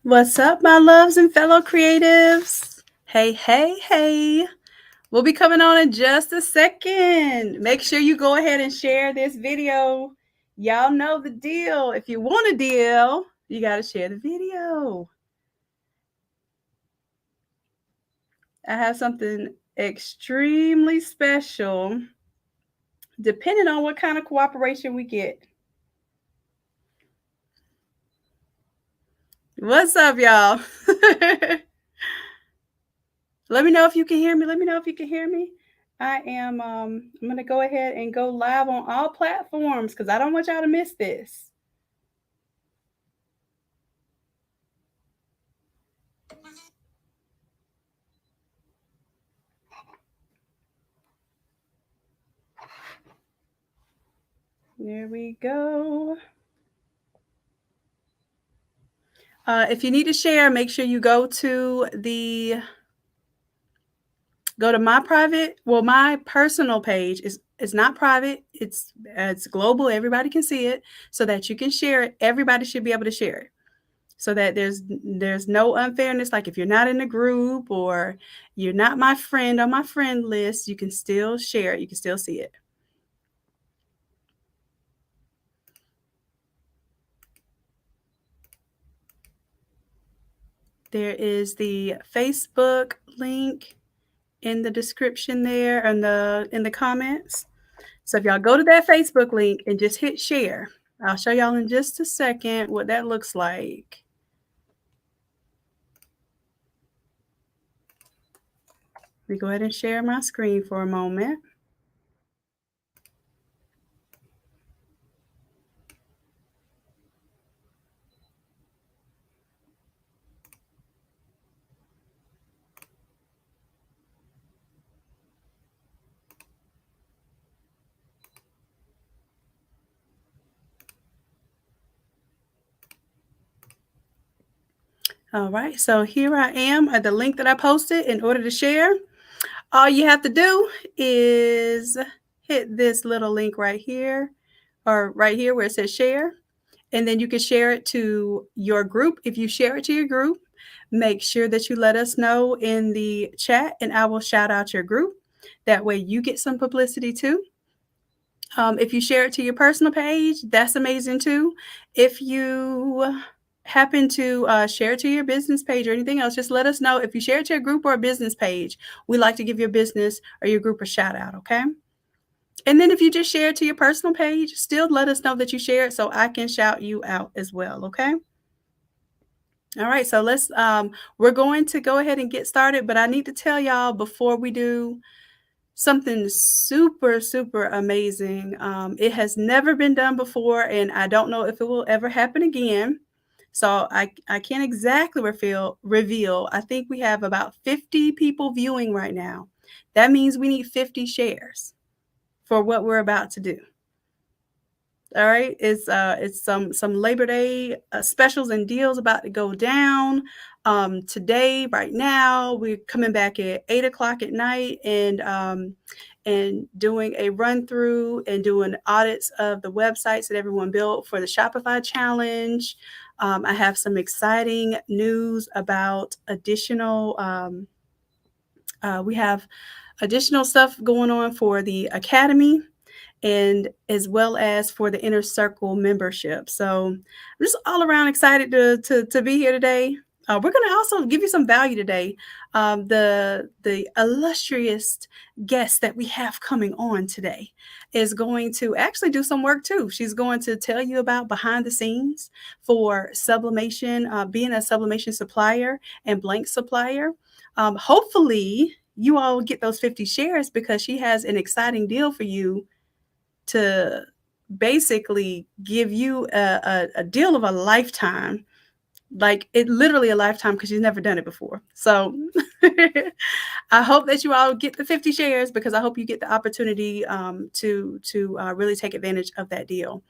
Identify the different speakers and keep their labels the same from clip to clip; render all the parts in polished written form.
Speaker 1: What's up, my loves and fellow creatives? Hey, hey, hey. We'll be coming on in just a second. Make sure you go ahead and share this video. Y'all know the deal. If you want a deal, you got to share the video. I have something extremely special depending on what kind of cooperation we get. What's up, y'all? Let me know if you can hear me. Let me know if you can hear me. I'm gonna go ahead and go live on all platforms because I don't want y'all to miss this. There we go. If you need to share, make sure you go to my personal page is not private. It's global. Everybody can see it so that you can share it. Everybody should be able to share it. So that there's no unfairness. Like if you're not in a group or you're not my friend on my friend list, you can still share it. You can still see it. There is the Facebook link in the description there and in the comments. So if y'all go to that Facebook link and just hit share, I'll show y'all in just a second what that looks like. Let me go ahead and share my screen for a moment. All right, so here I am at the link that I posted in order to share. All you have to do is hit this little link right here or right here where it says share. And then you can share it to your group. If you share it to your group, make sure that you let us know in the chat and I will shout out your group. That way you get some publicity too. If you share it to your personal page, that's amazing too. If you happen to share it to your business page or anything else, just let us know. If you share it to a group or a business page, we like to give your business or your group a shout out, okay? And then if you just share it to your personal page, still let us know that you share it so I can shout you out as well, okay? All right, so we're going to go ahead and get started, but I need to tell y'all before we do something super, super amazing. It has never been done before, and I don't know if it will ever happen again. So I can't exactly reveal. I think we have about 50 people viewing right now. That means we need 50 shares for what we're about to do. All right, it's some Labor Day specials and deals about to go down. Today, right now, we're coming back at 8 o'clock at night and doing a run through and doing audits of the websites that everyone built for the Shopify challenge. I have some exciting news about we have additional stuff going on for the Academy and as well as for the Inner Circle membership. So I'm just all around excited to be here today. We're going to also give you some value today. The illustrious guest that we have coming on today is going to actually do some work too. She's going to tell you about behind the scenes for sublimation, being a sublimation supplier and blank supplier. Hopefully, you all get those 50 shares because she has an exciting deal for you to basically give you a deal of a lifetime, like it literally a lifetime because she's never done it before. So I hope that you all get the 50 shares because I hope you get the opportunity to really take advantage of that deal.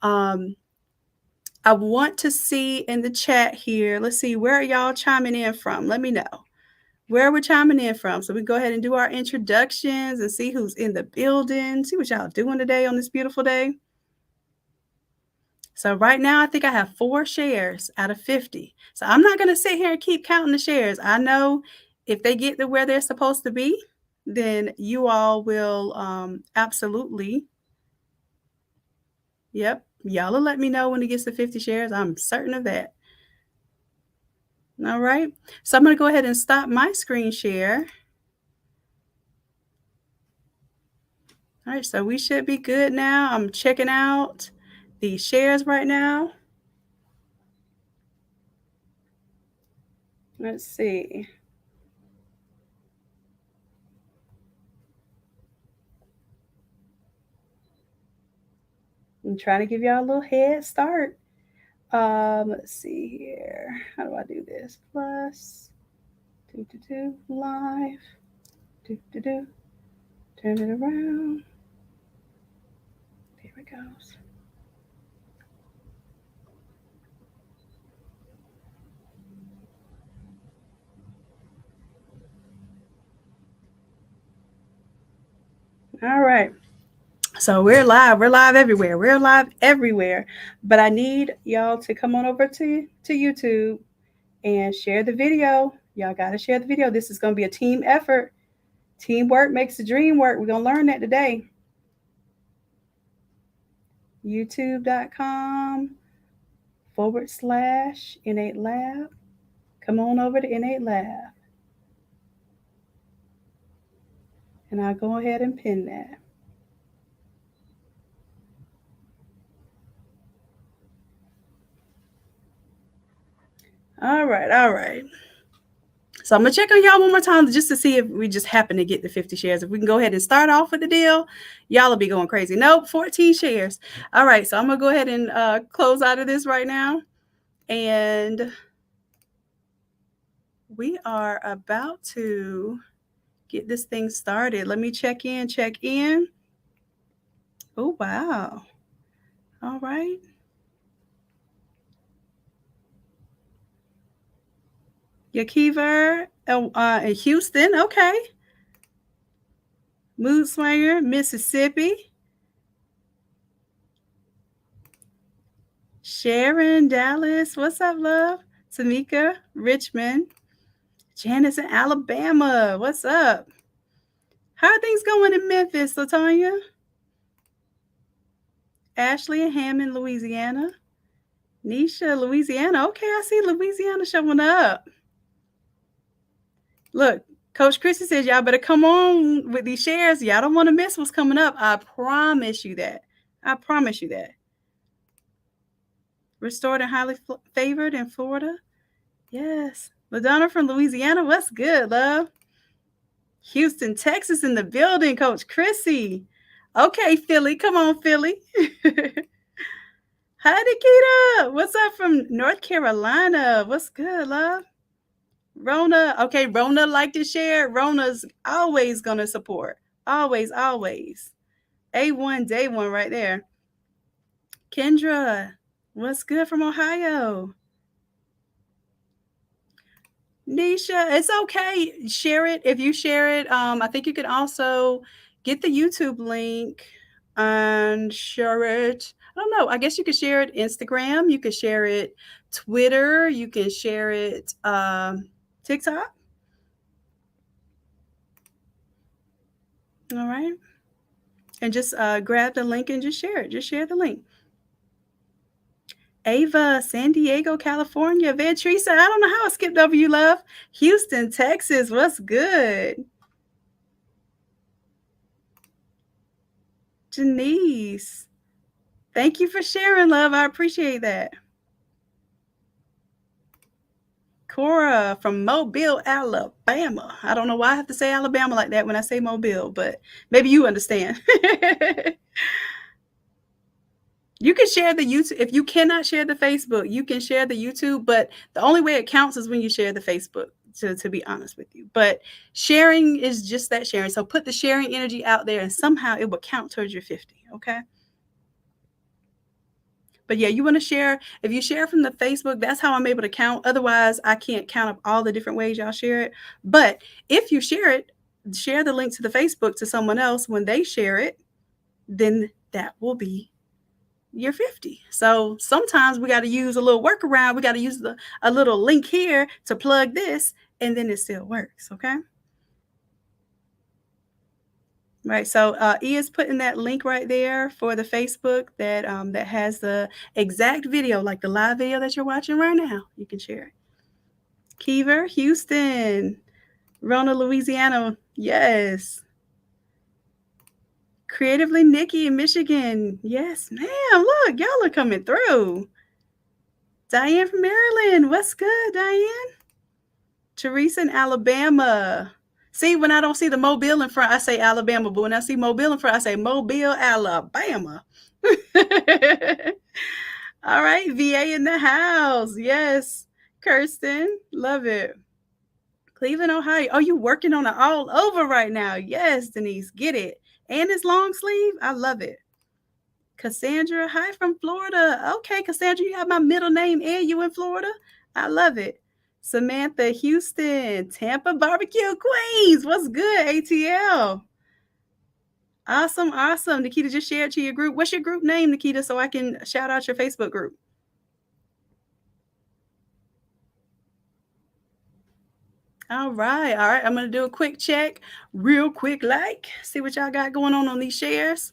Speaker 1: I want to see in the chat here. Let's see, where are y'all chiming in from? Let me know where we're chiming in from. So we go ahead and do our introductions and see who's in the building, see what y'all doing today on this beautiful day. So right now, I think I have 4 shares out of 50. So I'm not going to sit here and keep counting the shares. I know if they get to where they're supposed to be, then you all will absolutely, yep, y'all will let me know when it gets to 50 shares. I'm certain of that. All right. So I'm going to go ahead and stop my screen share. All right. So we should be good now. I'm checking out the shares right now. Let's see. I'm trying to give y'all a little head start. Let's see here. How do I do this? Plus, live, turn it around. There it goes. All right. So we're live. We're live everywhere. We're live everywhere. But I need y'all to come on over to YouTube and share the video. Y'all got to share the video. This is going to be a team effort. Teamwork makes the dream work. We're going to learn that today. YouTube.com/Innate Lab. Come on over to Innate Lab. And I'll go ahead and pin that. All right, all right. So I'm going to check on y'all one more time just to see if we just happen to get the 50 shares. If we can go ahead and start off with the deal, y'all will be going crazy. Nope, 14 shares. All right, so I'm going to go ahead and close out of this right now. And we are about to get this thing started. Let me check in. Oh, wow. All right. Yakiva in Houston. Okay. Mood Swinger, Mississippi. Sharon, Dallas. What's up, love? Tamika, Richmond. Janice in Alabama. What's up? How are things going in Memphis, LaTanya? Ashley in Hammond, Louisiana. Nisha, Louisiana. Okay, I see Louisiana showing up. Look, Coach Chrissy says y'all better come on with these shares. Y'all don't want to miss what's coming up. I promise you that. I promise you that. Restored and highly favored in Florida. Yes. LaDonna from Louisiana. What's good, love? Houston, Texas in the building, Coach Chrissy. Okay, Philly. Come on, Philly. Hi, Nikita. What's up from North Carolina? What's good, love? Rona. Okay, Rona like to share. Rona's always going to support. Always, always. A1, day one right there. Kendra. What's good from Ohio? Nisha, it's okay. Share it. If you share it, I think you can also get the YouTube link and share it. I don't know. I guess you could share it Instagram. You could share it Twitter. You can share it TikTok. All right. And just grab the link and just share it. Just share the link. Ava, San Diego, California. Van Teresa, I don't know how I skipped over you, love. Houston, Texas. What's good? Janice. Thank you for sharing, love. I appreciate that. Cora from Mobile, Alabama. I don't know why I have to say Alabama like that when I say Mobile, but maybe you understand. You can share the YouTube. If you cannot share the Facebook, you can share the YouTube, but the only way it counts is when you share the Facebook, to be honest with you. But sharing is just that, sharing. So put the sharing energy out there and somehow it will count towards your 50, okay? But yeah, you want to share. If you share from the Facebook, that's how I'm able to count. Otherwise, I can't count up all the different ways y'all share it. But if you share it, share the link to the Facebook to someone else. When they share it, then that will be you're 50. So sometimes we got to use a little workaround. We got to use a little link here to plug this, and then it still works. Okay. Right. So E is putting that link right there for the Facebook that has the exact video, like the live video that you're watching right now. You can share it. Kiever, Houston, Rona, Louisiana. Yes. Creatively Nikki in Michigan. Yes, ma'am. Look, y'all are coming through. Diane from Maryland. What's good, Diane? Teresa in Alabama. See, when I don't see the Mobile in front, I say Alabama. But when I see Mobile in front, I say Mobile, Alabama. All right, VA in the house. Yes. Kirsten, love it. Cleveland, Ohio. Oh, you working on it all over right now. Yes, Denise, get it. And it's long sleeve. I love it. Cassandra, hi from Florida. Okay, Cassandra, you have my middle name and you in Florida. I love it. Samantha, Houston, Tampa Barbecue Queens. What's good, ATL? Awesome, awesome. Nikita, just share it to your group. What's your group name, Nikita, so I can shout out your Facebook group? All right, all right. I'm going to do a quick check, real quick, see what y'all got going on these shares.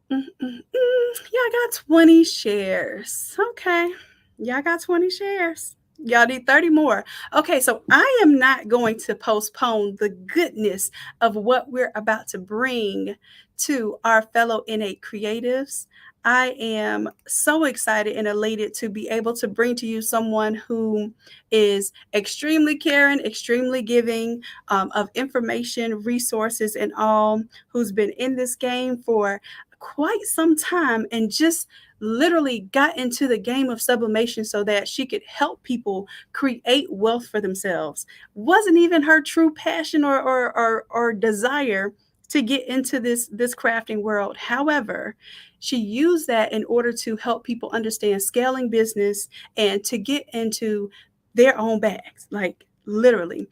Speaker 1: Y'all got 20 shares. Okay. Y'all got 20 shares. Y'all need 30 more. Okay, so I am not going to postpone the goodness of what we're about to bring to our fellow innate creatives. I am so excited and elated to be able to bring to you someone who is extremely caring, extremely giving of information, resources, and all, who's been in this game for quite some time and just literally got into the game of sublimation so that she could help people create wealth for themselves. Wasn't even her true passion or desire to get into this crafting world. However, she used that in order to help people understand scaling business and to get into their own bags, like literally.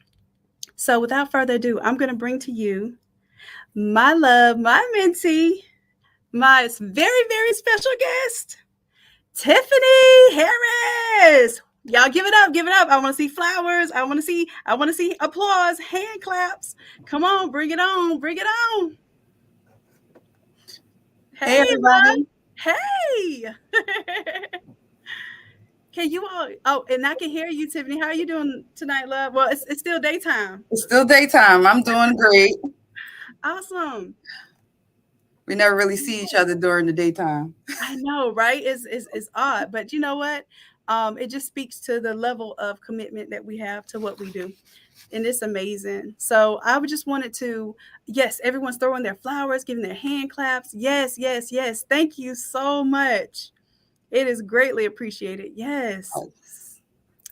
Speaker 1: So without further ado, I'm going to bring to you my love, my mentee, my very, very special guest, Tiffany Harris. Y'all give it up, give it up. I want to see flowers. I want to see applause, hand claps. Come on, bring it on, bring it on.
Speaker 2: Hey everybody.
Speaker 1: Love. Hey. Can you all, oh, and I can hear you, Tiffany. How are you doing tonight, love? Well, it's still daytime.
Speaker 2: It's still daytime. I'm doing great.
Speaker 1: Awesome.
Speaker 2: We never really see each other during the daytime.
Speaker 1: I know, right? It's odd, but you know what? It just speaks to the level of commitment that we have to what we do. And it's amazing. So I would just wanted to, yes, everyone's throwing their flowers, giving their hand claps. Yes, yes, yes. Thank you so much. It is greatly appreciated. Yes.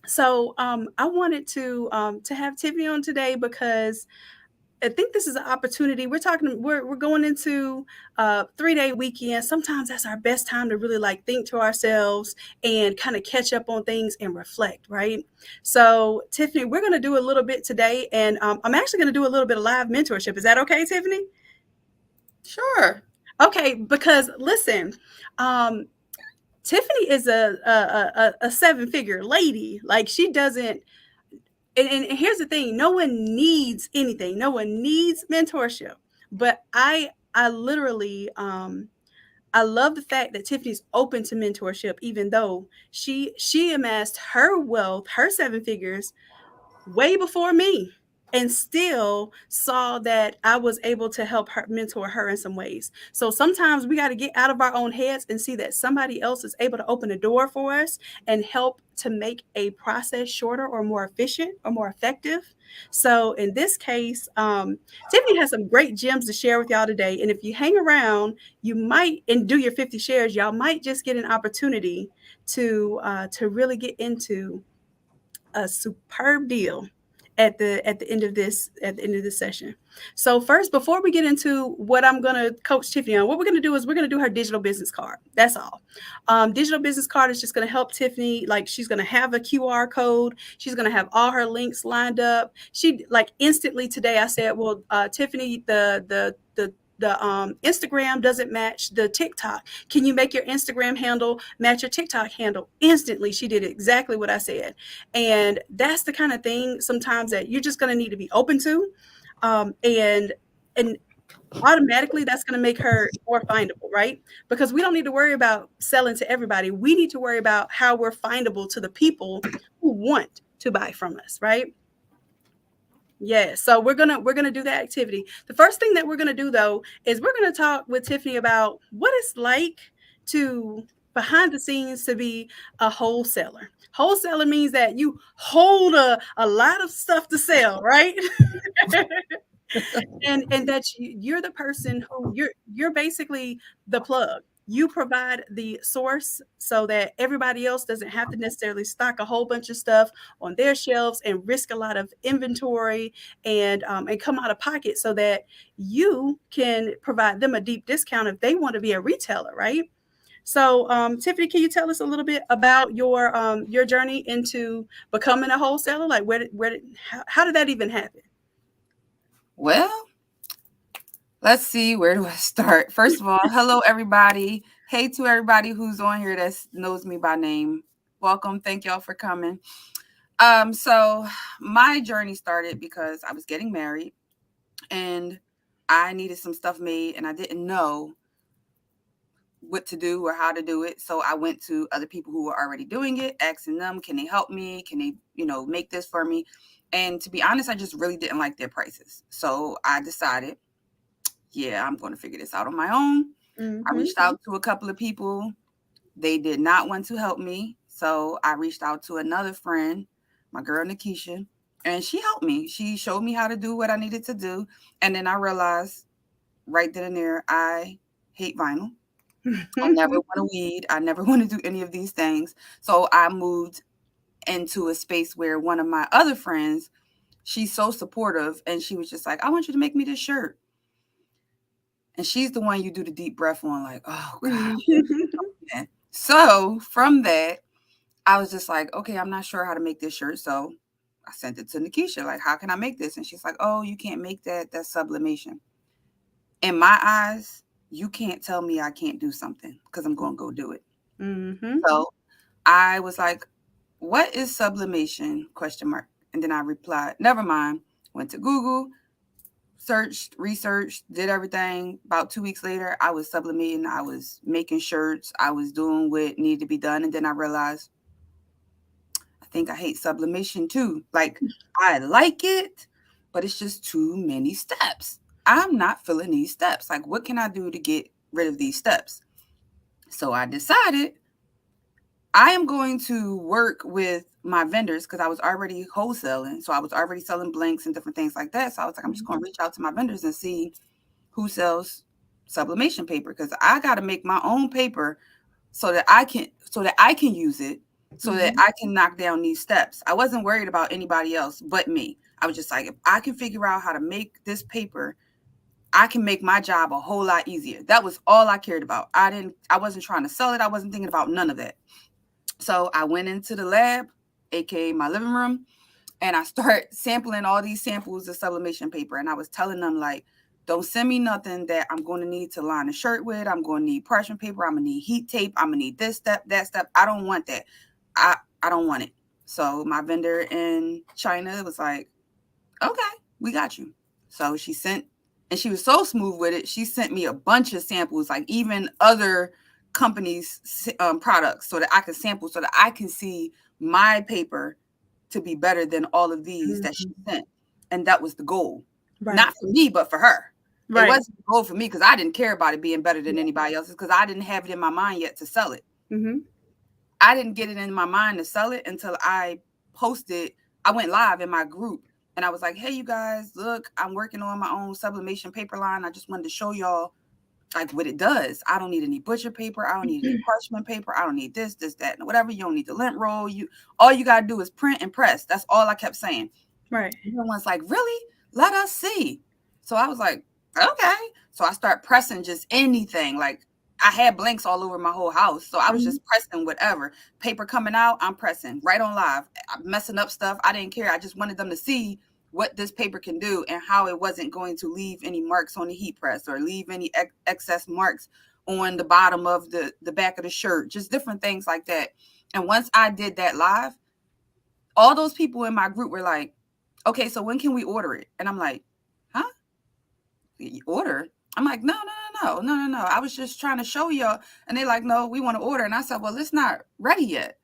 Speaker 1: So I wanted to have Tiffany on today because I think this is an opportunity. We're going into a 3-day weekend. Sometimes that's our best time to really like think to ourselves and kind of catch up on things and reflect, right? So Tiffany, we're going to do a little bit today, and I'm actually going to do a little bit of live mentorship. Is that okay, Tiffany?
Speaker 2: Sure.
Speaker 1: Okay, because listen, Tiffany is a 7-figure lady. Like she doesn't. And here's the thing, no one needs anything, no one needs mentorship, but I literally I love the fact that Tiffany's open to mentorship, even though she amassed her wealth, her 7 figures way before me, and still saw that I was able to help her, mentor her in some ways. So sometimes we got to get out of our own heads and see that somebody else is able to open a door for us and help to make a process shorter or more efficient or more effective. So in this case, Tiffany has some great gems to share with y'all today. And if you hang around, you might, and do your 50 shares, y'all might just get an opportunity to really get into a superb deal at the end of this session. So first, before we get into what I'm going to coach Tiffany on, what we're going to do is we're going to do her digital business card. That's all. Digital business card is just going to help Tiffany. Like she's going to have a QR code. She's going to have all her links lined up. She like instantly today I said, well, Tiffany, the Instagram doesn't match the TikTok. Can you make your Instagram handle match your TikTok handle? Instantly, she did exactly what I said. And that's the kind of thing sometimes that you're just going to need to be open to. And automatically that's going to make her more findable, right? Because we don't need to worry about selling to everybody. We need to worry about how we're findable to the people who want to buy from us, right? Yeah, so we're gonna do that activity. The first thing that we're gonna do though is we're gonna talk with Tiffany about what it's like to behind the scenes to be a wholesaler. Wholesaler means that you hold a lot of stuff to sell, right? And that you're the person who you're basically the plug. You provide the source so that everybody else doesn't have to necessarily stock a whole bunch of stuff on their shelves and risk a lot of inventory and come out of pocket, so that you can provide them a deep discount if they want to be a retailer, right? So, Tiffany, can you tell us a little bit about your journey into becoming a wholesaler? Like, how did that even happen?
Speaker 2: Well, let's see, where do I start? First of all, hello everybody. Hey to everybody who's on here that knows me by name. Welcome. Thank y'all for coming. So my journey started because I was getting married and I needed some stuff made and I didn't know what to do or how to do it. So I went to other people who were already doing it, asking them, can they help me? Can they, make this for me? And to be honest, I just really didn't like their prices. So I decided, yeah, I'm going to figure this out on my own. I reached out to a couple of people. They did not want to help me. So I reached out to another friend, my girl, Nikisha, and she helped me. She showed me how to do what I needed to do. And then I realized right then and there, I hate vinyl. I never want to weed. I never want to do any of these things. So I moved into a space where one of my other friends, she's so supportive, and she was just like, I want you to make me this shirt. And she's the one you do the deep breath on, like, oh, God. So from that, I was just like, okay, I'm not sure how to make this shirt. So I sent it to Nikisha, like, how can I make this? And she's like, oh, you can't make that. That's sublimation. In my eyes, you can't tell me I can't do something because I'm going to go do it. So I was like, what is sublimation? ? And then I replied, never mind. Went to Google, searched, researched, did everything. About 2 weeks later, I was sublimating. I was making shirts. I was doing what needed to be done. And then I realized, I think I hate sublimation too. Like, I like it, but it's just too many steps. I'm not feeling these steps. Like, what can I do to get rid of these steps? So I decided I am going to work with my vendors because I was already wholesaling. So I was already selling blanks and different things like that. So I was like, I'm just going to reach out to my vendors and see who sells sublimation paper, because I got to make my own paper so that I can use it, so that I can knock down these steps. I wasn't worried about anybody else but me. I was just like, if I can figure out how to make this paper, I can make my job a whole lot easier. That was all I cared about. I wasn't trying to sell it. I wasn't thinking about none of that. So I went into the lab, aka my living room, and I start sampling all these samples of sublimation paper. And I was telling them, like, don't send me nothing that I'm going to need to line a shirt with. I'm going to need parchment paper. I'm going to need heat tape. I'm going to need this step, that step. I don't want that. I don't want it. So my vendor in China was like, okay, we got you. So she sent, and she was so smooth with it. She sent me a bunch of samples, like even other companies' products, so that I could sample, so that I can see my paper to be better than all of these that she sent. And that was the goal. Right. Not for me, but for her. Right. It wasn't the goal for me because I didn't care about it being better than anybody else's, because I didn't have it in my mind yet to sell it. I didn't get it in my mind to sell it until I went live in my group. And I was like, hey, you guys, look, I'm working on my own sublimation paper line. I just wanted to show y'all like what it does. I don't need any butcher paper. I don't need any parchment paper. I don't need this, that, and whatever. You don't need the lint roll. All you got to do is print and press. That's all I kept saying. Right. Everyone's like, really? Let us see. So I was like, okay. So I start pressing just anything. Like, I had blanks all over my whole house. So I was just pressing whatever. Paper coming out, I'm pressing right on live. I'm messing up stuff. I didn't care. I just wanted them to see what this paper can do and how it wasn't going to leave any marks on the heat press or leave any excess marks on the bottom of the back of the shirt, just different things like that. And once I did that live, all those people in my group were like, okay, so when can we order it? And I'm like, huh? Order? I'm like, no. I was just trying to show y'all. And they're like, no, we want to order. And I said, well, it's not ready yet.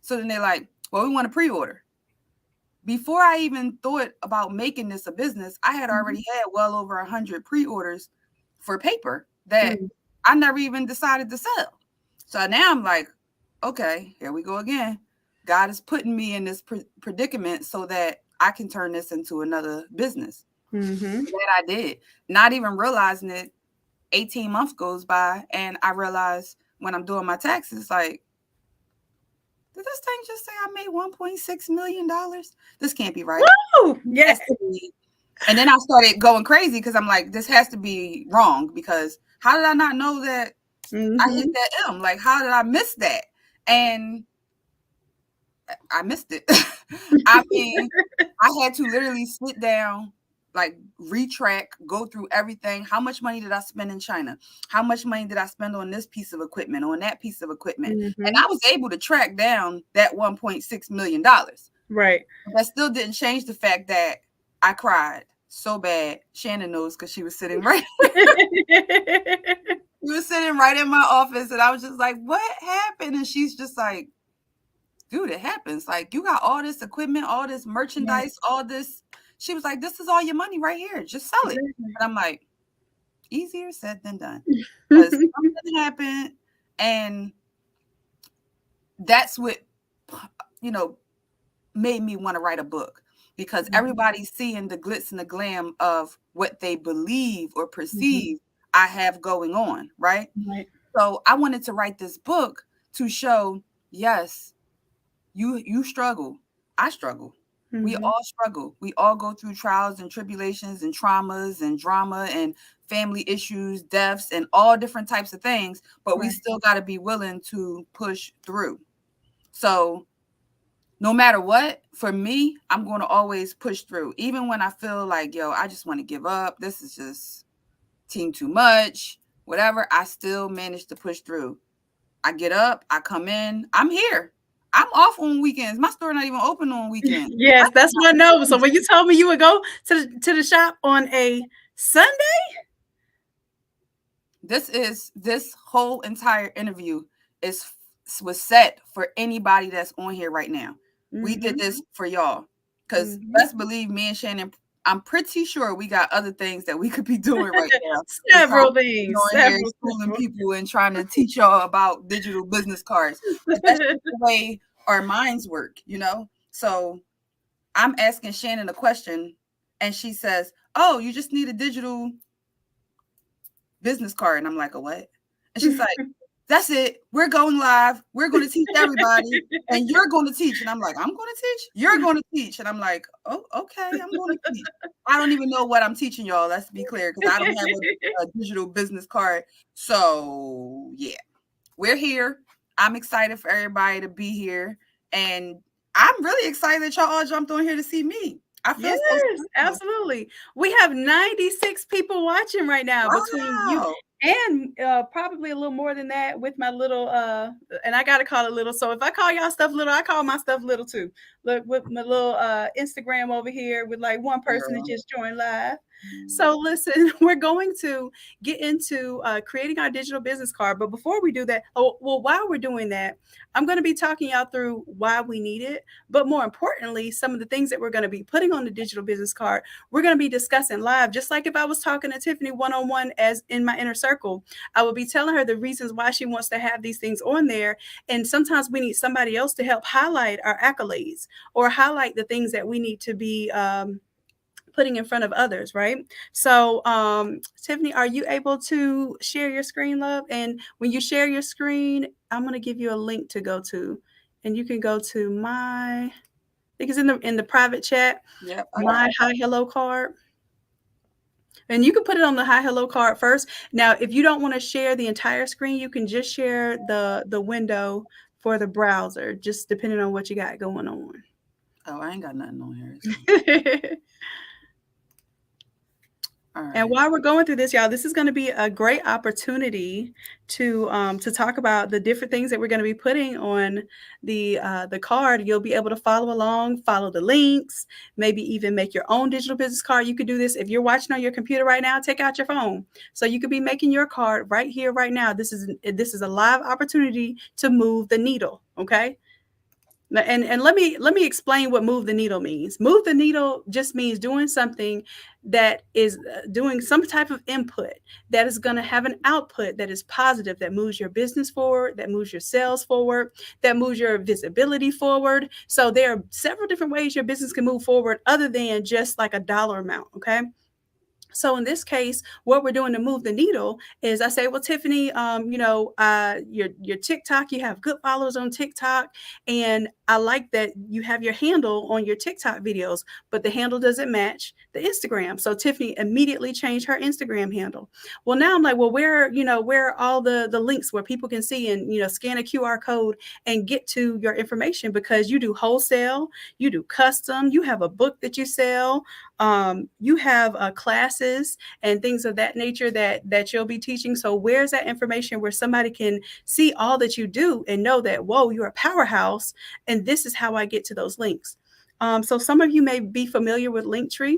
Speaker 2: So then they're like, well, we want to pre-order. Before I even thought about making this a business, I had already had well over 100 pre-orders for paper that I never even decided to sell. So now I'm like, okay, here we go again. God is putting me in this predicament so that I can turn this into another business. That I did, not even realizing it. 18 months goes by, and I realize when I'm doing my taxes, like, did this thing just say I made $1.6 million? This can't be right.
Speaker 1: Woo! Yes.
Speaker 2: And then I started going crazy because I'm like, this has to be wrong, because how did I not know that I hit that M? Like, how did I miss that? And I missed it. I mean, I had to literally sit down, like retrack, go through everything. How much money did I spend in China? How much money did I spend on this piece of equipment, on that piece of equipment? And I was able to track down that $1.6 million.
Speaker 1: Right.
Speaker 2: That still didn't change the fact that I cried so bad. Shanon knows because she was sitting right. She was sitting right in my office, and I was just like, what happened? And she's just like, dude, it happens. Like, you got all this equipment, all this merchandise, all this. She was like, this is all your money right here. Just sell it. And I'm like, easier said than done. Because something happened. And that's what, made me want to write a book. Because everybody's seeing the glitz and the glam of what they believe or perceive I have going on, right? So I wanted to write this book to show, yes, you struggle. I struggle. We all struggle. We all go through trials and tribulations and traumas and drama and family issues, deaths, and all different types of things. But we still got to be willing to push through. So no matter what, for me, I'm going to always push through. Even when I feel like, I just want to give up. This is just team too much, whatever. I still manage to push through. I get up, I come in, I'm here. I'm off on weekends. My store not even open on weekends.
Speaker 1: Yes, that's what I know. So when you told me you would go to the shop on a Sunday,
Speaker 2: this whole entire interview was set for anybody that's on here right now. We did this for y'all, because best believe me and Shanon, I'm pretty sure we got other things that we could be doing right now.
Speaker 1: Several things.
Speaker 2: Schooling people and trying to teach y'all about digital business cards. That's the way our minds work, So I'm asking Shanon a question, and she says, oh, you just need a digital business card. And I'm like, a what? And she's like, that's it. We're going live. We're going to teach everybody, and you're going to teach. And I'm like, I'm going to teach? You're going to teach. And I'm like, oh, okay, I'm going to teach. I don't even know what I'm teaching y'all. Let's be clear, because I don't have a digital business card. So, yeah, we're here. I'm excited for everybody to be here. And I'm really excited that y'all all jumped on here to see me. I feel so
Speaker 1: absolutely. We have 96 people watching right now between you and probably a little more than that with my little, and I got to call it little. So if I call y'all stuff little, I call my stuff little too. Look, with my little Instagram over here with like one person that just joined live. So listen, we're going to get into creating our digital business card. But before we do that, while we're doing that, I'm going to be talking y'all through why we need it. But more importantly, some of the things that we're going to be putting on the digital business card, we're going to be discussing live. Just like if I was talking to Tiffany one-on-one as in my inner circle, I will be telling her the reasons why she wants to have these things on there. And sometimes we need somebody else to help highlight our accolades or highlight the things that we need to be putting in front of others, right? So, Tiffany, are you able to share your screen, love? And when you share your screen, I'm going to give you a link to go to, and you can go to I think it's in the private chat.
Speaker 2: Yep.
Speaker 1: My Hi Hello card. And you can put it on the Hi Hello card first. Now, if you don't want to share the entire screen, you can just share the window for the browser, just depending on what you got going on.
Speaker 2: Oh, I ain't got nothing on here. So. All
Speaker 1: And
Speaker 2: right.
Speaker 1: while we're going through this, y'all, this is going to be a great opportunity to talk about the different things that we're going to be putting on the card. You'll be able to follow along, follow the links, maybe even make your own digital business card. You could do this if you're watching on your computer right now. Take out your phone, so you could be making your card right here, right now. This is a live opportunity to move the needle. Okay. And let me explain what move the needle means. Move the needle just means doing something that is doing some type of input that is going to have an output that is positive, that moves your business forward, that moves your sales forward, that moves your visibility forward. So there are several different ways your business can move forward other than just like a dollar amount. Okay. So in this case, what we're doing to move the needle is I say, well, Tiffany, your TikTok, you have good followers on TikTok, and I like that you have your handle on your TikTok videos, but the handle doesn't match the Instagram. So Tiffany immediately changed her Instagram handle. Well, now I'm like, well, where are all the links where people can see and scan a QR code and get to your information, because you do wholesale, you do custom, you have a book that you sell, you have classes and things of that nature that you'll be teaching. So where's that information where somebody can see all that you do and know that, whoa, you're a powerhouse, and this is how I get to those links. So some of you may be familiar with Linktree.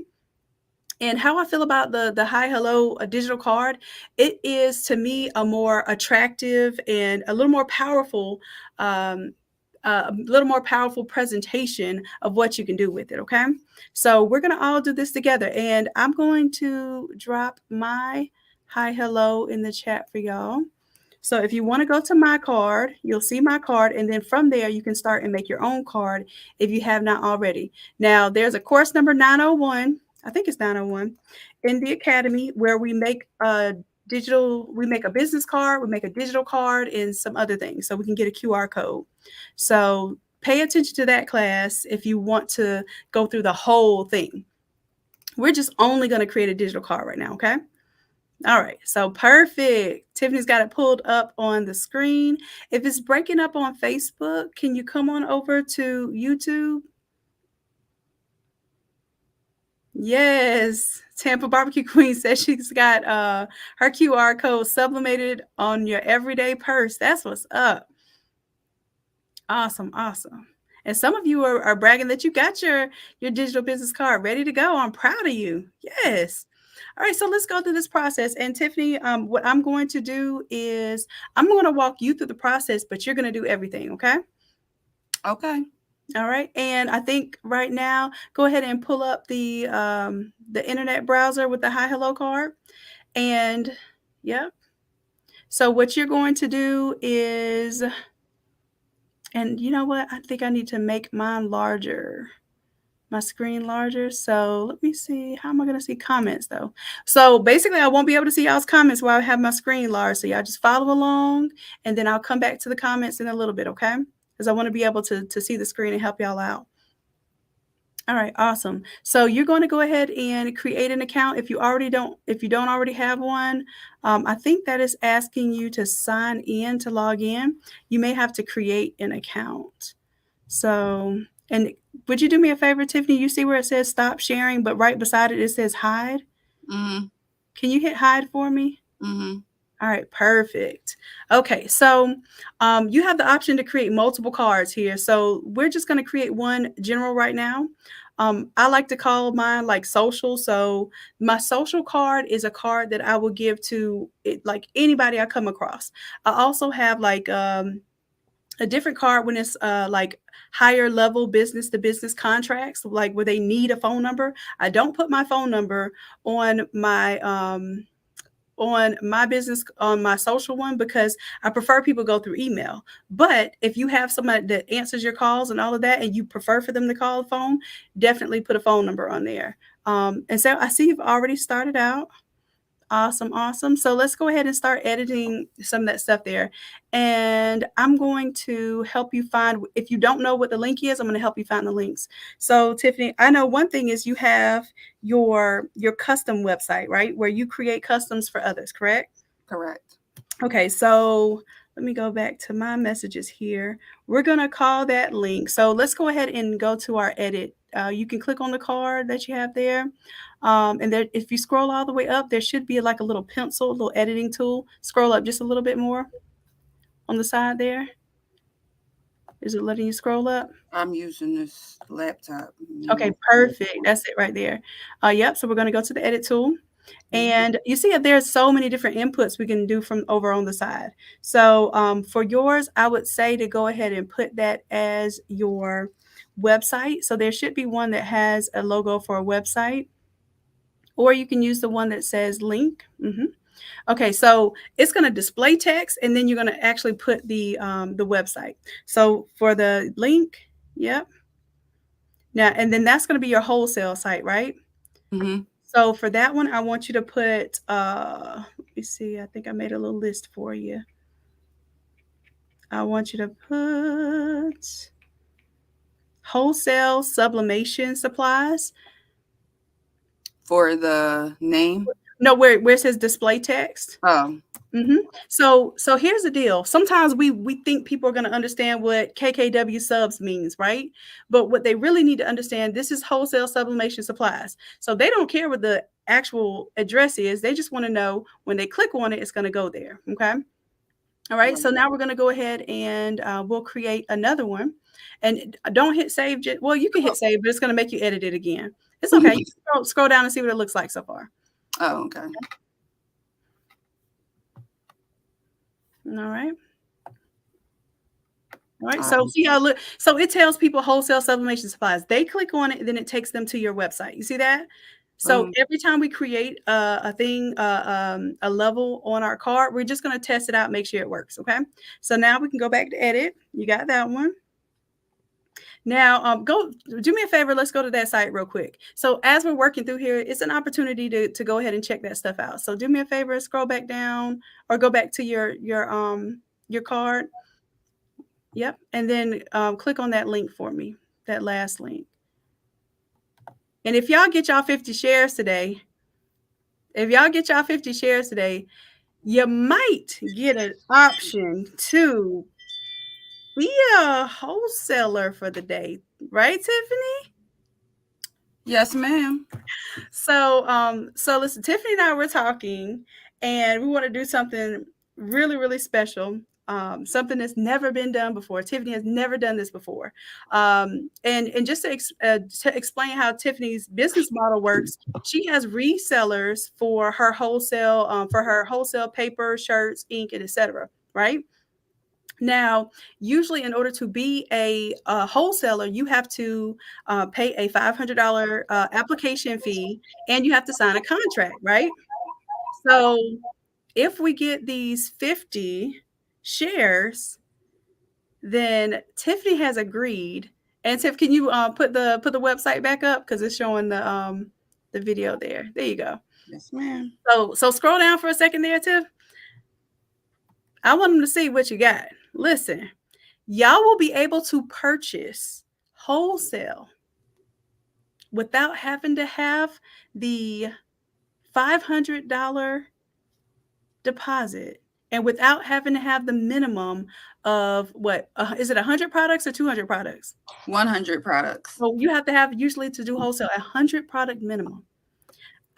Speaker 1: And how I feel about the Hi Hello a digital card, it is to me a more attractive and a little more powerful, presentation of what you can do with it. Okay, so we're gonna all do this together, and I'm going to drop my Hi Hello in the chat for y'all. So if you want to go to my card, you'll see my card, and then from there you can start and make your own card if you have not already. Now there's a course number 901. I think it's 901 in the academy, where we make a business card, we make a digital card, and some other things so we can get a QR code. So pay attention to that class if you want to go through the whole thing. We're just only going to create a digital card right now, okay? All right, so perfect. Tiffany's got it pulled up on the screen. If it's breaking up on Facebook, can you come on over to YouTube? Yes. Tampa Barbecue Queen says she's got her QR code sublimated on your everyday purse. That's what's up. Awesome, awesome. And some of you are bragging that you got your digital business card ready to go. I'm proud of you. Yes. All right, so let's go through this process. And Tiffany, what I'm going to do is I'm going to walk you through the process, but you're going to do everything, okay?
Speaker 2: Okay.
Speaker 1: All right. And I think right now, go ahead and pull up the internet browser with the Hi Hello card. And yep. So what you're going to do is, and you know what? I think I need to make mine larger, my screen larger. So let me see. How am I going to see comments though? So basically, I won't be able to see y'all's comments while I have my screen large. So y'all just follow along, and then I'll come back to the comments in a little bit, okay? Because I want to be able to see the screen and help y'all out. All right, awesome. So you're going to go ahead and create an account if you don't already have one. I think that is asking you to sign in to log in. You may have to create an account. So, and would you do me a favor, Tiffany? You see where it says stop sharing, but right beside it, it says hide.
Speaker 2: Mm-hmm.
Speaker 1: Can you hit hide for me?
Speaker 2: Mm-hmm.
Speaker 1: All right, perfect. Okay, so you have the option to create multiple cards here. So we're just going to create one general right now. I like to call mine like social. So my social card is a card that I will give to like anybody I come across. I also have like a different card when it's like higher level business to business contracts, like where they need a phone number. I don't put my phone number on my business, on my social one, because I prefer people go through email. But if you have somebody that answers your calls and all of that, and you prefer for them to call the phone, definitely put a phone number on there. And so I see you've already started out. Awesome, awesome. So let's go ahead and start editing some of that stuff there. And I'm going to help you find, if you don't know what the link is, I'm going to help you find the links. So Tiffany, I know one thing is you have your custom website, right? Where you create customs for others, correct?
Speaker 2: Correct.
Speaker 1: Okay, so let me go back to my messages here. We're going to call that link. So let's go ahead and go to our edit. You can click on the card that you have there. And there, if you scroll all the way up, there should be like a little pencil, a little editing tool. Scroll up just a little bit more on the side there. Is it letting you scroll up?
Speaker 2: I'm using this laptop.
Speaker 1: Okay, perfect. That's it right there. Yep. So we're going to go to the edit tool. And you see that there's so many different inputs we can do from over on the side. So for yours, I would say to go ahead and put that as your website. So there should be one that has a logo for a website, or you can use the one that says link. Okay, so it's going to display text, and then you're going to actually put the website. So for the link, yep. Now, and then that's going to be your wholesale site, right?
Speaker 2: Mm-hmm.
Speaker 1: So for that one, I want you to put, let me see, I think I made a little list for you. I want you to put wholesale sublimation supplies.
Speaker 2: For the name?
Speaker 1: No, where it says display text.
Speaker 2: Oh.
Speaker 1: So here's the deal. Sometimes we think people are going to understand what KKW subs means, right? But what they really need to understand, this is wholesale sublimation supplies. So they don't care what the actual address is. They just want to know when they click on it, it's going to go there. Okay. All right. So now we're going to go ahead and we'll create another one. And don't hit save. Well, you can hit save, but it's going to make you edit it again. It's okay. You can scroll down and see what it looks like so far.
Speaker 2: Oh, okay.
Speaker 1: All right. All right. So see how look. So it tells people wholesale sublimation supplies. They click on it, and then it takes them to your website. You see that? So every time we create a thing, a level on our card, we're just going to test it out, make sure it works. Okay. So now we can go back to edit. You got that one. Now, go do me a favor. Let's go to that site real quick. So as we're working through here, it's an opportunity to go ahead and check that stuff out. So do me a favor, scroll back down or go back to your card. Yep. And then click on that link for me, that last link. And if y'all get y'all 50 shares today, you might get an option to be a wholesaler for the day. Right, Tiffany?
Speaker 2: Yes, ma'am.
Speaker 1: So listen, Tiffany and I were talking, and we want to do something really, really special. Something that's never been done before. Tiffany has never done this before. And just to explain how Tiffany's business model works, she has resellers for her wholesale paper, shirts, ink, and etc. Right? Now, usually in order to be a wholesaler, you have to pay a $500 application fee, and you have to sign a contract, right? So if we get these 50 shares, then Tiffany has agreed. And Tiff, can you put the website back up, because it's showing the video there. There you go.
Speaker 2: Yes, ma'am.
Speaker 1: So scroll down for a second there, Tiff. I want them to see what you got. Listen, y'all will be able to purchase wholesale without having to have the $500 deposit, and without having to have the minimum of what is it 100 products or 200 products?
Speaker 2: 100 products.
Speaker 1: So you have to have, usually to do wholesale, 100 product minimum.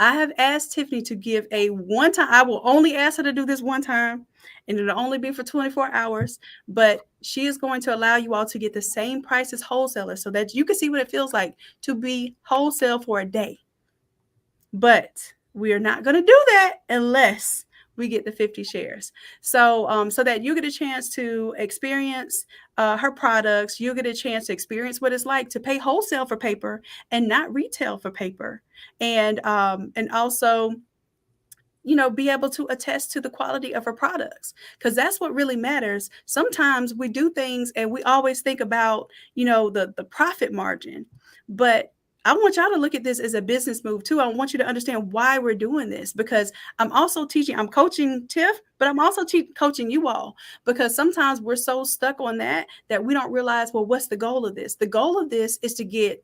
Speaker 1: I have asked Tiffany to give a one time. I will only ask her to do this one time, and it'll only be for 24 hours. But she is going to allow you all to get the same price as wholesalers, so that you can see what it feels like to be wholesale for a day. But we are not going to do that unless we get the 50 shares. So that you get a chance to experience her products. You get a chance to experience what it's like to pay wholesale for paper and not retail for paper. And also, be able to attest to the quality of her products, because that's what really matters. Sometimes we do things and we always think about, the profit margin, but I want y'all to look at this as a business move too. I want you to understand why we're doing this, because I'm coaching Tiff, but I'm also coaching you all, because sometimes we're so stuck on that we don't realize, well, what's the goal of this? The goal of this is to get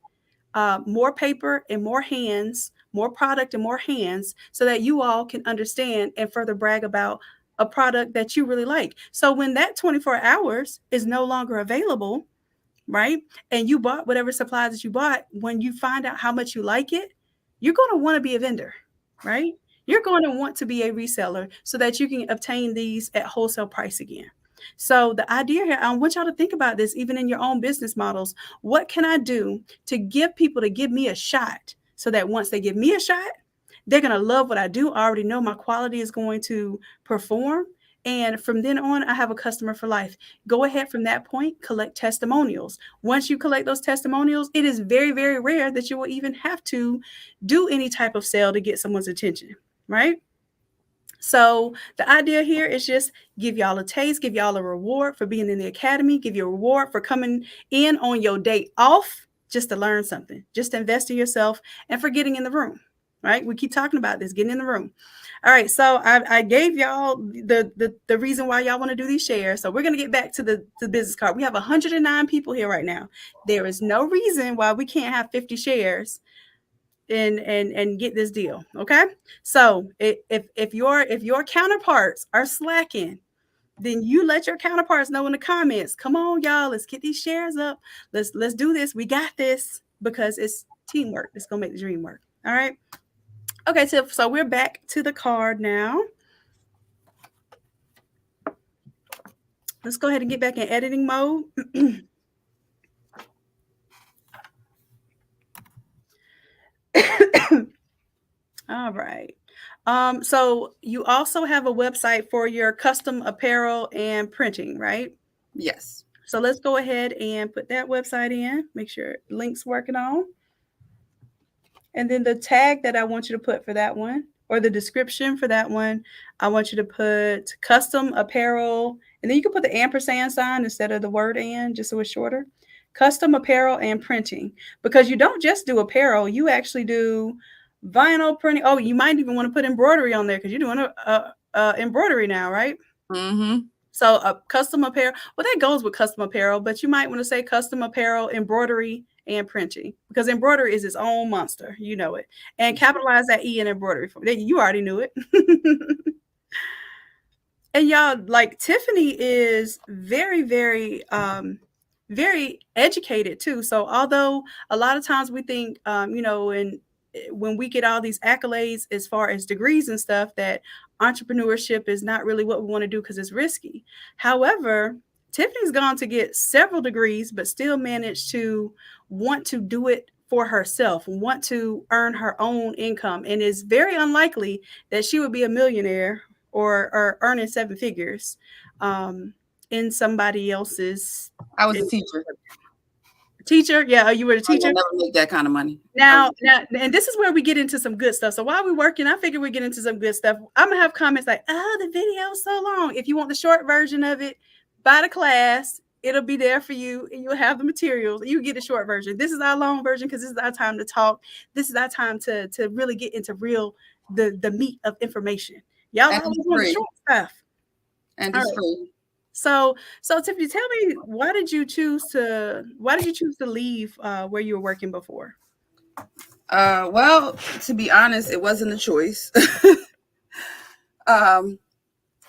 Speaker 1: more paper and more hands, more product and more hands, so that you all can understand and further brag about a product that you really like. So when that 24 hours is no longer available, right? And you bought whatever supplies that you bought, when you find out how much you like it, you're going to want to be a vendor, right? You're going to want to be a reseller so that you can obtain these at wholesale price again. So the idea here, I want y'all to think about this even in your own business models. What can I do to give people to give me a shot so that once they give me a shot, they're going to love what I do. I already know my quality is going to perform. And from then on, I have a customer for life. Go ahead from that point, collect testimonials. Once you collect those testimonials, it is very, very rare that you will even have to do any type of sale to get someone's attention, right? So the idea here is just give y'all a taste, give y'all a reward for being in the academy, give you a reward for coming in on your day off just to learn something, just to invest in yourself and for getting in the room, right? We keep talking about this, getting in the room. All right, so I gave y'all the reason why y'all want to do these shares. So we're going to get back to the business card. We have 109 people here right now. There is no reason why we can't have 50 shares and get this deal. Okay. So if your counterparts are slacking, then you let your counterparts know in the comments. Come on, y'all, let's get these shares up. Let's do this. We got this, because it's teamwork. It's gonna make the dream work. All right. Okay, so we're back to the card now. Let's go ahead and get back in editing mode. All right. So you also have a website for your custom apparel and printing, right?
Speaker 2: Yes.
Speaker 1: So let's go ahead and put that website in. Make sure link's working on. And then the tag that I want you to put for that one, or the description for that one, I want you to put custom apparel. And then you can put the ampersand sign instead of the word and, just so it's shorter. Custom apparel and printing. Because you don't just do apparel, you actually do vinyl printing. Oh, you might even want to put embroidery on there because you're doing a embroidery now, right?
Speaker 2: Mm-hmm.
Speaker 1: So a custom apparel, well, that goes with custom apparel, but you might want to say custom apparel, embroidery, and printing, because embroidery is its own monster. You know it. And capitalize that E in embroidery. You already knew it. And y'all, like, Tiffany is very, very, very educated too. So although a lot of times we think, and when we get all these accolades as far as degrees and stuff, that entrepreneurship is not really what we want to do because it's risky. However, Tiffany's gone to get several degrees, but still managed to want to do it for herself, want to earn her own income, and is very unlikely that she would be a millionaire or earning seven figures in somebody else's.
Speaker 2: I was a teacher.
Speaker 1: Teacher? Yeah, you were a teacher?
Speaker 2: I never make that kind of money.
Speaker 1: Now, and this is where we get into some good stuff. So while we're working, I figure we get into some good stuff. I'm going to have comments like, oh, the video's so long. If you want the short version of it, buy the class. It'll be there for you, and you'll have the materials. You get the short version. This is our long version because this is our time to talk. This is our time to really get into the meat of information. Y'all always want the short stuff.
Speaker 2: And it's free.
Speaker 1: So Tiffany, tell me, why did you choose to leave where you were working before?
Speaker 2: Well, to be honest, it wasn't a choice. I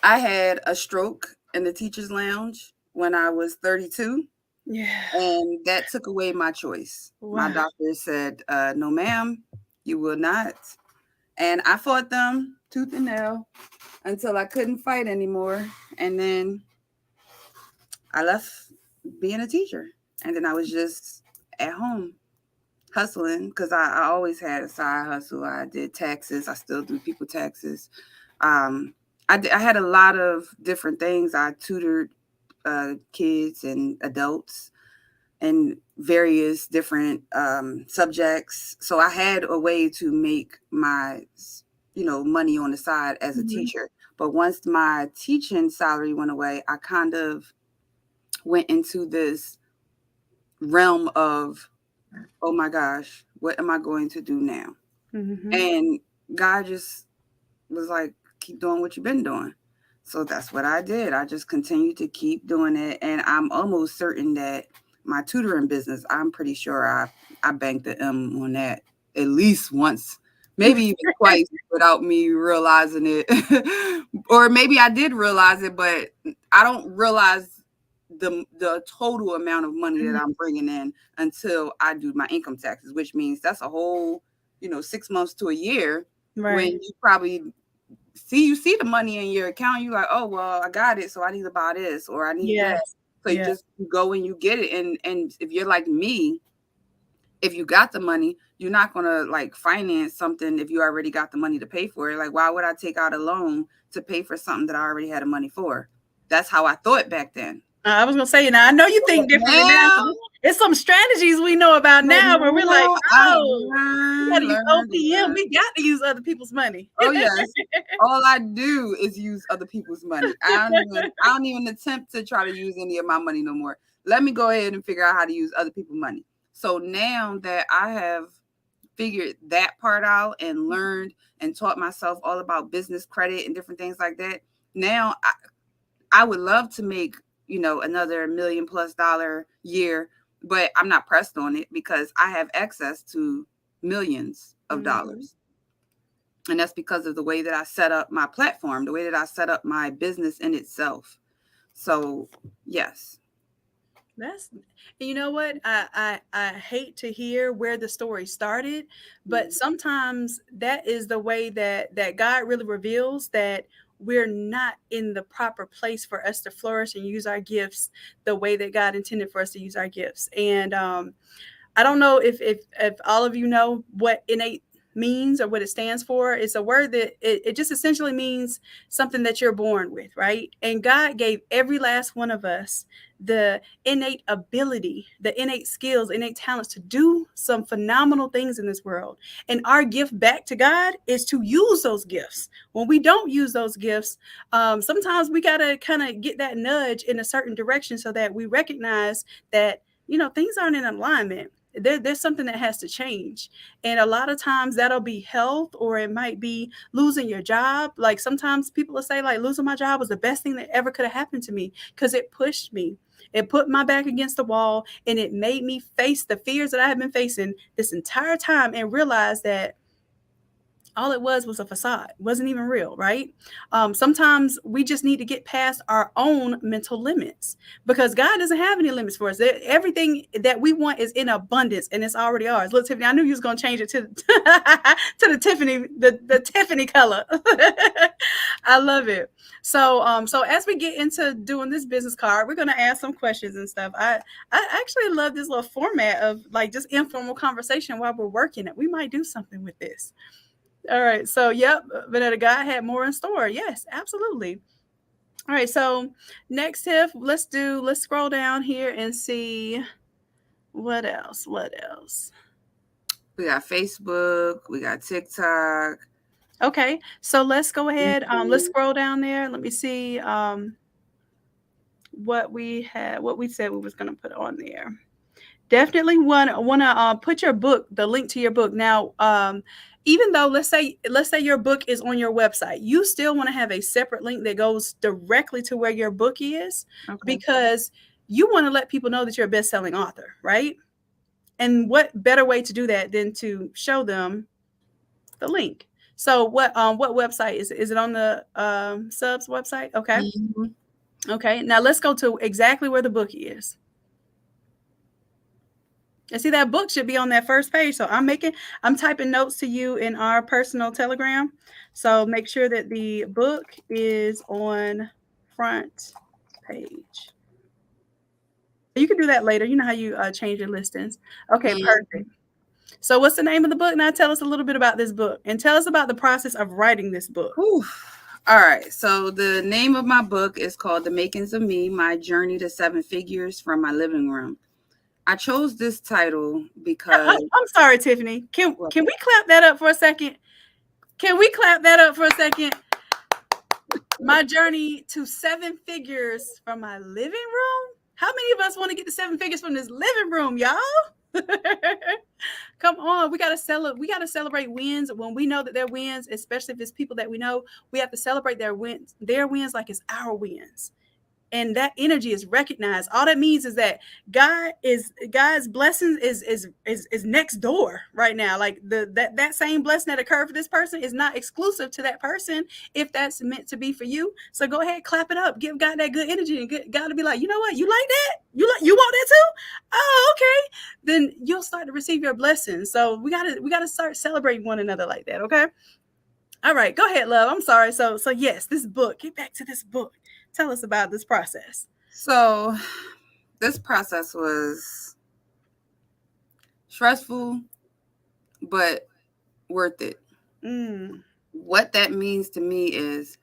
Speaker 2: had a stroke in the teacher's lounge when I was 32.
Speaker 1: Yeah.
Speaker 2: And that took away my choice. Wow. My doctor said, no, ma'am, you will not. And I fought them tooth and nail until I couldn't fight anymore. And then I left being a teacher. And then I was just at home hustling, because I always had a side hustle. I did taxes. I still do people taxes. I had a lot of different things. I tutored kids and adults in various different subjects. So I had a way to make my, money on the side as a teacher. But once my teaching salary went away, I kind of went into this realm of, oh my gosh, what am I going to do now? Mm-hmm. And God just was like, keep doing what you've been doing. So that's what I did. I just continued to keep doing it. And I'm almost certain that my tutoring business, I'm pretty sure I banked the M on that at least once maybe even twice without me realizing it. Or maybe I did realize it, but I don't realize the total amount of money that I'm bringing in until I do my income taxes, which means that's a whole, 6 months to a year when
Speaker 1: Right.
Speaker 2: you probably you see the money in your account. You're like, oh, well, I got it, so I need to buy this or I need that.
Speaker 1: Yes.
Speaker 2: So you
Speaker 1: Yeah.
Speaker 2: just go and you get it. And if you're like me, if you got the money, you're not going to like finance something if you already got the money to pay for it. Like, why would I take out a loan to pay for something that I already had the money for? That's how I thought back then.
Speaker 1: I was gonna say, now I know you think differently now.
Speaker 2: Now,
Speaker 1: It's some strategies we know about now where we're like,
Speaker 2: I have
Speaker 1: oh, we gotta use OPM.
Speaker 2: learned.
Speaker 1: We got to use other people's money.
Speaker 2: Oh yes, all I do is use other people's money. I don't even attempt to try to use any of my money no more. Let me go ahead and figure out how to use other people's money. So now that I have figured that part out and learned and taught myself all about business credit and different things like that, now I would love to make, another $1 million+ year, but I'm not pressed on it because I have access to millions of dollars. And that's because of the way that I set up my platform, the way that I set up my business in itself. So, yes.
Speaker 1: That's, you know what? I hate to hear where the story started, but sometimes that is the way that God really reveals that we're not in the proper place for us to flourish and use our gifts the way that God intended for us to use our gifts. And I don't know if all of you know what innate means or what it stands for. It's a word that it just essentially means something that you're born with, right? And God gave every last one of us the innate ability, the innate skills, innate talents to do some phenomenal things in this world. And our gift back to God is to use those gifts. When we don't use those gifts, sometimes we got to kind of get that nudge in a certain direction so that we recognize that, things aren't in alignment. There's something that has to change. And a lot of times that'll be health, or it might be losing your job. Like sometimes people will say, like, losing my job was the best thing that ever could have happened to me because it pushed me. It put my back against the wall and it made me face the fears that I have been facing this entire time and realize that all it was a facade. It wasn't even real, right? Sometimes we just need to get past our own mental limits because God doesn't have any limits for us. Everything that we want is in abundance and it's already ours. Look, Tiffany, I knew you was going to change it to to the Tiffany color. I love it. So as we get into doing this business card, we're going to ask some questions and stuff. I actually love this little format of like just informal conversation while we're working it. We might do something with this. All right. So, yep, Vanetta, God had more in store. Yes, absolutely. All right. So, next tip, let's scroll down here and see what else. What else?
Speaker 2: We got Facebook, we got TikTok.
Speaker 1: Okay. So, let's go ahead. Let's scroll down there. Let me see what we said we was going to put on there. Definitely want to put your book, the link to your book. Now, even though let's say your book is on your website, you still want to have a separate link that goes directly to where your book is, because you want to let people know that you're a best-selling author, right? And what better way to do that than to show them the link? So what website is it on the Subs website? Okay.
Speaker 2: Mm-hmm.
Speaker 1: Okay. Now let's go to exactly where the book is. And see, that book should be on that first page. So I'm typing notes to you in our personal Telegram. So make sure that the book is on front page. You can do that later. You know how you change your listings. Okay, perfect. So what's the name of the book? Now tell us a little bit about this book and tell us about the process of writing this book.
Speaker 2: All right. So the name of my book is called The Makings of Me, My Journey to 7 Figures from My Living Room. I chose this title because
Speaker 1: I'm sorry, Tiffany. Can we clap that up for a second? Can we clap that up for a second? My journey to 7 figures from my living room. How many of us want to get to 7 figures from this living room, y'all? Come on, we gotta celebrate wins when we know that they're wins, especially if it's people that we know. We have to celebrate their wins like it's our wins. and that energy is recognized, all that means is that God's blessings is next door right now. Like that same blessing that occurred for this person is not exclusive to that person if that's meant to be for you. So go ahead, clap it up, give God that good energy, and God to be like, you know what, you like that, you want that too. Oh, okay, then you'll start to receive your blessings. So we gotta start celebrating one another like that. Okay. All right, go ahead, love. I'm sorry. So yes, this book. Get back to this book. Tell us about this process.
Speaker 2: So this process was stressful, but worth it. What that means to me is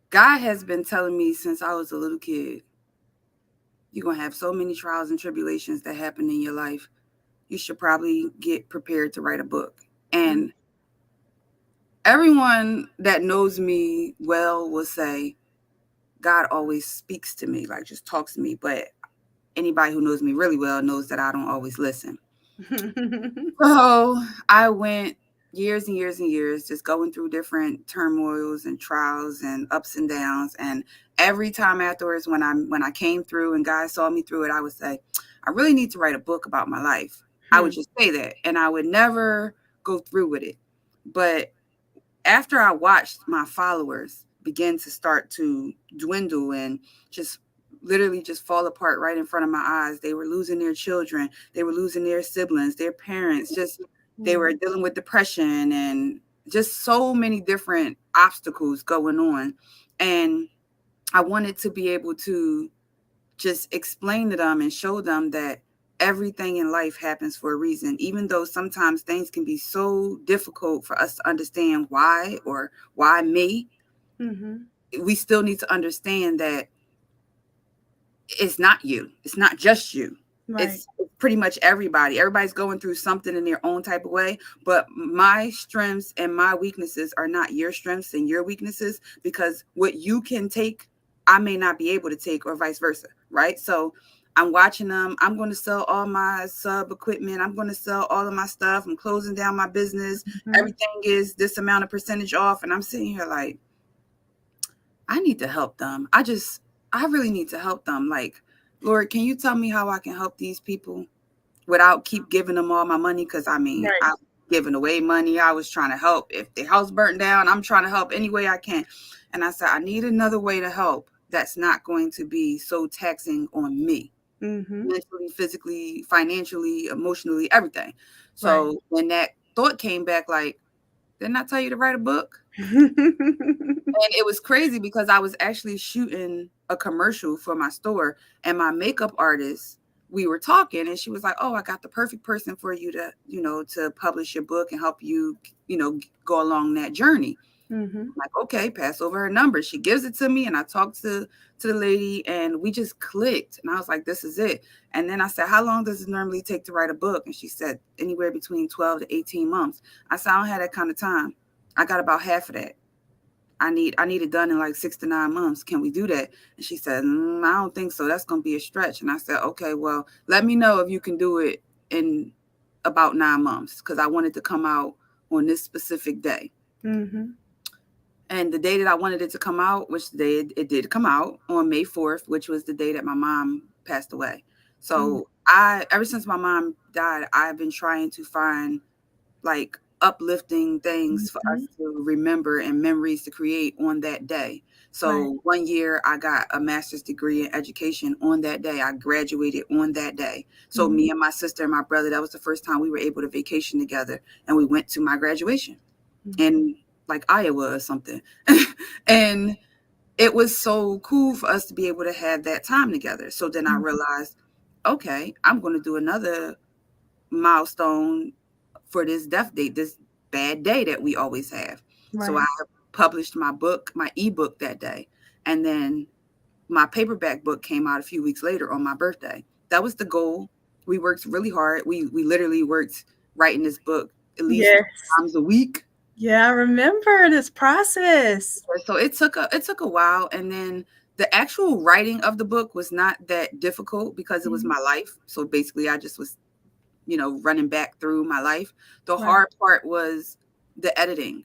Speaker 2: God has been telling me since I was a little kid, you're going to have so many trials and tribulations that happen in your life. You should probably get prepared to write a book. And everyone that knows me well will say, God always speaks to me, like just talks to me. But anybody who knows me really well knows that I don't always listen. So I went years and years and years just going through different turmoils and trials and ups and downs. And every time afterwards, when I came through and God saw me through it, I would say, I really need to write a book about my life. I would just say that, and I would never go through with it. But after I watched my followers begin to start to dwindle and just literally just fall apart right in front of my eyes, they were losing their children, they were losing their siblings, their parents, just they were dealing with depression and just so many different obstacles going on. And I wanted to be able to just explain to them and show them that everything in life happens for a reason, even though sometimes things can be so difficult for us to understand why or why me. We still need to understand that it's not you. It's not just you. Right. It's pretty much everybody. Everybody's going through something in their own type of way. But my strengths and my weaknesses are not your strengths and your weaknesses, because what you can take, I may not be able to take, or vice versa. Right. So I'm watching them. I'm going to sell all my sub equipment. I'm going to sell all of my stuff. I'm closing down my business. Everything is this amount of percentage off. And I'm sitting here like, I need to help them. I really need to help them. Like, Lord, can you tell me how I can help these people without keep giving them all my money? Because I mean, I was giving away money. I was trying to help. If the house burnt down, I'm trying to help any way I can. And I said, I need another way to help that's not going to be so taxing on me. Mentally, physically, financially, emotionally, everything. So when that thought came back, like, didn't I tell you to write a book? And it was crazy because I was actually shooting a commercial for my store, and my makeup artist, we were talking, and she was like, oh, I got the perfect person for you to, to publish your book and help you, go along that journey. I'm like, okay, pass over her number. She gives it to me, and I talked to the lady, and we just clicked. And I was like, this is it. And then I said, how long does it normally take to write a book? And she said, anywhere between 12 to 18 months. I said, I don't have that kind of time. I got about half of that. I need it done in like 6 to 9 months. Can we do that? And she said, I don't think so. That's going to be a stretch. And I said, okay, well, let me know if you can do it in about 9 months, because I wanted to come out on this specific day. And the day that I wanted it to come out, which day it did come out on May 4th, which was the day that my mom passed away. So ever since my mom died, I've been trying to find like uplifting things for us to remember and memories to create on that day. So 1 year I got a master's degree in education on that day. I graduated on that day. So me and my sister and my brother, that was the first time we were able to vacation together, and we went to my graduation in like Iowa or something. And it was so cool for us to be able to have that time together. So then I realized, okay, I'm going to do another milestone for this death date, this bad day that we always have. So I published my book, my ebook that day. And then my paperback book came out a few weeks later on my birthday. That was the goal. We worked really hard. We literally worked writing this book at least 3 times a week.
Speaker 1: Yeah, I remember this process.
Speaker 2: So it took a while, and then the actual writing of the book was not that difficult because it was my life. So basically I just was, running back through my life. The hard part was the editing,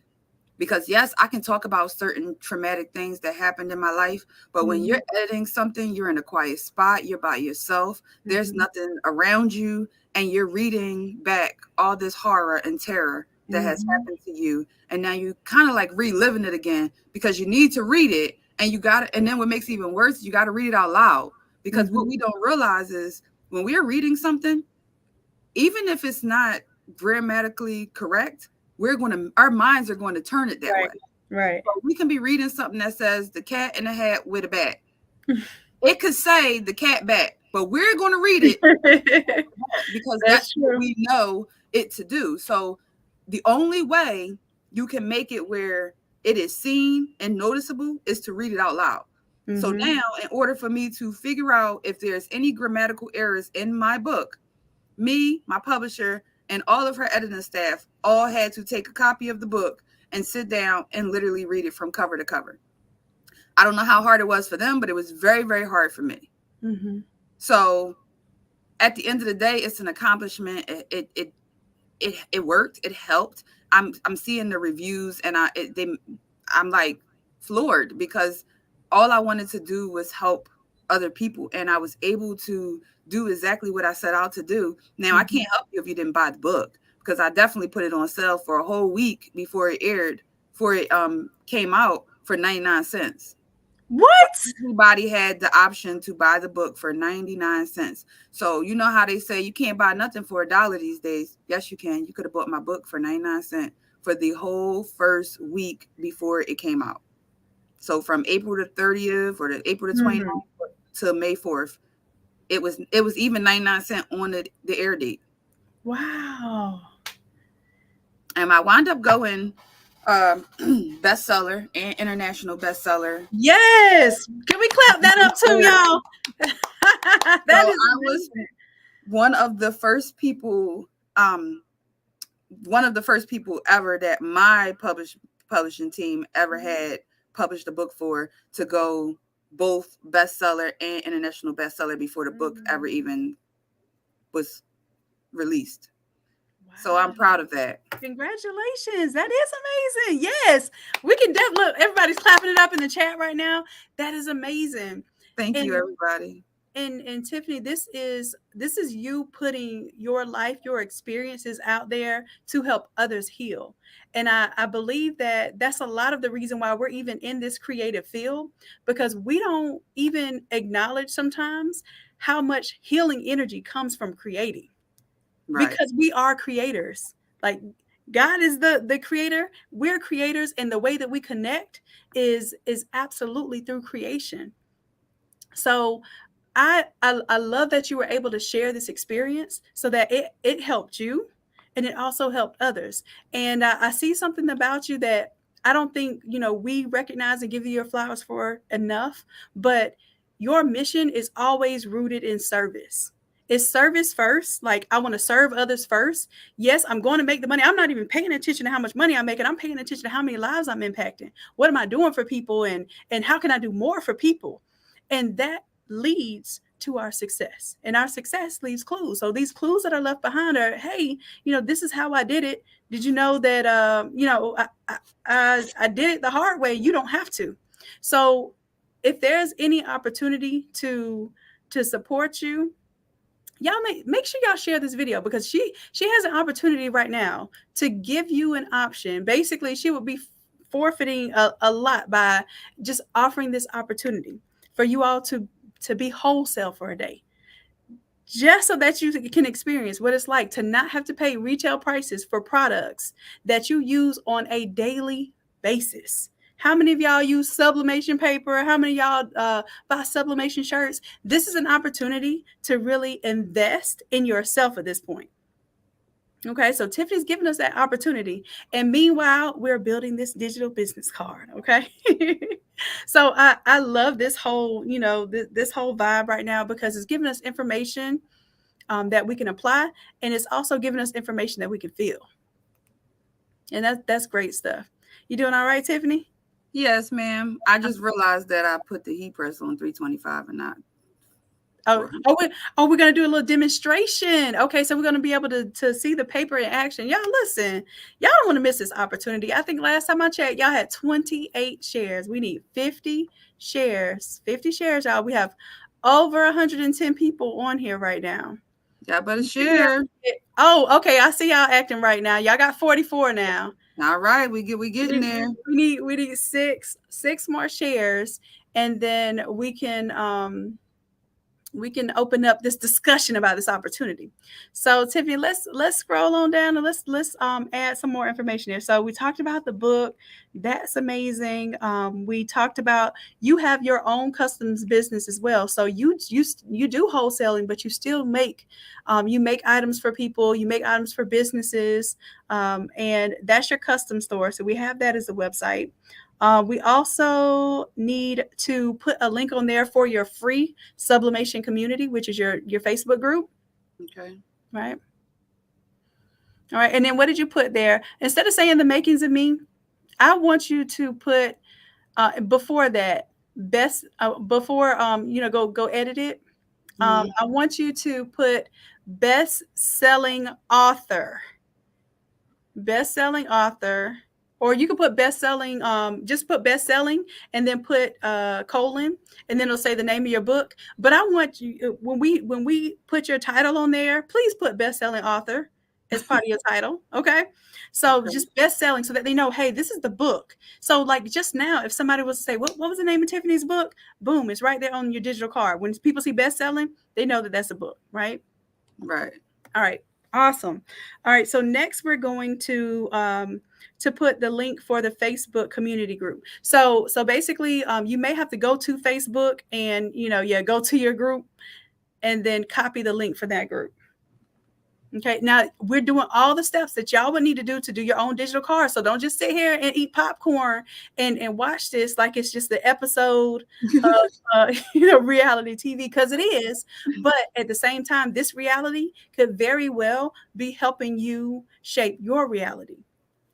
Speaker 2: Because yes, I can talk about certain traumatic things that happened in my life, but when you're editing something, you're in a quiet spot, you're by yourself, there's nothing around you, and you're reading back all this horror and terror that has happened to you. And now you kind of like reliving it again because you need to read it, and you got it. And then what makes it even worse, you got to read it out loud, because what we don't realize is when we're reading something, even if it's not grammatically correct, our minds are going to turn it that way.
Speaker 1: Right.
Speaker 2: So we can be reading something that says the cat in the hat with a bat. It could say the cat bat, but we're going to read it because that's what we know it to do. So the only way you can make it where it is seen and noticeable is to read it out loud. So now, in order for me to figure out if there's any grammatical errors in my book, me, my publisher, and all of her editing staff all had to take a copy of the book and sit down and literally read it from cover to cover. I don't know how hard it was for them, but it was very, very hard for me. So at the end of the day, it's an accomplishment. It worked. It helped. I'm seeing the reviews, and I'm like floored, because all I wanted to do was help other people, and I was able to do exactly what I set out to do. Now I can't help you if you didn't buy the book, because I definitely put it on sale for a whole week before it came out for 99 cents.
Speaker 1: What?
Speaker 2: Everybody had the option to buy the book for 99 cents. So you know how they say you can't buy nothing for $1 these days. Yes, you can. You could have bought my book for 99 cents for the whole first week before it came out. So from April the 30th or the April the 29th to May 4th, it was even 99 cents on the air date.
Speaker 1: Wow.
Speaker 2: And I wound up going bestseller and international bestseller.
Speaker 1: Yes. Can we clap that up too, y'all?
Speaker 2: I was one of the first people ever that my publishing team ever had published a book for to go both bestseller and international bestseller before the book ever even was released. Wow. So I'm proud of that.
Speaker 1: Congratulations. That is amazing. Yes. We can look, everybody's clapping it up in the chat right now. That is amazing.
Speaker 2: Thank you, everybody.
Speaker 1: And Tiffany, this is you putting your life, your experiences out there to help others heal. And I believe that that's a lot of the reason why we're even in this creative field, because we don't even acknowledge sometimes how much healing energy comes from creating. Right. Because we are creators. Like, God is the creator. We're creators, and the way that we connect is absolutely through creation. So I love that you were able to share this experience so that it helped you, and it also helped others. And I see something about you that I don't think, we recognize and give you your flowers for enough, but your mission is always rooted in service. It's service first. Like, I want to serve others first. Yes, I'm going to make the money. I'm not even paying attention to how much money I'm making. I'm paying attention to how many lives I'm impacting. What am I doing for people, and how can I do more for people? And that leads to our success, and our success leaves clues. So these clues that are left behind are, hey, this is how I did it. Did you know that, I did it the hard way? You don't have to. So if there's any opportunity to support you, y'all make sure y'all share this video, because she has an opportunity right now to give you an option. Basically, she would be forfeiting a lot by just offering this opportunity for you all to be wholesale for a day, just so that you can experience what it's like to not have to pay retail prices for products that you use on a daily basis. How many of y'all use sublimation paper? How many of y'all buy sublimation shirts? This is an opportunity to really invest in yourself at this point. Okay, so Tiffany's giving us that opportunity. And meanwhile, we're building this digital business card. Okay. So I love this whole, this whole vibe right now, because it's giving us information that we can apply. And it's also giving us information that we can feel. And that's great stuff. You doing all right, Tiffany?
Speaker 2: Yes, ma'am. I just realized that I put the heat press on 325 and not
Speaker 1: Oh,
Speaker 2: For
Speaker 1: we're gonna do a little demonstration. Okay, so we're gonna be able to see the paper in action. Y'all listen, y'all don't want to miss this opportunity. I think last time I checked, y'all had 28 shares. We need 50 shares. 50 shares, y'all. We have over 110 people on here right now.
Speaker 2: y'all better share.
Speaker 1: Oh, okay. I see y'all acting right now. Y'all got 44 now.
Speaker 2: All right, we getting there.
Speaker 1: We need six more shares, and then we can open up this discussion about this opportunity. So Tiffany, let's scroll on down and let's add some more information here. So we talked about the book. That's amazing. We talked about you have your own customs business as well. So you do wholesaling, but you make items for people, you make items for businesses, and that's your custom store. So we have that as a website. We also need to put a link on there for your free Sublimation community, which is your Facebook group.
Speaker 2: Okay.
Speaker 1: Right. All right. And then what did you put there? Instead of saying the makings of me, I want you to put before that before go edit it. I want you to put best-selling author. Best-selling author, or you can put best-selling, just put best-selling and then put colon, and then it'll say the name of your book. But I want you, when we put your title on there, please put best-selling author as part of your title. Okay. So just best-selling, so that they know, hey, this is the book. So like just now, if somebody was to say, what was the name of Tiffany's book? Boom, it's right there on your digital card. When people see best-selling, they know that that's a book, right?
Speaker 2: Right.
Speaker 1: All right. Awesome. All right. So next we're going to put the link for the Facebook community group. So basically, you may have to go to Facebook and go to your group and then copy the link for that group. Okay. Now we're doing all the steps that y'all would need to do your own digital card. So don't just sit here and eat popcorn and watch this like it's just the episode of reality TV, because it is. But at the same time, this reality could very well be helping you shape your reality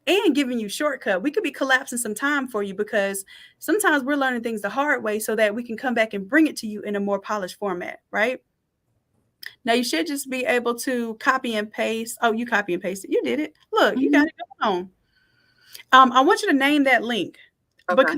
Speaker 1: and giving you shortcut. We could be collapsing some time for you, because sometimes we're learning things the hard way so that we can come back and bring it to you in a more polished format, right? Now you should just be able to copy and paste. Oh, you copy and paste it. You did it. Look, you got it going on. I want you to name that link, because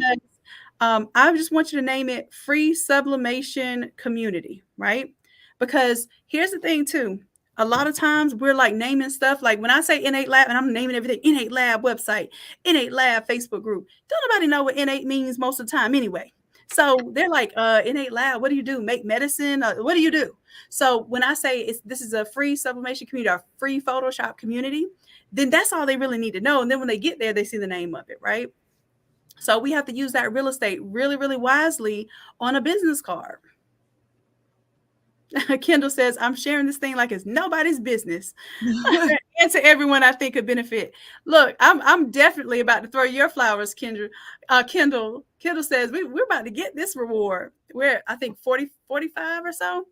Speaker 1: I just want you to name it Free Sublimation Community, right? Because here's the thing too. A lot of times we're like naming stuff, like when I say Innate Lab, and I'm naming everything, Innate Lab website, Innate Lab Facebook group. Don't nobody know what innate means most of the time anyway. So they're like, Innate Lab, what do you do? Make medicine? What do you do? So when I say this is a free sublimation community or free Photoshop community, then that's all they really need to know. And then when they get there, they see the name of it, right? So we have to use that real estate really, really wisely on a business card. Kendall says, I'm sharing this thing like it's nobody's business. And to everyone I think could benefit. Look, I'm definitely about to throw your flowers, Kendra. Kendall says, we're about to get this reward. We're, I think, 45 or so.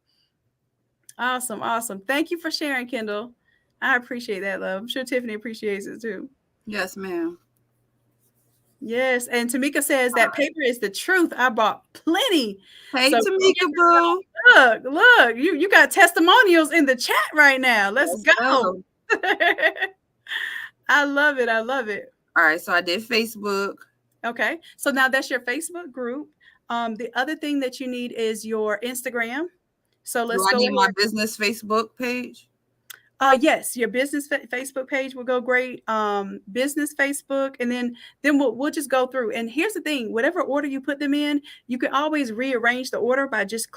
Speaker 1: Awesome. Thank you for sharing, Kendall. I appreciate that, love. I'm sure Tiffany appreciates it too.
Speaker 2: Yes, ma'am.
Speaker 1: Yes, and Tamika says that paper is the truth. I bought plenty.
Speaker 2: Hey,
Speaker 1: So
Speaker 2: Tamika, boo.
Speaker 1: Look, you got testimonials in the chat right now. Let's go. I love it.
Speaker 2: All right, so I did Facebook.
Speaker 1: Okay, so now that's your Facebook group. The other thing that you need is your Instagram. So let's go.
Speaker 2: Do I need my business Facebook page?
Speaker 1: Yes, your business Facebook page will go great. Business Facebook, and then we'll just go through. And here's the thing: whatever order you put them in, you can always rearrange the order by just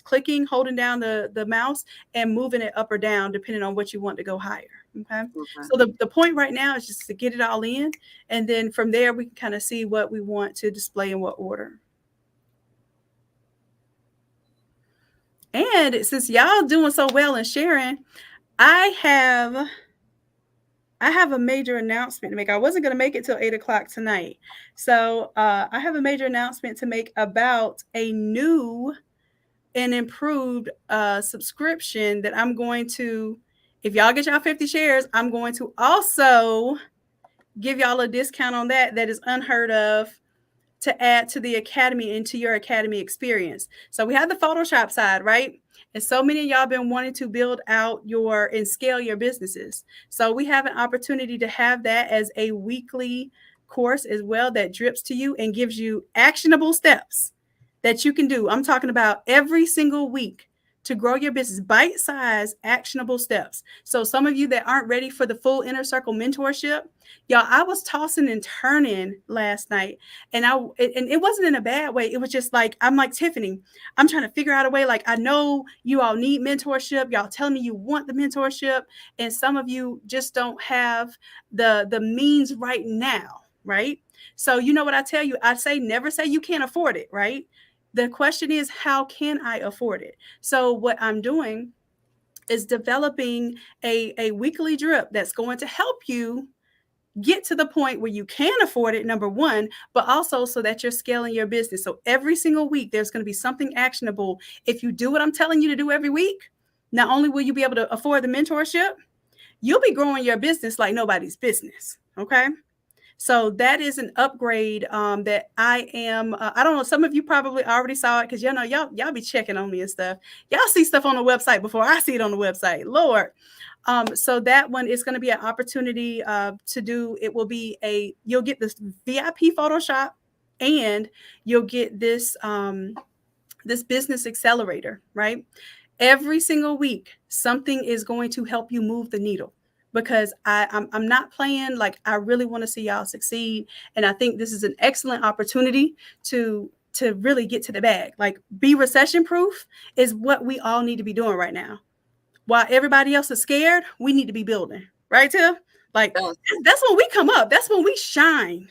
Speaker 1: clicking, holding down the mouse, and moving it up or down depending on what you want to go higher. Okay. So the point right now is just to get it all in, and then from there we can kind of see what we want to display in what order. And since y'all doing so well and sharing, I have a major announcement to make. I wasn't going to make it till 8:00 tonight. So I have a major announcement to make about a new and improved subscription that I'm going to, if y'all get y'all 50 shares, I'm going to also give y'all a discount on that. That is unheard of. to add to the academy and to your academy experience. So we have the Photoshop side, right? And so many of y'all been wanting to build out your and scale your businesses. So we have an opportunity to have that as a weekly course as well that drips to you and gives you actionable steps that you can do. I'm talking about every single week to grow your business, bite-sized, actionable steps. So some of you that aren't ready for the full inner circle mentorship, y'all, I was tossing and turning last night, and it wasn't in a bad way. It was just like, I'm like, Tiffany, I'm trying to figure out a way. Like, I know you all need mentorship. Y'all tell me you want the mentorship, and some of you just don't have the means right now, right? So you know what I tell you? I say never say you can't afford it, right? The question is, how can I afford it? So what I'm doing is developing a weekly drip that's going to help you get to the point where you can afford it, number one, but also so that you're scaling your business. So every single week, there's going to be something actionable. If you do what I'm telling you to do every week, not only will you be able to afford the mentorship, you'll be growing your business like nobody's business. Okay. So that is an upgrade that I am. I don't know. Some of you probably already saw it because y'all be checking on me and stuff. Y'all see stuff on the website before I see it on the website. Lord. So that one is going to be an opportunity to do. It will be you'll get this VIP Photoshop, and you'll get this this business accelerator, right? Every single week, something is going to help you move the needle, because I'm not playing. Like, I really want to see y'all succeed. And I think this is an excellent opportunity to really get to the bag. Like, be recession proof is what we all need to be doing right now. While everybody else is scared, we need to be building, right, Tiff? Like, that's when we come up. That's when we shine.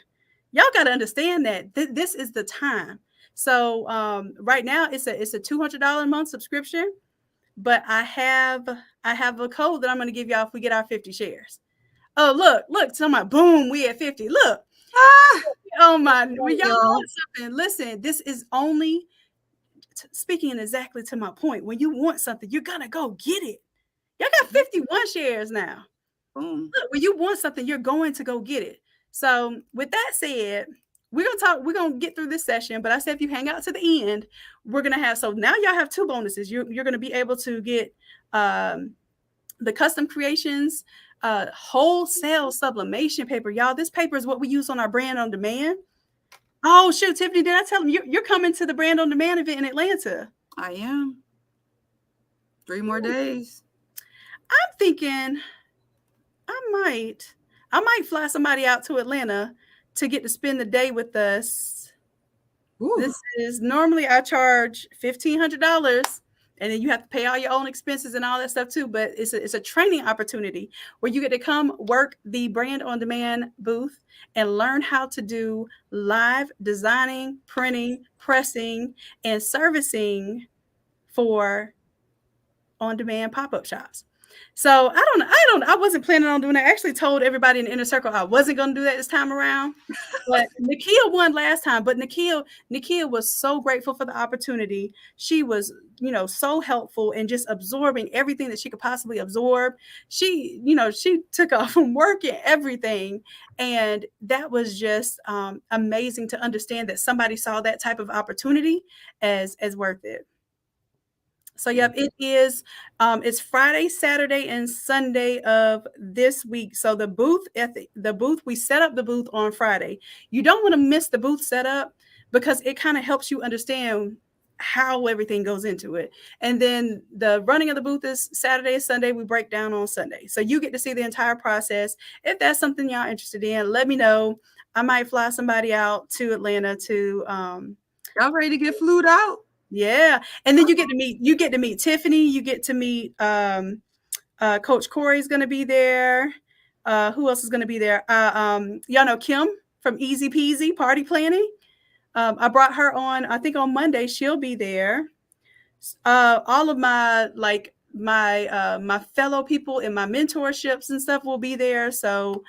Speaker 1: Y'all got to understand that this is the time. So right now it's a $200 a month subscription, but I have a code that I'm going to give y'all if we get our 50 shares. Oh, look, so my boom, we at 50. Look. Oh my, when y'all want something, listen, this is only speaking exactly to my point. When you want something, you're going to go get it. Y'all got 51 shares now. Look, when you want something, you're going to go get it. So with that said, we're going to get through this session, but I said if you hang out to the end, we're going to have, so now y'all have two bonuses. You're going to be able to get the custom creations, wholesale sublimation paper. Y'all, this paper is what we use on our brand on demand. Oh, shoot, Tiffany, did I tell them you're coming to the brand on demand event in Atlanta?
Speaker 2: I am. 3 more days.
Speaker 1: I'm thinking I might fly somebody out to Atlanta to get to spend the day with us. Ooh. This is normally I charge $1,500, and then you have to pay all your own expenses and all that stuff too. But it's a training opportunity where you get to come work the brand on demand booth and learn how to do live designing, printing, pressing, and servicing for on-demand pop-up shops. So I wasn't planning on doing that. I actually told everybody in the inner circle I wasn't going to do that this time around. But Nakia won last time. But Nakia was so grateful for the opportunity. She was, so helpful and just absorbing everything that she could possibly absorb. She took off from work and everything. And that was just amazing to understand that somebody saw that type of opportunity as worth it. So, yep, it is. It's Friday, Saturday, and Sunday of this week. So the booth we set up the booth on Friday. You don't want to miss the booth setup because it kind of helps you understand how everything goes into it. And then the running of the booth is Saturday and Sunday. We break down on Sunday. So you get to see the entire process. If that's something y'all interested in, let me know. I might fly somebody out to Atlanta to
Speaker 2: y'all ready to get flued out?
Speaker 1: Yeah. And then you get to meet Tiffany. You get to meet Coach Corey's going to be there. Who else is going to be there? Y'all know Kim from Easy Peasy Party Planning. I brought her on, I think on Monday. She'll be there. All of my my fellow people in my mentorships and stuff will be there. So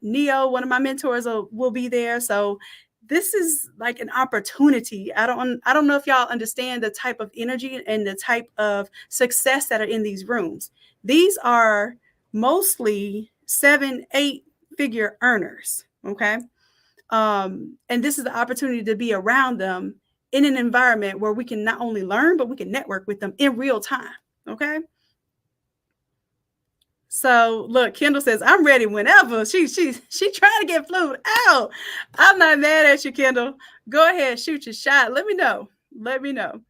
Speaker 1: Neo, one of my mentors, will be there. So this is like an opportunity. I don't know if y'all understand the type of energy and the type of success that are in these rooms. These are mostly 7-8 figure earners. Okay. And this is the opportunity to be around them in an environment where we can not only learn, but we can network with them in real time. Okay. So look, Kendall says, I'm ready whenever. She's trying to get flued out. I'm not mad at you, Kendall. Go ahead, shoot your shot. Let me know. Let me know.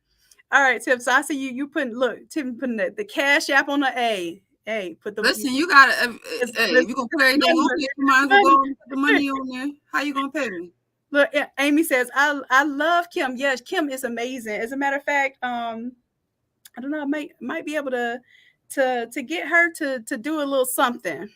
Speaker 1: All right, Tim. So I see you putting, look, Tim putting the Cash App on the A. Hey, put the
Speaker 2: Listen, you gotta. If you gonna put everything on here, you might as well go and put the money on there. How you gonna pay me?
Speaker 1: Look, Amy says, I love Kim. Yes, Kim is amazing. As a matter of fact, I don't know, I might be able to get her to do a little something,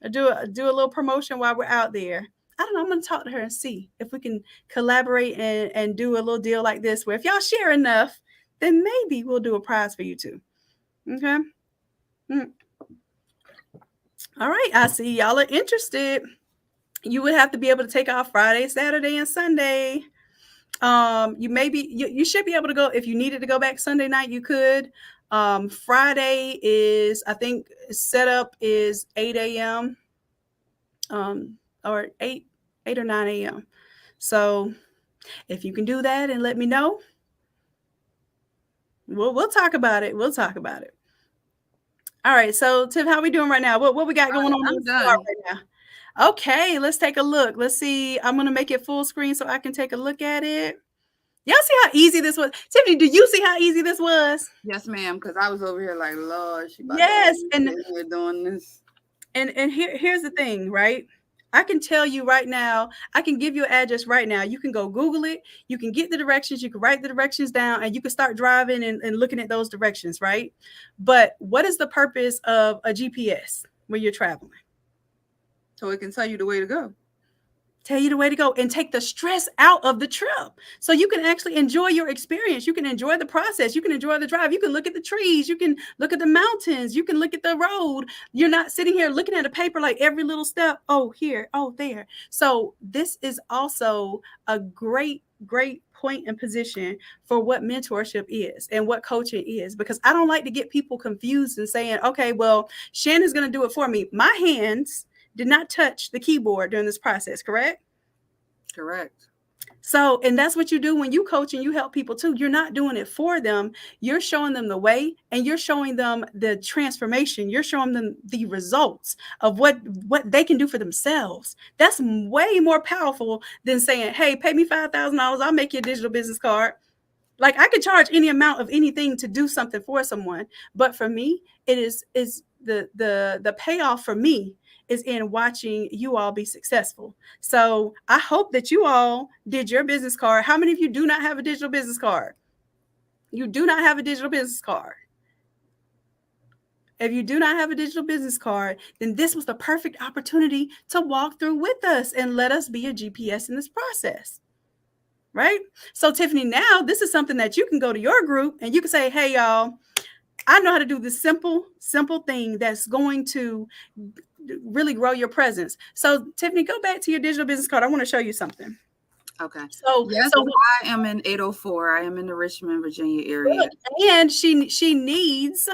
Speaker 1: or do a little promotion while we're out there. I don't know. I'm gonna talk to her and see if we can collaborate and do a little deal like this, where if y'all share enough, then maybe we'll do a prize for you too. Okay. All right. I see y'all are interested. You would have to be able to take off Friday, Saturday, and Sunday. You should be able to go if you needed to go back Sunday night. You could. Friday is, I think, setup is 8 a.m. Or 8 or 9 a.m. So if you can do that and let me know, we'll talk about it. We'll talk about it. All right. So Tiff, how we doing right now? What we got going on?
Speaker 2: I'm done
Speaker 1: right now. Okay, let's take a look. Let's see. I'm gonna make it full screen so I can take a look at it. Y'all see how easy this was? Tiffany, do you see how easy this was?
Speaker 2: Yes, ma'am. Because I was over here like, Lord, she about
Speaker 1: yes,
Speaker 2: to
Speaker 1: and
Speaker 2: we're doing this.
Speaker 1: And here's the thing, right? I can tell you right now, I can give you an address right now. You can go Google it. You can get the directions. You can write the directions down, and you can start driving and looking at those directions, right? But what is the purpose of a GPS when you're traveling?
Speaker 2: So it can tell you the way to go.
Speaker 1: Tell you the way to go and take the stress out of the trip, so you can actually enjoy your experience. You can enjoy the process. You can enjoy the drive. You can look at the trees. You can look at the mountains. You can look at the road. You're not sitting here looking at a paper like every little step. Oh, here. Oh, there. So this is also a great point and position for what mentorship is and what coaching is, because I don't like to get people confused and saying, okay, well, Shannon's going to do it for me. My hands did not touch the keyboard during this process, correct?
Speaker 2: Correct.
Speaker 1: So, and that's what you do when you coach and you help people too. You're not doing it for them. You're showing them the way, and you're showing them the transformation. You're showing them the results of what they can do for themselves. That's way more powerful than saying, hey, pay me $5,000. I'll make you a digital business card. Like, I could charge any amount of anything to do something for someone. But for me, it is the payoff for me is in watching you all be successful. So I hope that you all did your business card. How many of you do not have a digital business card? You do not have a digital business card. If you do not have a digital business card, then this was the perfect opportunity to walk through with us and let us be a GPS in this process. Right? So Tiffany, now this is something that you can go to your group and you can say, hey, y'all, I know how to do this simple thing that's going to really grow your presence. So Tiffany, go back to your digital business card. I want to show you something.
Speaker 2: Okay.
Speaker 1: So
Speaker 2: yes, so I am in 804. I am in the Richmond, Virginia area.
Speaker 1: And she needs.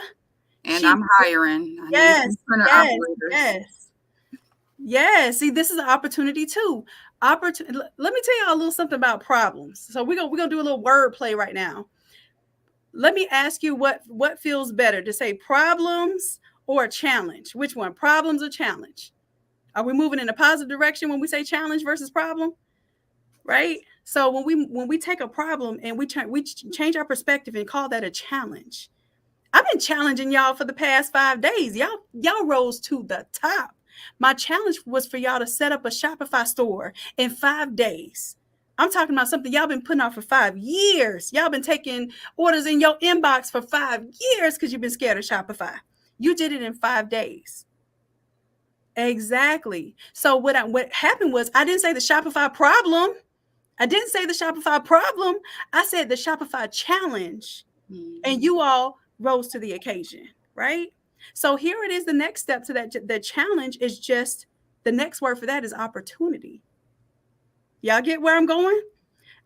Speaker 2: And I'm hiring.
Speaker 1: Yes. Yes. See, this is an opportunity too. Let me tell you a little something about problems. So we're gonna do a little word play right now. Let me ask you what feels better, to say problems or challenge? Which one, problems or challenge? Are we moving in a positive direction when we say challenge versus problem? Right? So when we take a problem and we change our perspective and call that a challenge. I've been challenging y'all for the past 5 days. Y'all rose to the top. My challenge was for y'all to set up a Shopify store in 5 days. I'm talking about something y'all been putting off for 5 years. Y'all been taking orders in your inbox for 5 years because you've been scared of Shopify. You did it in 5 days. Exactly. So what happened was, I didn't say the Shopify problem. I didn't say the Shopify problem. I said the Shopify challenge. Mm-hmm. And you all rose to the occasion, right? So here it is. The next step to that, the challenge is just, the next word for that is opportunity. Y'all get where I'm going?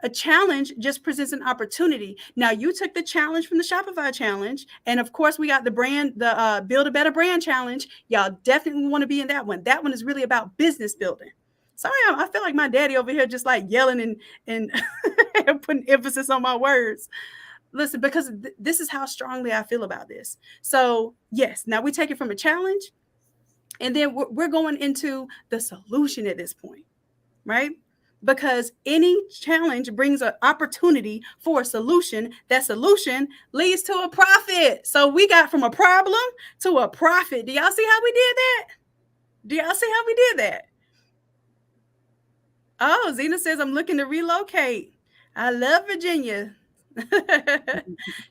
Speaker 1: A challenge just presents an opportunity. Now, you took the challenge from the Shopify challenge. And of course, we got the Build a Better Brand challenge. Y'all definitely want to be in that one. That one is really about business building. Sorry, I feel like my daddy over here just like yelling and and putting emphasis on my words. Listen, because this is how strongly I feel about this. So yes, now we take it from a challenge, and then we're going into the solution at this point, right? Because any challenge brings an opportunity for a solution. That solution leads to a profit. So we got from a problem to a profit. Do y'all see how we did that? Do y'all see how we did that? Oh, Zena says I'm looking to relocate. I love Virginia.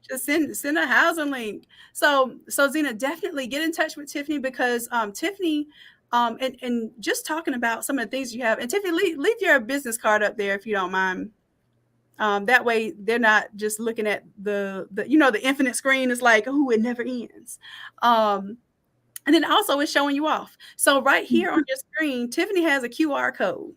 Speaker 1: Just send a housing link. So Zena, definitely get in touch with Tiffany, because Tiffany, and just talking about some of the things you have. And Tiffany, leave your business card up there if you don't mind. That way they're not just looking at the infinite screen is like, oh, it never ends. And then also it's showing you off. So right here on your screen, Tiffany has a QR code.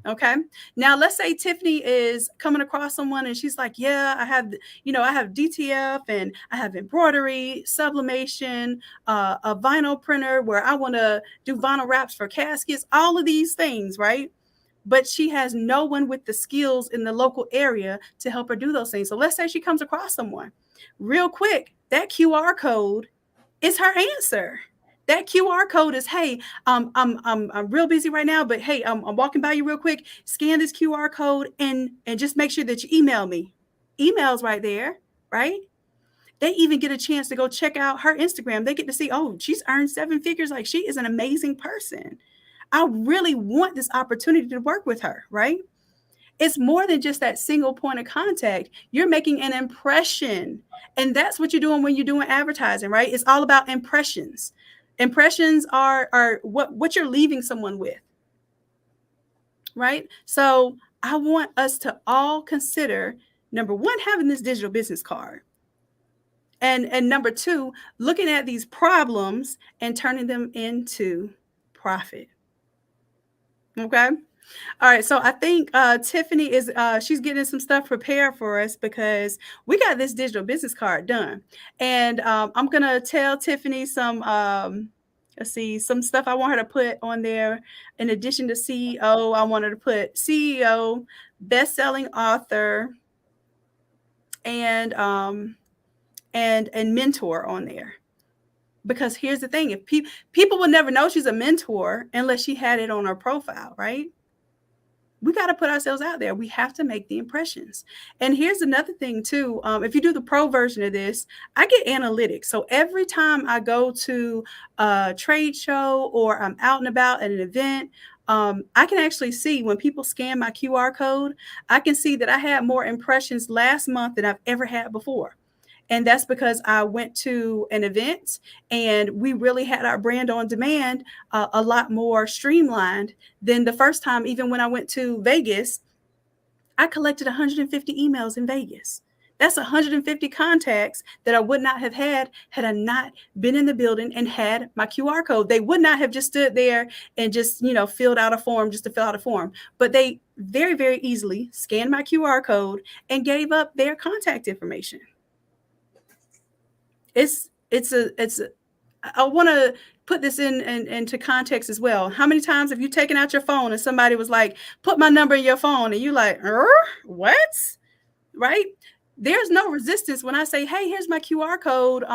Speaker 1: Okay. Now let's say Tiffany is coming across someone and she's like, yeah, I have DTF and I have embroidery, sublimation, a vinyl printer where I want to do vinyl wraps for caskets, all of these things, right? But she has no one with the skills in the local area to help her do those things. So let's say she comes across someone real quick. That QR code is her answer. That QR code is, hey, I'm real busy right now, but hey, I'm walking by you real quick. Scan this QR code and just make sure that you email me. Email's right there, right? They even get a chance to go check out her Instagram. They get to see, oh, she's earned 7 figures. Like, she is an amazing person. I really want this opportunity to work with her, right? It's more than just that single point of contact. You're making an impression. And that's what you're doing when you're doing advertising, right? It's all about impressions. Impressions are what you're leaving someone with, right? So I want us to all consider, number one, having this digital business card. And number two, looking at these problems and turning them into profit. Okay. All right, so I think Tiffany is she's getting some stuff prepared for us because we got this digital business card done, and I'm gonna tell Tiffany some let's see, some stuff I want her to put on there. In addition to CEO, I want her to put CEO, best-selling author, and mentor on there. Because here's the thing: if people will never know she's a mentor unless she had it on her profile, right? We got to put ourselves out there. We have to make the impressions. And here's another thing too. If you do the pro version of this, I get analytics. So every time I go to a trade show or I'm out and about at an event, I can actually see when people scan my QR code, I can see that I had more impressions last month than I've ever had before. And that's because I went to an event and we really had our brand on demand a lot more streamlined than the first time. Even when I went to Vegas, I collected 150 emails in Vegas. That's 150 contacts that I would not have had I not been in the building and had my QR code. They would not have just stood there and just, filled out a form just to fill out a form. But they very, very easily scanned my QR code and gave up their contact information. I want to put this into context as well. How many times have you taken out your phone and somebody was like, put my number in your phone, and you like, what? Right? There's no resistance when I say, hey, here's my QR code,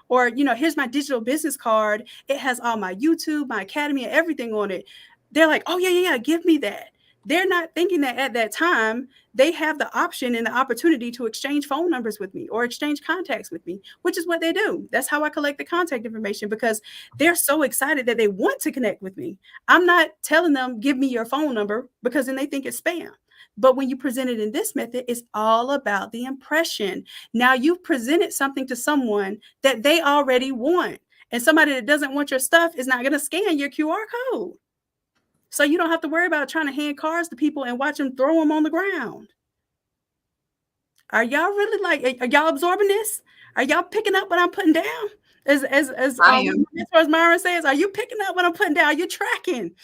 Speaker 1: or here's my digital business card. It has all my YouTube, my academy, and everything on it. They're like, oh yeah, give me that. They're not thinking that at that time they have the option and the opportunity to exchange phone numbers with me or exchange contacts with me, which is what they do. That's how I collect the contact information, because they're so excited that they want to connect with me. I'm not telling them, give me your phone number, because then they think it's spam. But when you present it in this method, it's all about the impression. Now you've presented something to someone that they already want. And somebody that doesn't want your stuff is not going to scan your QR code. So you don't have to worry about trying to hand cards to people and watch them throw them on the ground. Are y'all really are y'all absorbing this? Are y'all picking up what I'm putting down? As Myron says, are you picking up what I'm putting down? Are you tracking?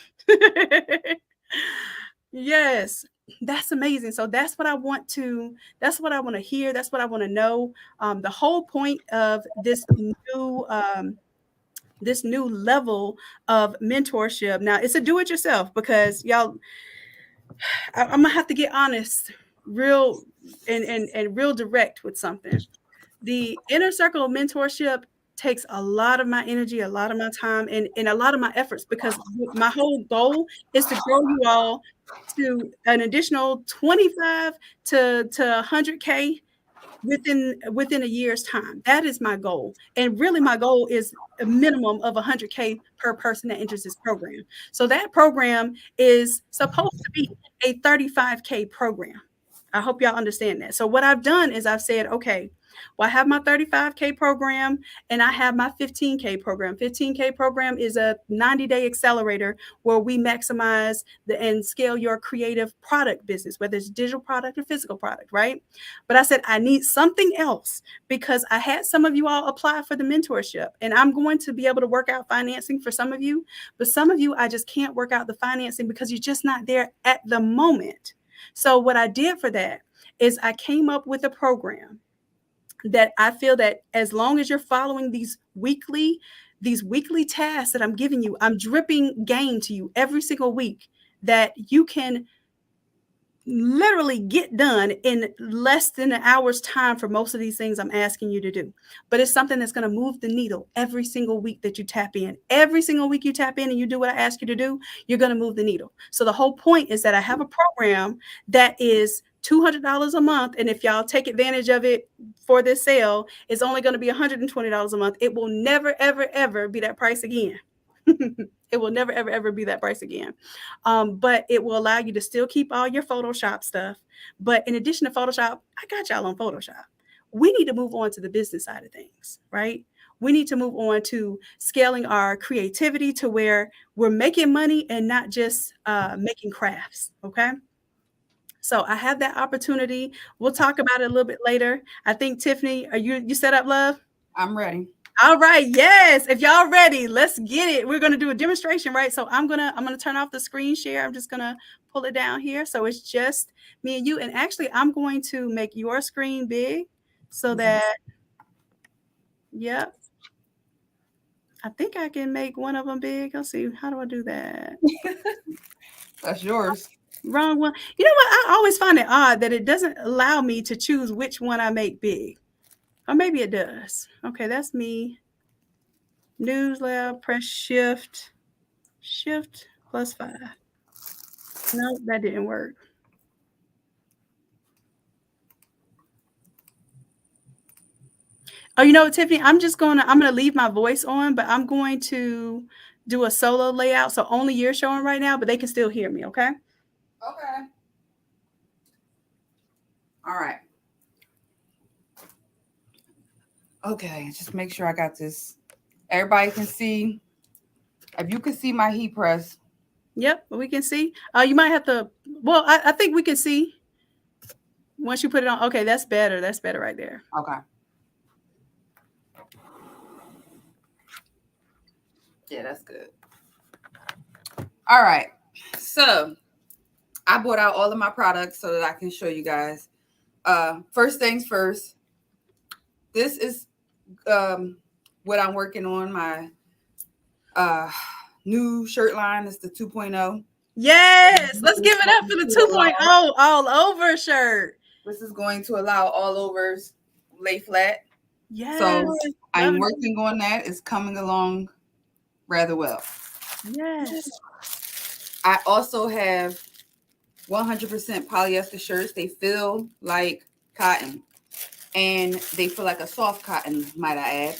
Speaker 1: Yes, that's amazing. So that's what I want to hear. That's what I want to know. The whole point of this new this new level of mentorship. Now it's a do-it-yourself because y'all, I'm gonna have to get honest, real and real direct with something. The inner circle of mentorship takes a lot of my energy, a lot of my time, and a lot of my efforts because my whole goal is to grow you all to an additional 25 to 100K within a year's time. That is my goal. And really my goal is a minimum of 100K per person that enters this program. So that program is supposed to be a 35K program. I hope y'all understand that. So what I've done is I've said, okay, well, I have my 35K program and I have my 15K program. 15K program is a 90-day accelerator where we maximize and scale your creative product business, whether it's digital product or physical product, right? But I said, I need something else because I had some of you all apply for the mentorship and I'm going to be able to work out financing for some of you, but some of you, I just can't work out the financing because you're just not there at the moment. So what I did for that is I came up with a program that I feel that as long as you're following these weekly tasks that I'm giving you, I'm dripping game to you every single week that you can literally get done in less than an hour's time for most of these things I'm asking you to do. But it's something that's going to move the needle every single week that you tap in. Every single week you tap in and you do what I ask you to do, you're going to move the needle. So the whole point is that I have a program that is $200 a month. And if y'all take advantage of it for this sale, it's only going to be $120 a month. It will never, ever, ever be that price again. It will never, ever, ever be that price again. But it will allow you to still keep all your Photoshop stuff. But in addition to Photoshop, I got y'all on Photoshop. We need to move on to the business side of things, right? We need to move on to scaling our creativity to where we're making money and not just making crafts, okay? So I have that opportunity. We'll talk about it a little bit later. I think Tiffany, are you set up, love?
Speaker 2: I'm ready.
Speaker 1: All right, yes. If y'all ready, let's get it. We're gonna do a demonstration, right? So I'm gonna turn off the screen share. I'm just gonna pull it down here. So it's just me and you. And actually, I'm going to make your screen big so that, yep. I think I can make one of them big. Let's see. How do I do that?
Speaker 2: That's yours.
Speaker 1: Wrong one. You know what? I always find it odd that it doesn't allow me to choose which one I make big. Or maybe it does. Okay, that's me. News Lab, press shift +5. No, that didn't work. Oh, you know what, Tiffany? I'm gonna leave my voice on, but I'm going to do a solo layout. So only you're showing right now, but they can still hear me, okay?
Speaker 2: Okay. All right. Okay, just make sure I got this. Everybody can see. If you can see my heat press.
Speaker 1: Yep, we can see. You might have to, well, I think we can see once you put it on. Okay, that's better. That's better right there.
Speaker 2: Okay. Yeah, that's good. All right. So I bought out all of my products so that I can show you guys. First things first. This is what I'm working on. My new shirt line is the 2.0.
Speaker 1: Yes, let's give it up for the 2.0 all over shirt.
Speaker 2: This is going to allow all overs lay flat.
Speaker 1: Yes.
Speaker 2: So I'm working on that. It's coming along rather well.
Speaker 1: Yes.
Speaker 2: I also have 100% polyester shirts. They feel like cotton and they feel like a soft cotton, might I add.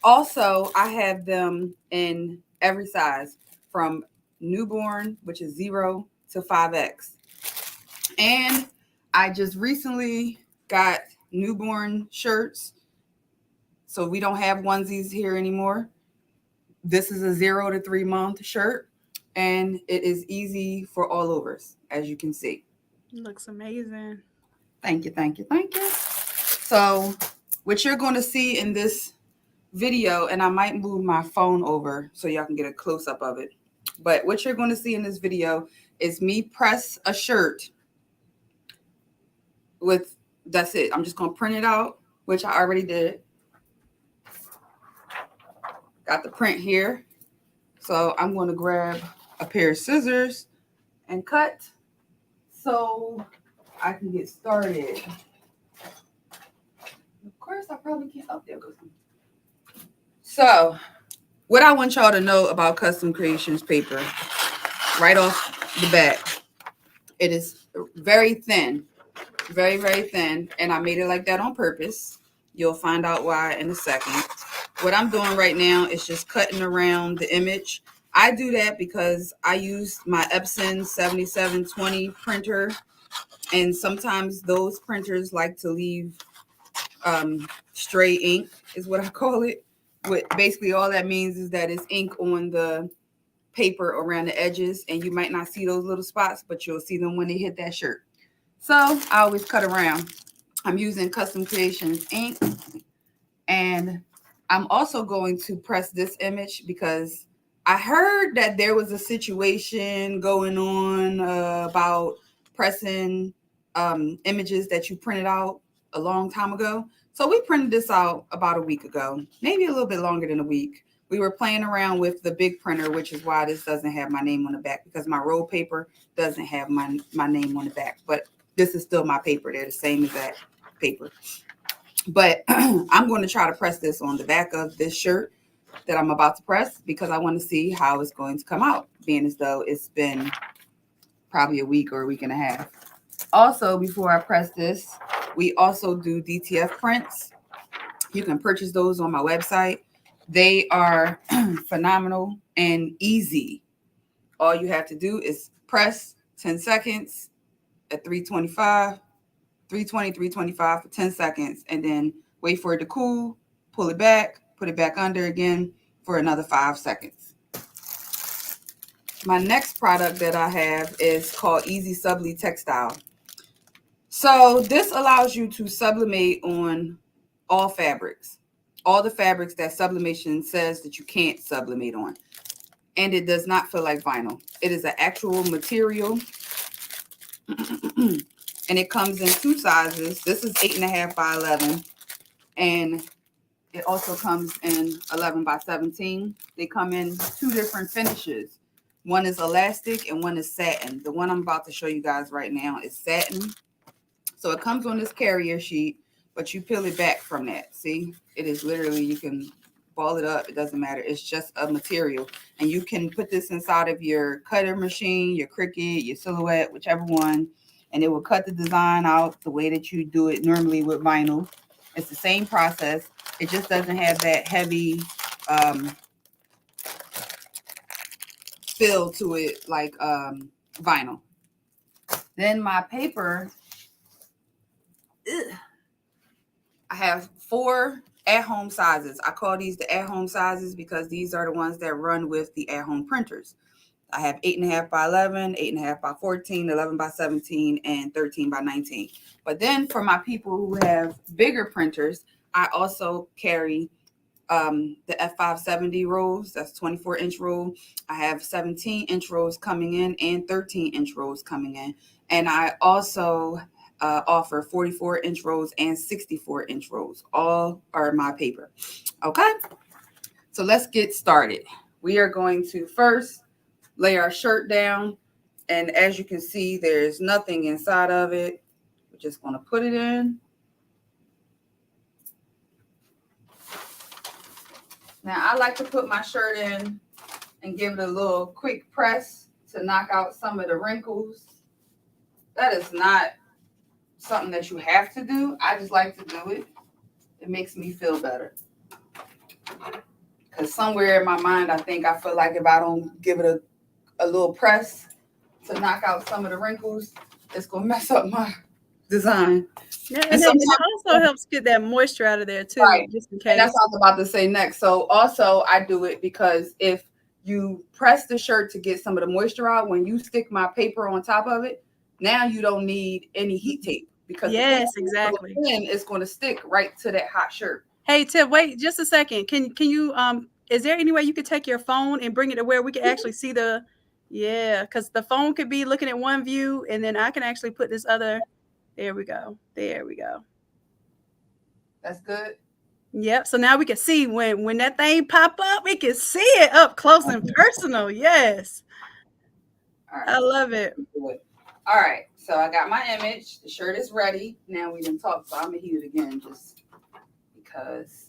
Speaker 2: Also, I have them in every size from newborn, which is 0 to 5X. And I just recently got newborn shirts. So we don't have onesies here anymore. This is a 0 to 3 month shirt. And it is easy for all overs, as you can see.
Speaker 1: It looks amazing.
Speaker 2: Thank you, thank you, thank you. So what you're going to see in this video, and I might move my phone over so y'all can get a close-up of it. But what you're going to see in this video is me press a shirt with, that's it. I'm just going to print it out, which I already did. Got the print here. So I'm going to grab a pair of scissors and cut so I can get started. Of course, I probably can't. Oh, there goes. So, what I want y'all to know about Custom Creations paper, right off the bat, it is very thin, very, very thin, and I made it like that on purpose. You'll find out why in a second. What I'm doing right now is just cutting around the image. I do that because I use my Epson 7720 printer, and sometimes those printers like to leave stray ink, is what I call it. What basically all that means is that it's ink on the paper around the edges, and you might not see those little spots, but you'll see them when they hit that shirt. So I always cut around. I'm using Custom Creations ink, and I'm also going to press this image because I heard that there was a situation going on about pressing images that you printed out a long time ago. So we printed this out about a week ago, maybe a little bit longer than a week. We were playing around with the big printer, which is why this doesn't have my name on the back, because my roll paper doesn't have my name on the back. But this is still my paper. They're the same exact paper. But I'm going to try to press this on the back of this shirt that I'm about to press because I want to see how it's going to come out, being as though it's been probably a week or a week and a half. Also, before I press this, we also do Dtf Prints. You can purchase those on my website. They are phenomenal and easy. All you have to do is press 10 seconds at 325, 320, 325 for 10 seconds, and then wait for it to cool, pull it back, put it back under again for another 5 seconds. My next product that I have is called Easy Subli Textile. So this allows you to sublimate on all fabrics, all the fabrics that Sublimation says that you can't sublimate on. And it does not feel like vinyl. It is an actual material. And it comes in 2 sizes. This is 8.5 by 11. And it also comes in 11 by 17. They come in 2 different finishes. One is elastic and one is satin. The one I'm about to show you guys right now is satin. So it comes on this carrier sheet, but you peel it back from that. See, it is literally, you can ball it up. It doesn't matter. It's just a material. And you can put this inside of your cutter machine, your Cricut, your Silhouette, whichever one. And it will cut the design out the way that you do it normally with vinyl. It's the same process. It just doesn't have that heavy feel to it like vinyl. Then my paper, I have 4 at-home sizes. I call these the at-home sizes because these are the ones that run with the at-home printers. I have 8.5 by 11, 8.5 by 14, 11 by 17, and 13 by 19. But then for my people who have bigger printers, I also carry the F570 rolls. That's 24-inch roll. I have 17-inch rolls coming in and 13-inch rolls coming in. And I also offer 44-inch rolls and 64-inch rolls. All are my paper. Okay, so let's get started. We are going to first lay our shirt down, and as you can see, there's nothing inside of it. We're just going to put it in. Now, I like to put my shirt in and give it a little quick press to knock out some of the wrinkles. That is not something that you have to do. I just like to do it. It makes me feel better. Because somewhere in my mind, I feel like if I don't give it a little press to knock out some of the wrinkles, it's going to mess up my design.
Speaker 1: Yeah, and it also helps get that moisture out of there too,
Speaker 2: right,
Speaker 1: just in case.
Speaker 2: And that's what I was about to say next. So also I do it because if you press the shirt to get some of the moisture out, when you stick my paper on top of it, now you don't need any heat tape because
Speaker 1: yes, exactly.
Speaker 2: Then it's going to stick right to that hot shirt.
Speaker 1: Hey, Tiff, wait just a second. Can you is there any way you could take your phone and bring it to where we can actually see the because the phone could be looking at one view and then I can actually put this other. There we go. There we go.
Speaker 2: That's good.
Speaker 1: Yep. So now we can see when that thing pop up, we can see it up close and personal. Yes.
Speaker 2: All right.
Speaker 1: I love it.
Speaker 2: All right. So I got my image. The shirt is ready. Now we didn't talk, so I'm gonna heat it again just because.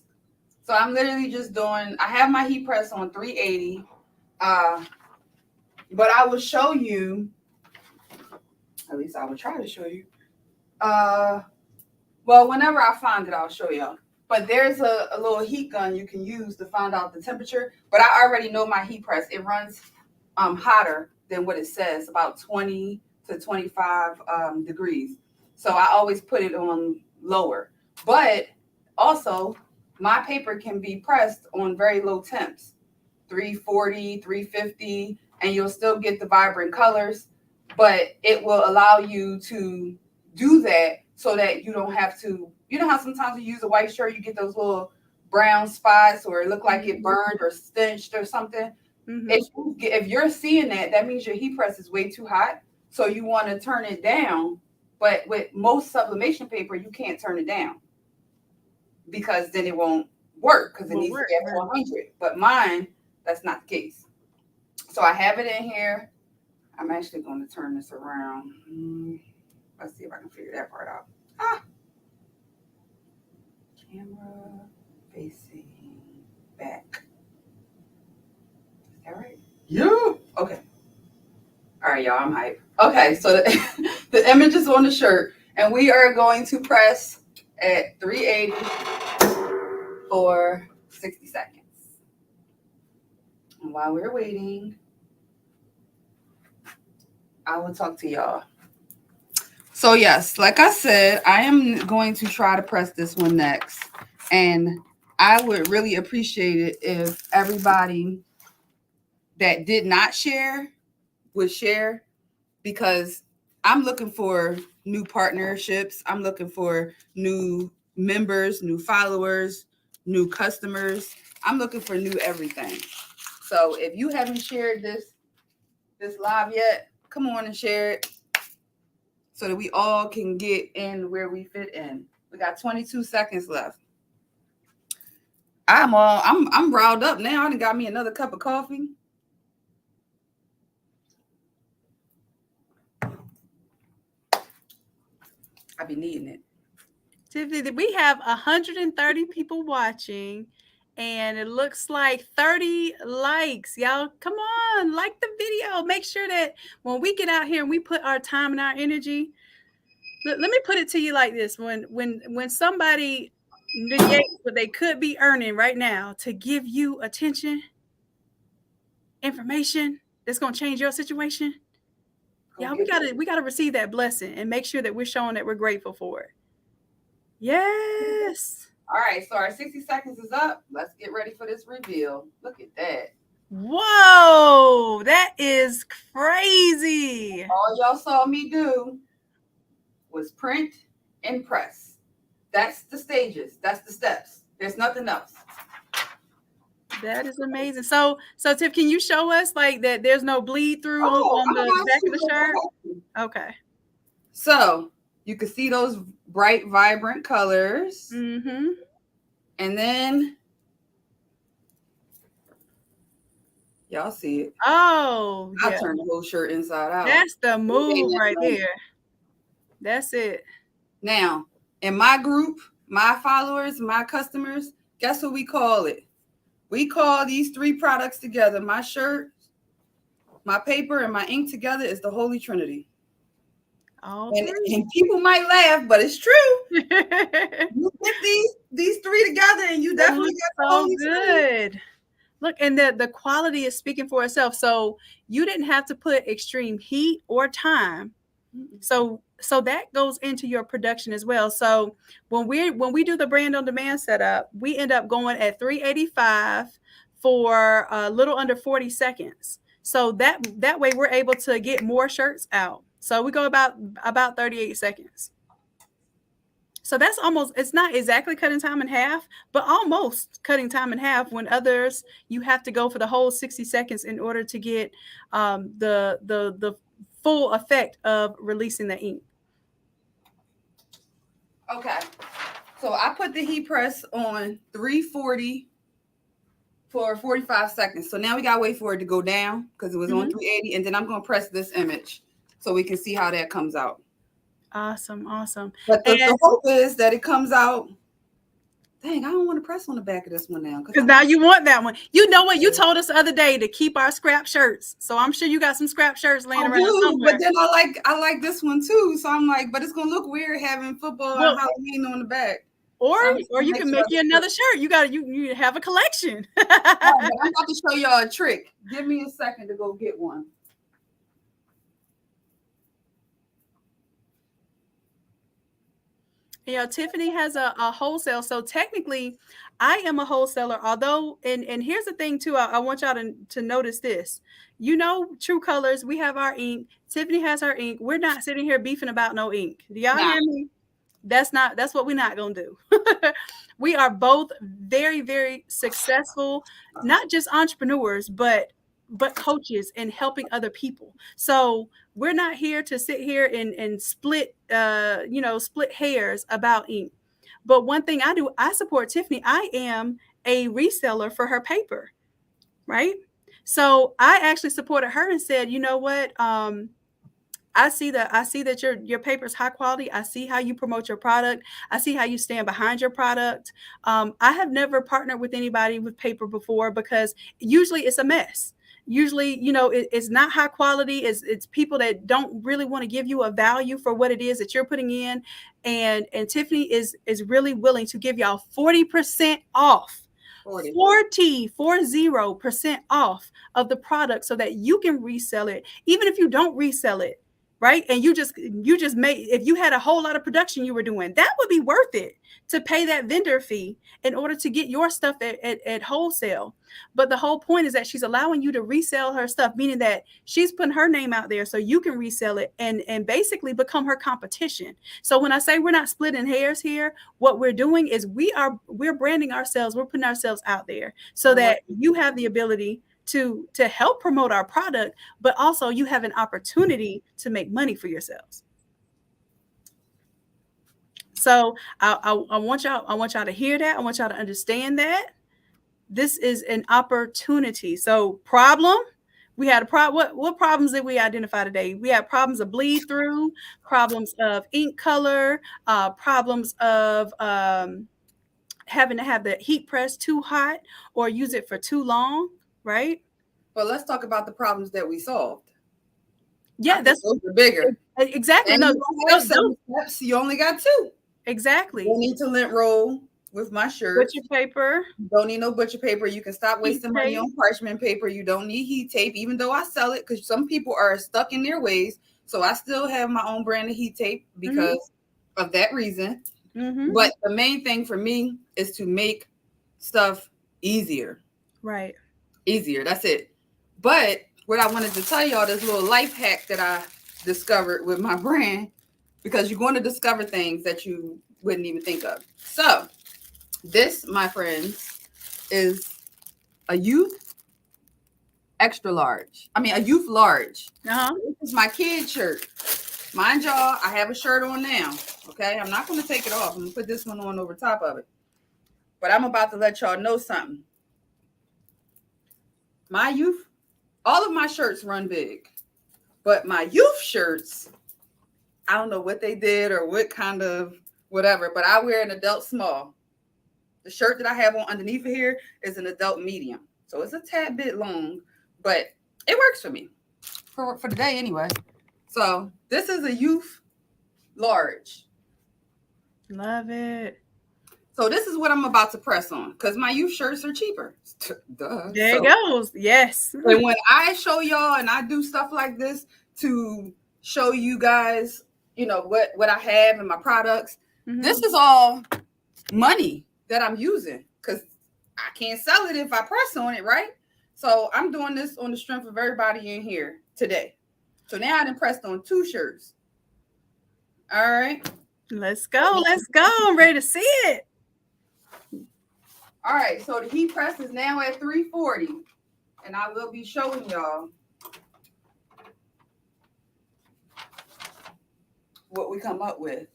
Speaker 2: So I'm literally just doing. I have my heat press on 380. But I will show you. At least I will try to show you. Well, whenever I find it, I'll show y'all. But there's a little heat gun you can use to find out the temperature. But I already know my heat press. It runs hotter than what it says, about 20 to 25 degrees. So I always put it on lower. But also, my paper can be pressed on very low temps, 340, 350, and you'll still get the vibrant colors. But it will allow you to do that so that you don't have to, you know how sometimes you use a white shirt, you get those little brown spots or it look like it burned or stenched or something.
Speaker 1: Mm-hmm.
Speaker 2: If you're seeing that, that means your heat press is way too hot. So you want to turn it down. But with most sublimation paper, you can't turn it down because then it won't work because it needs to be at 400. But mine, that's not the case. So I have it in here. I'm actually going to turn this around. Let's see if I can figure that part out. Camera facing back. Is that right? Yeah. Okay. All right, y'all, I'm hyped. Okay, so the image is on the shirt, and we are going to press at 380 for 60 seconds. And while we're waiting, I will talk to y'all. So yes, like I said, I am going to try to press this one next. And I would really appreciate it if everybody that did not share would share, because I'm looking for new partnerships. I'm looking for new members, new followers, new customers. I'm looking for new everything. So if you haven't shared this live yet, come on and share it so that we all can get in where we fit in. We got 22 seconds left. I'm riled up now. I done got me another cup of coffee. I be needing it.
Speaker 1: Tiffany, we have 130 people watching, and it looks like 30 likes. Y'all, come on, like the video. Make sure that when we get out here and we put our time and our energy, let me put it to you like this: when somebody negates what they could be earning right now to give you attention, information that's gonna change your situation, y'all, we gotta receive that blessing and make sure that we're showing that we're grateful for it. Yes.
Speaker 2: All right, so our 60 seconds is up. Let's get ready for this reveal. Look at that.
Speaker 1: Whoa, that is crazy.
Speaker 2: All y'all saw me do was print and press. That's the stages. That's the steps. There's nothing else.
Speaker 1: That is amazing. So Tiff, can you show us like that there's no bleed through on the back of the shirt? Okay.
Speaker 2: So you can see those bright, vibrant colors.
Speaker 1: Mm-hmm.
Speaker 2: And then y'all see it.
Speaker 1: Oh,
Speaker 2: I'll turn the whole shirt inside out.
Speaker 1: That's the move right there. That's it.
Speaker 2: Now, in my group, my followers, my customers, guess what we call it? We call these three products together, my shirt, my paper, and my ink together, is the Holy Trinity. And people might laugh, but it's true. You get these three together, and you definitely get the Holy Trinity.
Speaker 1: Look, and the quality is speaking for itself. So you didn't have to put extreme heat or time. So that goes into your production as well. So when we do the brand on demand setup, we end up going at 385 for a little under 40 seconds. So that way we're able to get more shirts out. So we go about 38 seconds. So that's almost, it's not exactly cutting time in half, but almost cutting time in half, when others you have to go for the whole 60 seconds in order to get the full effect of releasing the ink.
Speaker 2: Okay. So I put the heat press on 340 for 45 seconds. So now we got to wait for it to go down because it was on 380. And then I'm going to press this image so we can see how that comes out.
Speaker 1: Awesome. Awesome.
Speaker 2: But the hope is that it comes out. Dang, I don't want to press on the back of this one now.
Speaker 1: Because now you want that one. You know what? You told us the other day to keep our scrap shirts. So I'm sure you got some scrap shirts laying around somewhere.
Speaker 2: But then I like this one too. So I'm like, but it's going to look weird having football and Halloween on the back.
Speaker 1: Or you can make you another shirt. You have a collection.
Speaker 2: Right, but I'm about to show y'all a trick. Give me a second to go get one.
Speaker 1: You know, Tiffany has a wholesale. So technically, I am a wholesaler. Although, and here's the thing too. I want y'all to notice this. You know, True Colors, we have our ink. Tiffany has her ink. We're not sitting here beefing about no ink. Do y'all hear me? That's what we're not gonna do. We are both very, very successful, not just entrepreneurs, but coaches and helping other people. So we're not here to sit here and split split hairs about ink. But one thing I do, I support Tiffany. I am a reseller for her paper, right? So I actually supported her and said, you know what? I see that your paper is high quality. I see how you promote your product. I see how you stand behind your product. I have never partnered with anybody with paper before because usually it's a mess. Usually, you know, it's not high quality. It's people that don't really want to give you a value for what it is that you're putting in. And Tiffany is really willing to give y'all 40% off. 40% off of the product so that you can resell it, even if you don't resell it. Right. And you just made, if you had a whole lot of production you were doing, that would be worth it to pay that vendor fee in order to get your stuff at wholesale. But the whole point is that she's allowing you to resell her stuff, meaning that she's putting her name out there so you can resell it and basically become her competition. So when I say we're not splitting hairs here, what we're doing is we're branding ourselves, we're putting ourselves out there so that you have the ability to help promote our product, but also you have an opportunity to make money for yourselves. So I want y'all to hear that. I want y'all to understand that this is an opportunity. So problem, we had a problem. What problems did we identify today? We had problems of bleed through, problems of ink color, problems of having to have the heat press too hot or use it for too long, right?
Speaker 2: But let's talk about the problems that we solved.
Speaker 1: Yeah,
Speaker 2: those are bigger.
Speaker 1: Exactly.
Speaker 2: And no, you don't have 7 steps. You only got 2.
Speaker 1: Exactly.
Speaker 2: You need to lint roll with my shirt.
Speaker 1: Butcher paper.
Speaker 2: You don't need no butcher paper. You can stop wasting money on parchment paper. You don't need heat tape, even though I sell it because some people are stuck in their ways. So I still have my own brand of heat tape because of that reason. But the main thing for me is to make stuff easier.
Speaker 1: Right.
Speaker 2: Easier. That's it. But what I wanted to tell y'all, this little life hack that I discovered with my brand, because you're going to discover things that you wouldn't even think of. So this, my friends, is a youth extra large. I mean, a youth large. This is my kid shirt. Mind y'all, I have a shirt on now. Okay, I'm not going to take it off. I'm going to put this one on over top of it. But I'm about to let y'all know something. My youth, all of my shirts run big. But my youth shirts, I don't know what they did or what kind of whatever, but I wear an adult small. The shirt that I have on underneath of here is an adult medium. So it's a tad bit long, but it works for me. For the day anyway. So this is a youth large.
Speaker 1: Love it.
Speaker 2: So this is what I'm about to press on because my youth shirts are cheaper. Duh.
Speaker 1: There it goes. Yes.
Speaker 2: And when I show y'all and I do stuff like this to show you guys, you know, what I have in my products, this is all money that I'm using because I can't sell it if I press on it, right? So I'm doing this on the strength of everybody in here today. So now I done pressed on 2 shirts. All right.
Speaker 1: Let's go. Let's go. I'm ready to see it.
Speaker 2: All right. So the heat press is now at 340. And I will be showing y'all what we come up with.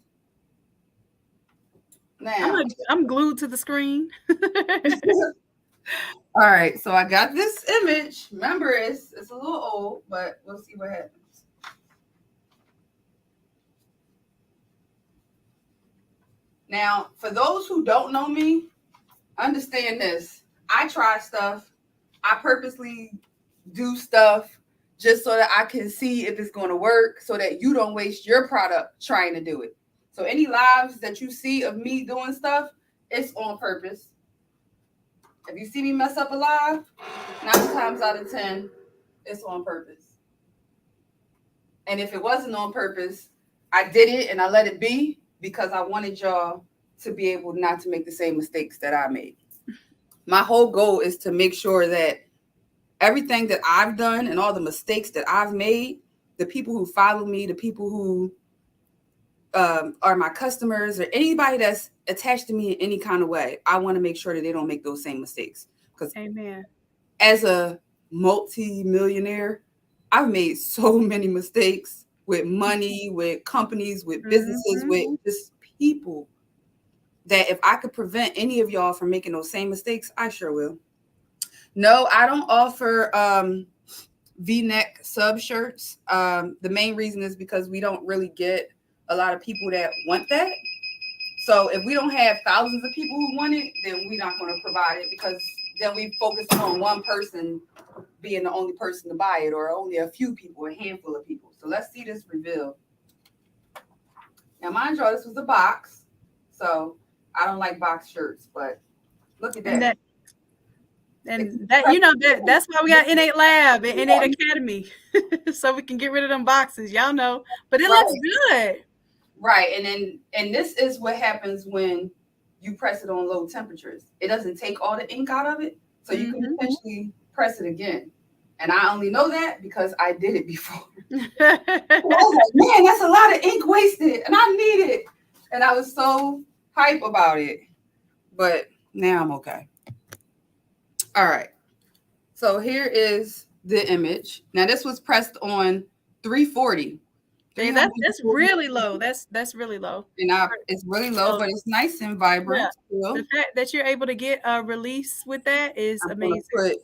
Speaker 2: Now,
Speaker 1: I'm glued to the screen.
Speaker 2: all right, so I got this image. Remember, it's a little old, but we'll see what happens. Now, for those who don't know me, understand this. I try stuff. I purposely do stuff just so that I can see if it's going to work, so that you don't waste your product trying to do it. So any lives that you see of me doing stuff, it's on purpose. If you see me mess up a live, 9 times out of 10, it's on purpose. And if it wasn't on purpose, I did it and I let it be because I wanted y'all to be able not to make the same mistakes that I made. My whole goal is to make sure that everything that I've done and all the mistakes that I've made, the people who follow me, the people who are my customers, or anybody that's attached to me in any kind of way, I want to make sure that they don't make those same mistakes. Because
Speaker 1: Amen.
Speaker 2: As a multi-millionaire, I've made so many mistakes with money, with companies, with businesses, with just people, that if I could prevent any of y'all from making those same mistakes, I sure will. No, I don't offer V-neck sub shirts. The main reason is because we don't really get a lot of people that want that. So if we don't have thousands of people who want it, then we're not going to provide it, because then we focus on one person being the only person to buy it, or only a few people, a handful of people. So let's see this reveal. Now, mind y'all, this was a box. So I don't like box shirts, but look at that.
Speaker 1: And that, you know, that's why we got Innate Lab and Innate Academy, so we can get rid of them boxes. Y'all know, but it looks good.
Speaker 2: Right, and this is what happens when you press it on low temperatures. It doesn't take all the ink out of it, so you can potentially press it again. And I only know that because I did it before. I was like, man, that's a lot of ink wasted, and I need it. And I was so hype about it. But now I'm okay. All right. So here is the image. Now this was pressed on 340.
Speaker 1: Hey, that's really low. That's really low.
Speaker 2: And it's really low, but it's nice and vibrant.
Speaker 1: Yeah. The fact that you're able to get a release with that is amazing.
Speaker 2: Put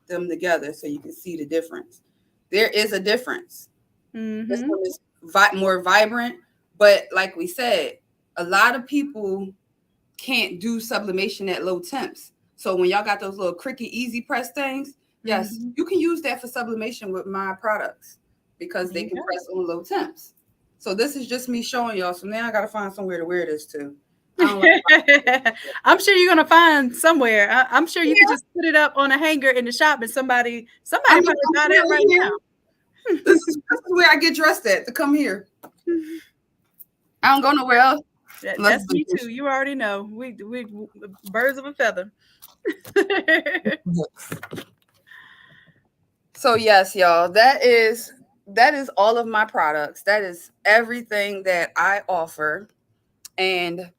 Speaker 2: them together so you can see the difference. There is a difference. This one is more vibrant, but like we said, a lot of people can't do sublimation at low temps. So when y'all got those little Cricut easy press things, yes, you can use that for sublimation with my products, because they can press on low temps. So this is just me showing y'all. So now I got to find somewhere to wear this to.
Speaker 1: I'm sure you're gonna find somewhere. I'm sure you could just put it up on a hanger in the shop, and somebody probably buy that right now.
Speaker 2: This is where I get dressed at, to come here. I don't go nowhere else.
Speaker 1: That's me too. You already know. We birds of a feather.
Speaker 2: So yes, y'all, that is all of my products. That is everything that I offer. And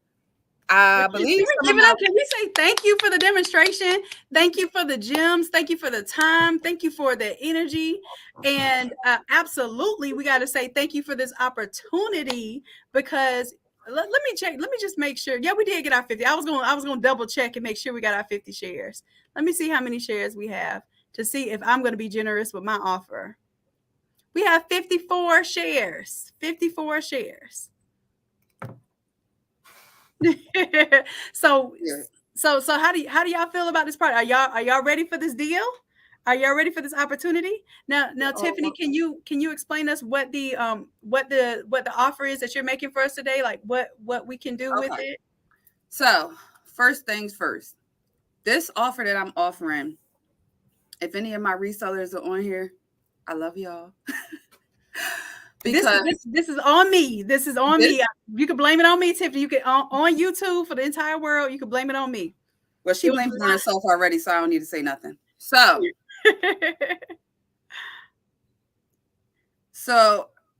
Speaker 2: I believe
Speaker 1: can we say thank you for the demonstration? Thank you for the gems. Thank you for the time. Thank you for the energy. And absolutely, we got to say thank you for this opportunity, because let me check. Let me just make sure. Yeah, we did get our 50. I was going to double check and make sure we got our 50 shares. Let me see how many shares we have to see if I'm going to be generous with my offer. We have 54 shares. 54 shares. So how do y'all feel about this product? Are y'all ready for this deal? Are y'all ready for this opportunity? Now, Tiffany, can you explain us what the offer is that you're making for us today? Like what we can do with it?
Speaker 2: So first things first, this offer that I'm offering, if any of my resellers are on here, I love y'all.
Speaker 1: Because this is on me. This is on me. You can blame it on me, Tiffany. You can on YouTube for the entire world. You can blame it on me.
Speaker 2: Well, she blames it on herself already, so I don't need to say nothing. So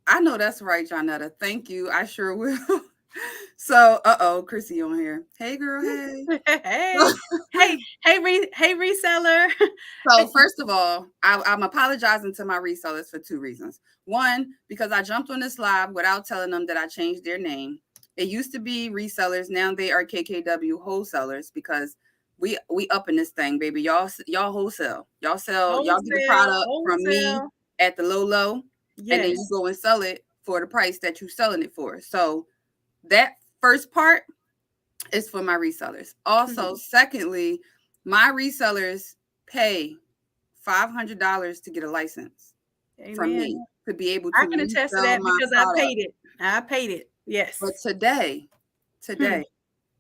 Speaker 2: I know that's right, Jonetta. Thank you. I sure will. So, Chrissy on here. Hey, girl. Hey.
Speaker 1: hey, reseller.
Speaker 2: So first of all, I'm apologizing to my resellers for two reasons. One, because I jumped on this live without telling them that I changed their name. It used to be resellers. Now they are KKW wholesalers because we up in this thing, baby. Y'all wholesale. Y'all get the product from me
Speaker 1: Wholesale.
Speaker 2: at the low, and then you
Speaker 1: Yes.
Speaker 2: go and sell it for the price that you're selling it for. So that first part is for my resellers. Also, secondly, my resellers pay $500 to get a license from
Speaker 1: Amen.
Speaker 2: me to be able
Speaker 1: I
Speaker 2: to
Speaker 1: can attest to
Speaker 2: resell
Speaker 1: that
Speaker 2: my
Speaker 1: because I
Speaker 2: product.
Speaker 1: paid it. I paid it. Yes.
Speaker 2: But today,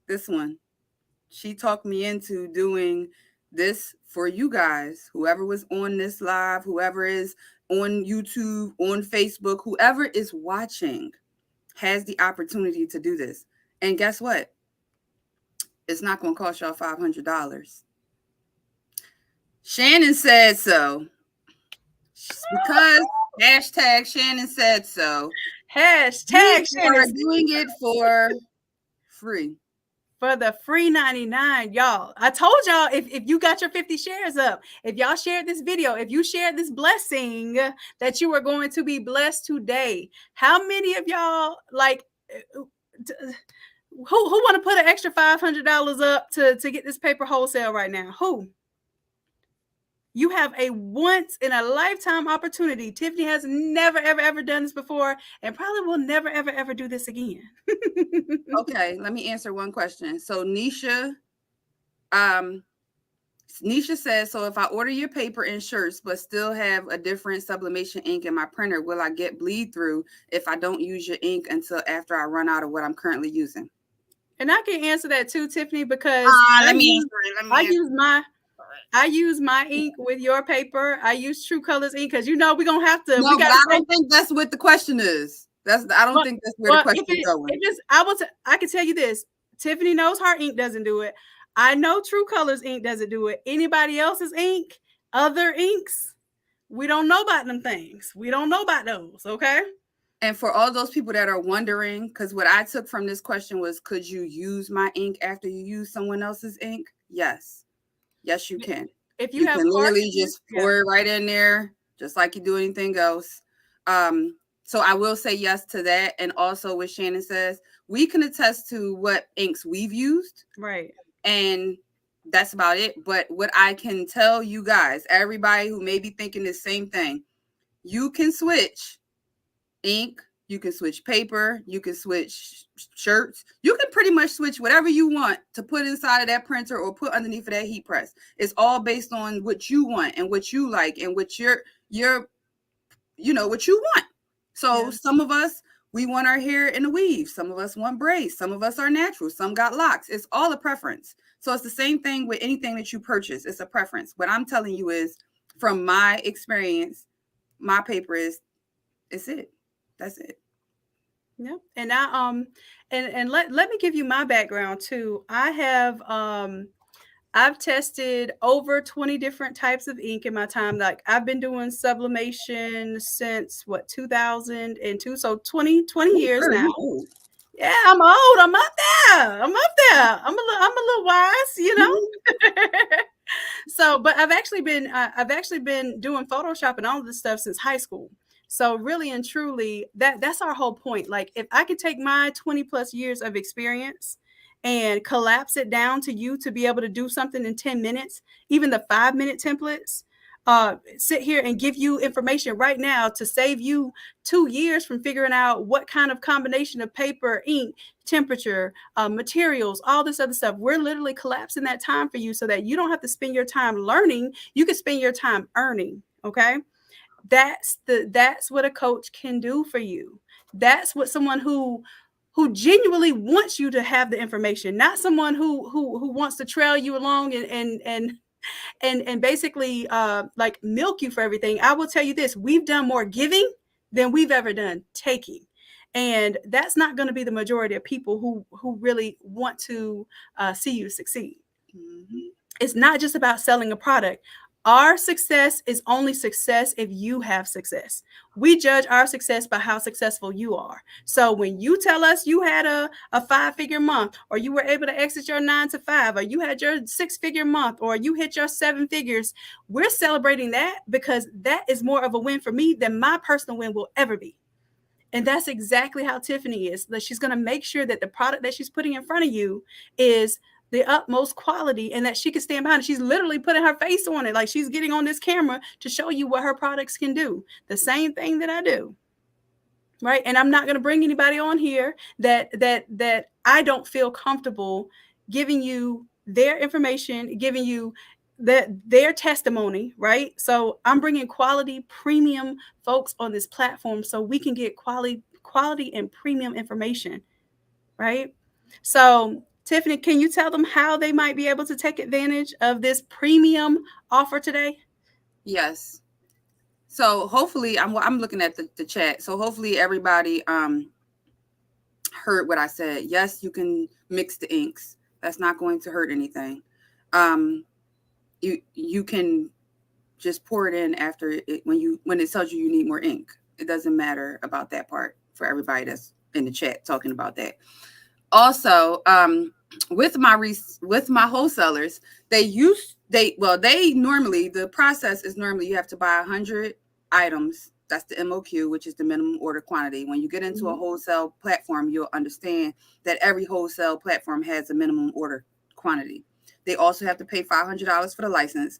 Speaker 2: this one, she talked me into doing this for you guys. Whoever was on this live, whoever is on YouTube, on Facebook, whoever is watching has the opportunity to do this. And guess what? It's not going to cost y'all $500. Shanon said so. Because hashtag Shanon said so.
Speaker 1: Hashtag
Speaker 2: We are
Speaker 1: Shanon
Speaker 2: doing it for free.
Speaker 1: for the free 99, y'all. I told y'all if you got your 50 shares up, if y'all shared this video, if you shared this blessing, that you are going to be blessed today. How many of y'all like who want to put an extra $500 up to get this paper wholesale right now? Who? You have a once in a lifetime opportunity. Tiffany has never, ever, ever done this before and probably will never, ever, ever do this again.
Speaker 2: Okay, let me answer one question. So Nisha says, so if I order your paper and shirts, but still have a different sublimation ink in my printer, will I get bleed through if I don't use your ink until after I run out of what I'm currently using?
Speaker 1: And I can answer that too, Tiffany, because I use my ink with your paper. I use True Colors ink because we're gonna have to.
Speaker 2: No, but I don't think that's what the question is. I don't think that's where the question is going.
Speaker 1: I can tell you this: Tiffany knows her ink doesn't do it. I know True Colors ink doesn't do it. Anybody else's ink, other inks, we don't know about them things. We don't know about those. Okay.
Speaker 2: And for all those people that are wondering, because what I took from this question was, could you use my ink after you use someone else's ink? Yes. Yes, you can.
Speaker 1: If
Speaker 2: you
Speaker 1: have
Speaker 2: can literally just pour it right in there, just like you do anything else. So I will say yes to that. And also what Shanon says, we can attest to what inks we've used.
Speaker 1: Right.
Speaker 2: And that's about it. But what I can tell you guys, everybody who may be thinking the same thing, you can switch ink, you can switch paper, you can switch shirts, you can pretty much switch whatever you want to put inside of that printer or put underneath of that heat press. It's all based on what you want and what you like and what your what you want. So some of us, we want our hair in a weave. Some of us want braids. Some of us are natural. Some got locks. It's all a preference. So it's the same thing with anything that you purchase. It's a preference. What I'm telling you is, from my experience, my paper is, it's it. That's it.
Speaker 1: Yeah. And and let me give you my background too. I've tested over 20 different types of ink in my time. Like I've been doing sublimation since 2002. So 20 years now. Yeah, I'm old. I'm up there. I'm a little wise, So, but I've actually been doing Photoshop and all of this stuff since high school. So really and truly, that's our whole point. Like if I could take my 20 plus years of experience and collapse it down to you to be able to do something in 10 minutes, even the 5-minute templates, sit here and give you information right now to save you 2 years from figuring out what kind of combination of paper, ink, temperature, materials, all this other stuff. We're literally collapsing that time for you so that you don't have to spend your time learning. You can spend your time earning. Okay. That's what a coach can do for you. That's what someone who genuinely wants you to have the information, not someone who wants to trail you along and basically like milk you for everything. I will tell you this: we've done more giving than we've ever done taking, and that's not going to be the majority of people who really want to see you succeed. Mm-hmm. It's not just about selling a product. Our success is only success if you have success. We judge our success by how successful you are. So when you tell us you had a 5-figure month, or you were able to exit your 9 to 5, or you had your 6-figure month, or you hit your 7 figures, we're celebrating that because that is more of a win for me than my personal win will ever be. And that's exactly how Tiffany is. That she's going to make sure that the product that she's putting in front of you is the utmost quality and that she can stand behind it. She's literally putting her face on it. Like she's getting on this camera to show you what her products can do. The same thing that I do. Right. And I'm not going to bring anybody on here that I don't feel comfortable giving you their information, giving you their testimony. Right. So I'm bringing quality premium folks on this platform so we can get quality and premium information. Right. So Tiffany, can you tell them how they might be able to take advantage of this premium offer today?
Speaker 2: Yes. So hopefully, I'm looking at the chat. So hopefully everybody heard what I said. Yes, you can mix the inks. That's not going to hurt anything. You can just pour it in after it when it tells you need more ink. It doesn't matter about that part for everybody that's in the chat talking about that. Also, with my wholesalers, they normally, the process is normally you have to buy 100 items. That's the MOQ, which is the minimum order quantity. When you get into a wholesale platform, you'll understand that every wholesale platform has a minimum order quantity. They also have to pay $500 for the license,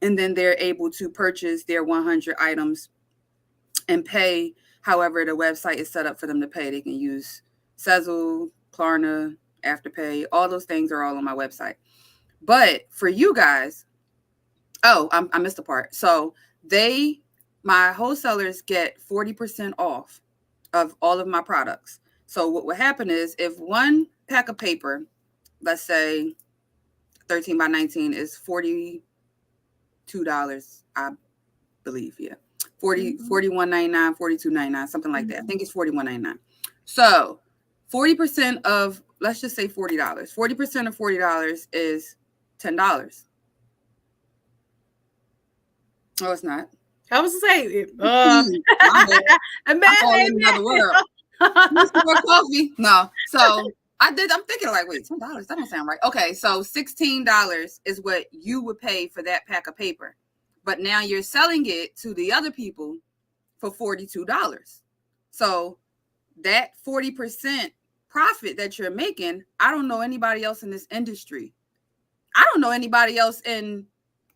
Speaker 2: and then they're able to purchase their 100 items and pay however the website is set up for them to pay. They can use Sezzle, Klarna, Afterpay. All those things are all on my website. But for you guys, I missed a part. So my wholesalers get 40% off of all of my products. So what would happen is if one pack of paper, let's say 13 by 19 is $42, I believe. Yeah. $41.99, $42.99, something like that. I think it's $41.99. So 40% of, let's just say $40. 40% of $40 is $10. Oh, it's not.
Speaker 1: I was saying,
Speaker 2: I'm all in another world. More coffee. No. So I'm thinking like, wait, $10? That don't sound right. Okay, so $16 is what you would pay for that pack of paper. But now you're selling it to the other people for $42. So that 40% profit that you're making, I don't know anybody else in this industry. I don't know anybody else in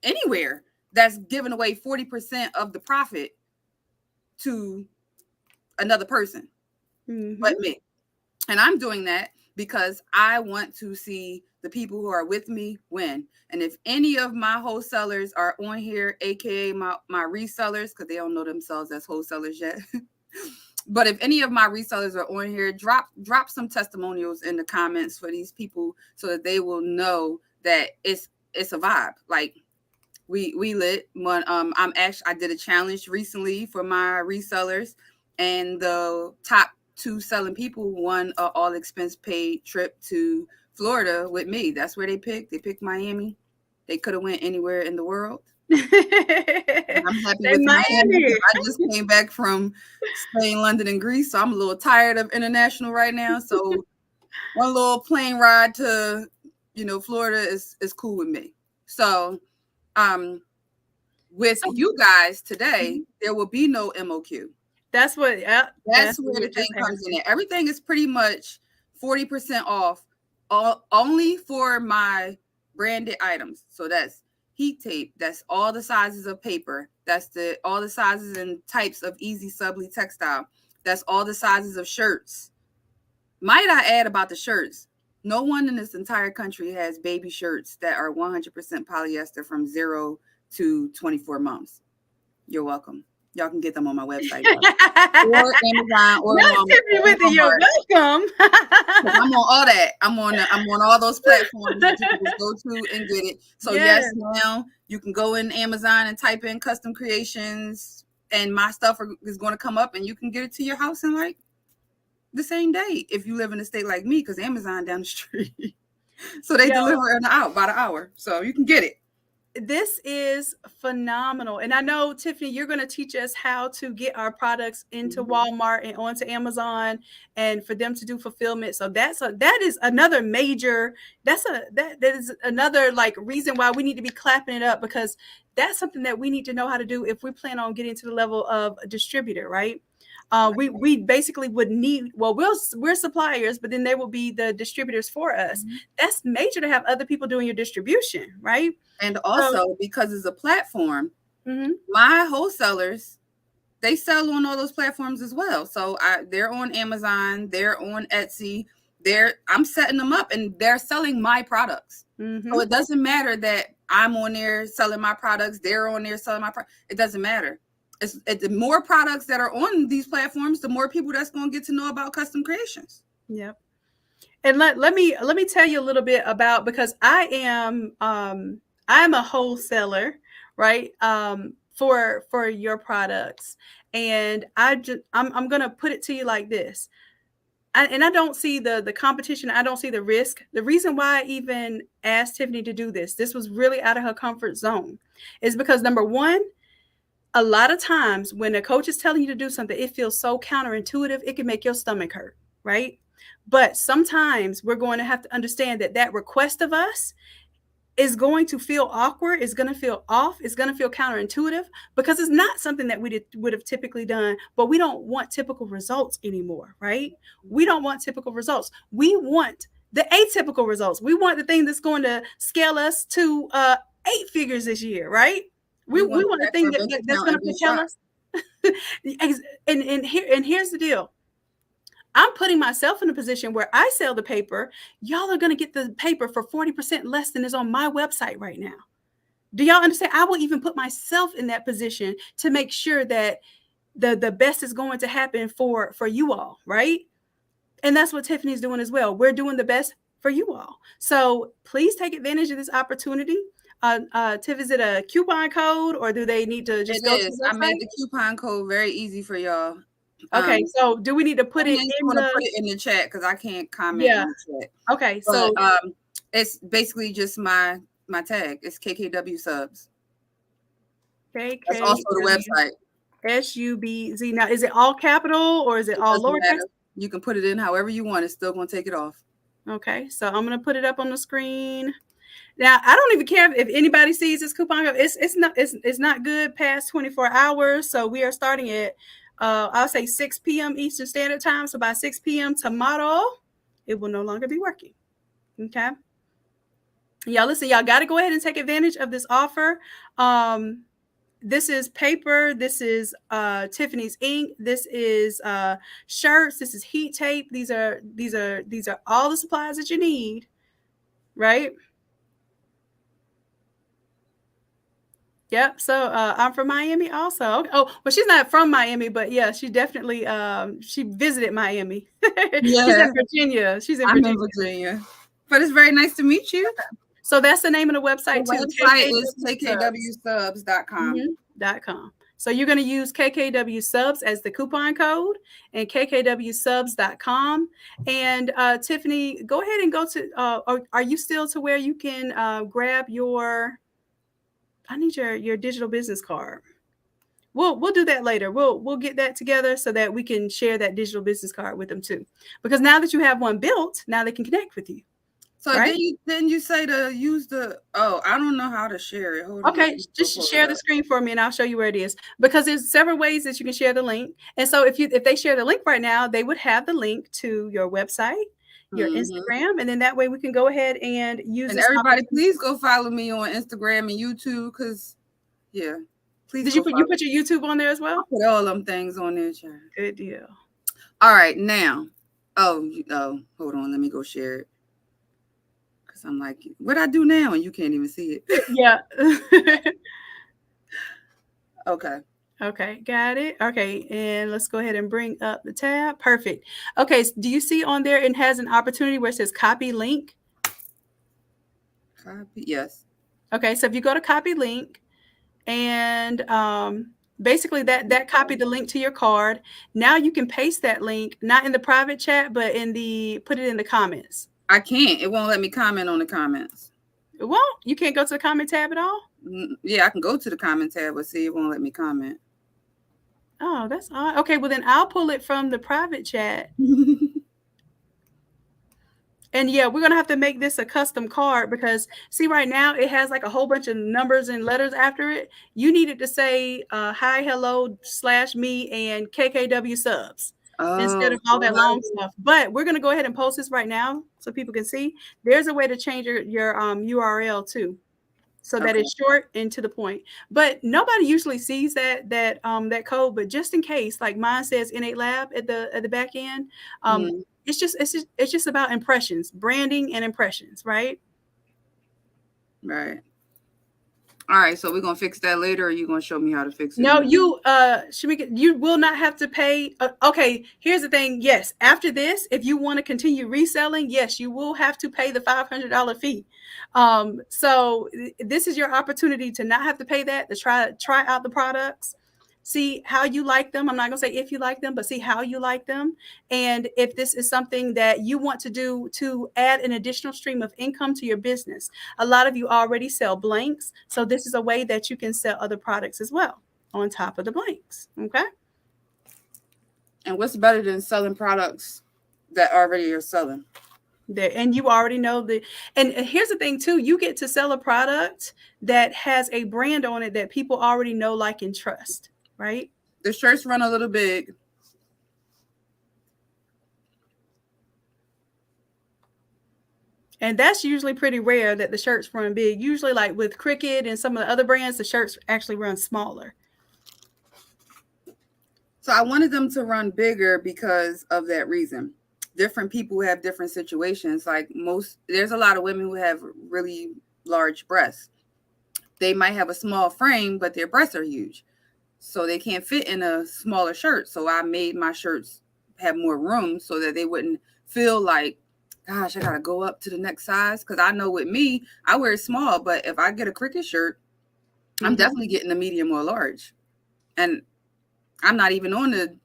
Speaker 2: anywhere that's giving away 40% of the profit to another person but me. And I'm doing that because I want to see the people who are with me win. And if any of my wholesalers are on here, aka my resellers, because they don't know themselves as wholesalers yet. But if any of my resellers are on here, drop some testimonials in the comments for these people so that they will know that it's a vibe. Like we lit one. I did a challenge recently for my resellers, and the top 2 selling people won an all expense paid trip to Florida with me. That's where they picked. They picked Miami. They could have went anywhere in the world. I'm happy with Miami. I just came back from Spain, London, and Greece, so I'm a little tired of international right now. So one little plane ride to, Florida is cool with me. So, with you guys today, there will be no MOQ.
Speaker 1: That's where
Speaker 2: the thing comes in. Everything is pretty much 40% off, only for my branded items. So that's heat tape. That's all the sizes of paper. That's all the sizes and types of easy Subli textile. That's all the sizes of shirts. Might I add about the shirts? No one in this entire country has baby shirts that are 100% polyester from 0 to 24 months. You're welcome. Y'all can get them on my website or Amazon or
Speaker 1: Walmart. You're welcome.
Speaker 2: I'm on all that. I'm on all those platforms that you can just go to and get it. So yes, now you can go in Amazon and type in custom creations, and my stuff is going to come up, and you can get it to your house in like the same day if you live in a state like me, because Amazon down the street. So they deliver by the hour, so you can get it.
Speaker 1: This is phenomenal. And I know, Tiffany, you're going to teach us how to get our products into Walmart and onto Amazon and for them to do fulfillment. So that is another major, that is another like reason why we need to be clapping it up, because that's something that we need to know how to do if we plan on getting to the level of a distributor, right? We basically would need, well, we're suppliers, but then they will be the distributors for us. That's major to have other people doing your distribution, right?
Speaker 2: And also, because it's a platform, my wholesalers, they sell on all those platforms as well. So they're on Amazon, they're on Etsy, I'm setting them up and they're selling my products. So it doesn't matter that I'm on there selling my products, they're on there selling my products. It doesn't matter. It's the more products that are on these platforms, the more people that's going to get to know about custom creations.
Speaker 1: Yep. And let me tell you a little bit about, because I'm a wholesaler, right? For your products, and I'm gonna put it to you like this. And I don't see the competition. I don't see the risk. The reason why I even asked Tiffany to do this was really out of her comfort zone, is because number one, a lot of times when a coach is telling you to do something, it feels so counterintuitive. It can make your stomach hurt, right? But sometimes we're going to have to understand that request of us is going to feel awkward, is going to feel off, is going to feel counterintuitive, because it's not something that we would have typically done. But we don't want typical results anymore, right? We don't want typical results. We want the atypical results. We want the thing that's going to scale us to 8 figures this year, right? We want the thing that's going to propel us. And here's the deal. I'm putting myself in a position where I sell the paper. Y'all are going to get the paper for 40% less than is on my website right now. Do y'all understand? I will even put myself in that position to make sure that the best is going to happen for you all, right? And that's what Tiffany's doing as well. We're doing the best for you all. So please take advantage of this opportunity. Tiff, is it a coupon code, or do they need to just go to the website?
Speaker 2: I made the coupon code very easy for y'all.
Speaker 1: Okay, so do we need to put it
Speaker 2: in the chat, because I can't comment in the chat.
Speaker 1: Okay,
Speaker 2: but,
Speaker 1: so
Speaker 2: it's basically just my tag. It's KKW Subs.
Speaker 1: KKW.
Speaker 2: That's also the website.
Speaker 1: SUBZ. Now, is it all capital or is it all lowercase?
Speaker 2: You can put it in however you want. It's still going to take it off.
Speaker 1: Okay, so I'm going to put it up on the screen. Now, I don't even care if anybody sees this coupon code. It's not good past 24 hours. So we are starting at I'll say 6 p.m. Eastern Standard Time. So by 6 p.m. tomorrow, it will no longer be working. Okay. Y'all listen, y'all got to go ahead and take advantage of this offer. This is paper. This is Tiffany's ink. This is shirts. This is heat tape. These are all the supplies that you need, right? Yep. So I'm from Miami also. Oh, well, she's not from Miami, but yeah, she definitely she visited Miami. Yeah. She's in Virginia.
Speaker 2: I'm in Virginia. But it's very nice to meet you.
Speaker 1: So that's the name of the website too.
Speaker 2: The website is kkwsubs.com.
Speaker 1: So you're going to use KKW Subs as the coupon code and kkwsubs.com. And Tiffany, go ahead and go to, are you still to where you can grab I need your digital business card. We'll do that later. We'll get that together so that we can share that digital business card with them too. Because now that you have one built, now they can connect with you.
Speaker 2: So right? Didn't you say to use I don't know how to share it. Hold
Speaker 1: on. Just share the screen for me and I'll show you where it is. Because there's several ways that you can share the link. And so if they share the link right now, they would have the link to your website, your Instagram, and then that way we can go ahead and use it.
Speaker 2: And everybody, please go follow me on Instagram and YouTube, because please.
Speaker 1: Did you put your YouTube on there as well?
Speaker 2: I put all them things on there, child.
Speaker 1: Good deal.
Speaker 2: All right, now. Oh, hold on, let me go share it. I'm like, what I do now? And you can't even see it.
Speaker 1: Yeah.
Speaker 2: Okay,
Speaker 1: got it. Okay, and let's go ahead and bring up the tab. Perfect. Okay, so do you see on there it has an opportunity where it says copy link?
Speaker 2: Copy, yes.
Speaker 1: Okay, so if you go to copy link, and basically that copied the link to your card. Now you can paste that link, not in the private chat, but put it in the comments.
Speaker 2: I can't. It won't let me comment on the comments.
Speaker 1: It won't? You can't go to the comment tab at all?
Speaker 2: Yeah, I can go to the comment tab, but see, it won't let me comment.
Speaker 1: Oh, that's odd. Okay, well then I'll pull it from the private chat. And yeah, we're going to have to make this a custom card because see, right now it has like a whole bunch of numbers and letters after it. You need it to say hi, hello, /me and KKW subs instead
Speaker 2: Oh,
Speaker 1: of all
Speaker 2: so
Speaker 1: that long stuff. But we're going to go ahead and post this right now so people can see. There's a way to change your URL too, so that
Speaker 2: okay.
Speaker 1: it's short and to the point. But nobody usually sees that code. But just in case, like mine says Innate Lab at the back end,
Speaker 2: Mhm.
Speaker 1: it's just about impressions, branding and impressions, right?
Speaker 2: Right. All right, so we're gonna fix that later, or you gonna show me how to fix it
Speaker 1: No,
Speaker 2: now?
Speaker 1: you you will not have to pay. Okay, here's the thing. Yes, after this, if you want to continue reselling, yes, you will have to pay the $500 fee. So this is your opportunity to not have to pay that, to try out the products, see how you like them. I'm not gonna say if you like them, but see how you like them, and if this is something that you want to do to add an additional stream of income to your business. A lot of you already sell blanks, so this is a way that you can sell other products as well on top of the blanks. Okay.
Speaker 2: And what's better than selling products that already you're selling?
Speaker 1: There, and you already know and here's the thing too, you get to sell a product that has a brand on it that people already know, like, and trust, right?
Speaker 2: The shirts run a little big.
Speaker 1: And that's usually pretty rare that the shirts run big. Usually, like with Cricket and some of the other brands, the shirts actually run smaller.
Speaker 2: So I wanted them to run bigger because of that reason. Different people have different situations. Like there's a lot of women who have really large breasts. They might have a small frame, but their breasts are huge. So they can't fit in a smaller shirt. So I made my shirts have more room so that they wouldn't feel like, gosh, I got to go up to the next size. Because I know with me, I wear it small. But if I get a Cricket shirt, I'm definitely getting a medium or large. And I'm not even on the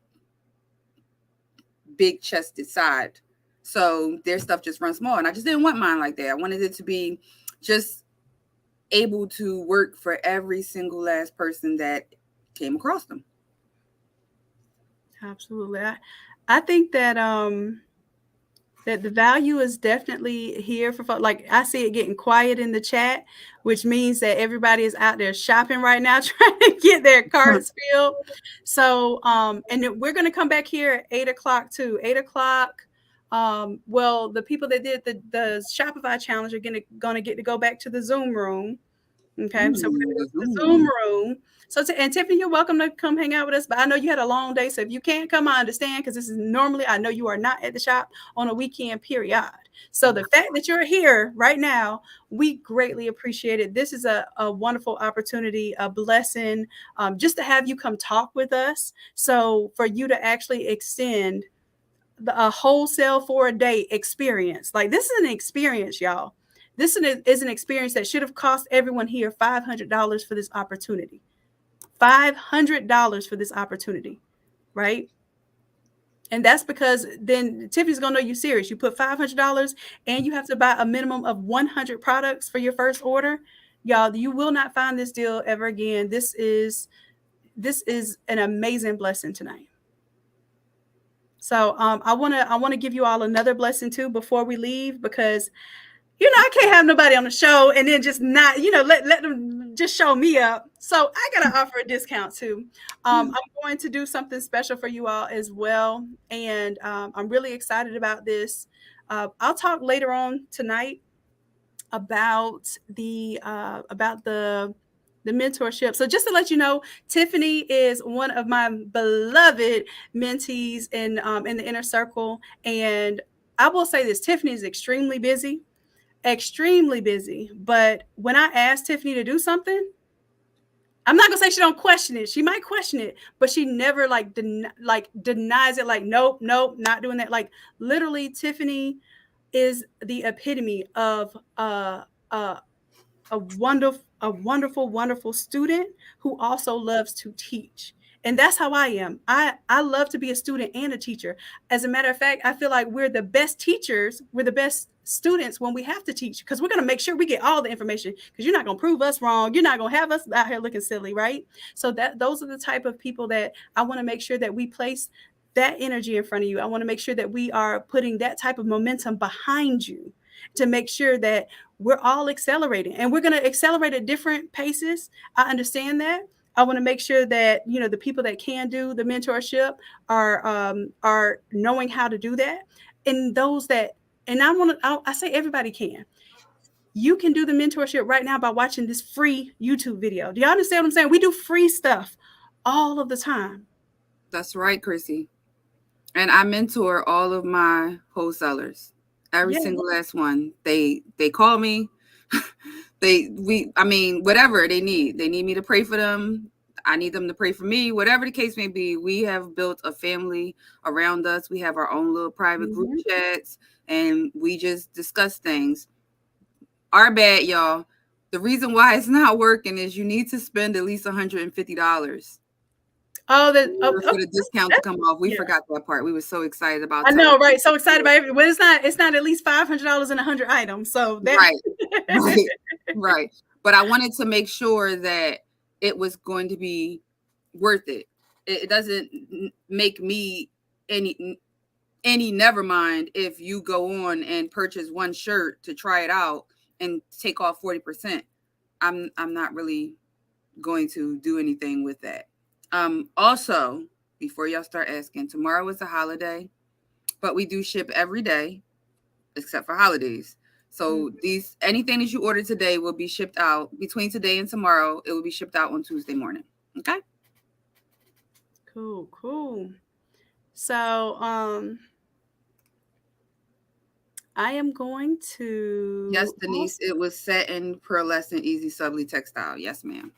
Speaker 2: big chested side. So their stuff just runs small. And I just didn't want mine like that. I wanted it to be just able to work for every single last person that came across them.
Speaker 1: Absolutely. I think that that the value is definitely here for folks. Like, I see it getting quiet in the chat, which means that everybody is out there shopping right now, trying to get their carts filled. So, and then we're going to come back here at 8 o'clock too. 8 o'clock. Well, the people that did the Shopify challenge are going to get to go back to the Zoom room. Okay, so we're going to go to the Zoom room. So, and Tiffany, you're welcome to come hang out with us. But I know you had a long day, so if you can't come, I understand, because this is normally, I know you are not at the shop on a weekend period. So the fact that you're here right now, we greatly appreciate it. This is a wonderful opportunity, a blessing, just to have you come talk with us. So for you to actually extend a wholesale for a day experience, like, this is an experience, y'all. This is an experience that should have cost everyone here $500 for this opportunity. $500 for this opportunity, right? And that's because then Tiffany's gonna know you're serious. You put $500 and you have to buy a minimum of 100 products for your first order. Y'all, you will not find this deal ever again. This is an amazing blessing tonight. So I wanna give you all another blessing too before we leave, because I can't have nobody on the show and then just not, let them just show me up. So I got to offer a discount too. I'm going to do something special for you all as well. And I'm really excited about this. I'll talk later on tonight about the mentorship. So just to let you know, Tiffany is one of my beloved mentees in the inner circle. And I will say this, Tiffany is extremely busy. But when I ask Tiffany to do something, I'm not gonna say she don't question it. She might question it, but she never denies it. Like, nope, not doing that. Like, literally, Tiffany is the epitome of a wonderful student who also loves to teach. And that's how I am. I love to be a student and a teacher. As a matter of fact, I feel like we're the best teachers, we're the best students when we have to teach, because we're going to make sure we get all the information, because you're not going to prove us wrong. You're not going to have us out here looking silly, right? So those are the type of people that I want to make sure that we place that energy in front of you. I want to make sure that we are putting that type of momentum behind you to make sure that we're all accelerating, and we're going to accelerate at different paces. I understand that. I want to make sure that, you know, the people that can do the mentorship are knowing how to do that, and those that, and I say everybody can. You can do the mentorship right now by watching this free YouTube video. Do y'all understand what I'm saying? We do free stuff all of the time.
Speaker 2: That's right, Chrissy. And I mentor all of my wholesalers. Every single last one. They call me. Whatever they need. They need me to pray for them. I need them to pray for me. Whatever the case may be, we have built a family around us. We have our own little private group chats, and we just discuss things. Our bad, y'all. The reason why it's not working is you need to spend at least $150. For the discount to come off. We forgot that part. We were so excited about.
Speaker 1: I know, right? So excited about it. But it's not at least $500 and 100 items. So that
Speaker 2: right. But I wanted to make sure that it was going to be worth it. It doesn't make me any never mind if you go on and purchase one shirt to try it out and take off 40%. I'm not really going to do anything with that. Also, before y'all start asking, tomorrow is a holiday, but we do ship every day except for holidays. So anything that you order today will be shipped out between today and tomorrow. It will be shipped out on Tuesday morning. Okay.
Speaker 1: Cool. So, I am going to.
Speaker 2: Yes, Denise, it was satin, pearlescent, and easy Subli textile. Yes, ma'am.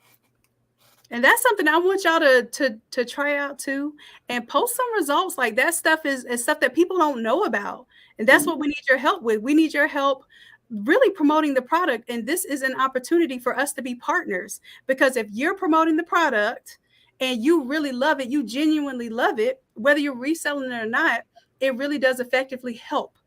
Speaker 1: And that's something I want y'all to try out too, and post some results. Like that stuff is stuff that people don't know about. And that's what we need your help with. We need your help really promoting the product. And this is an opportunity for us to be partners, because if you're promoting the product and you really love it, you genuinely love it, whether you're reselling it or not, it really does effectively help.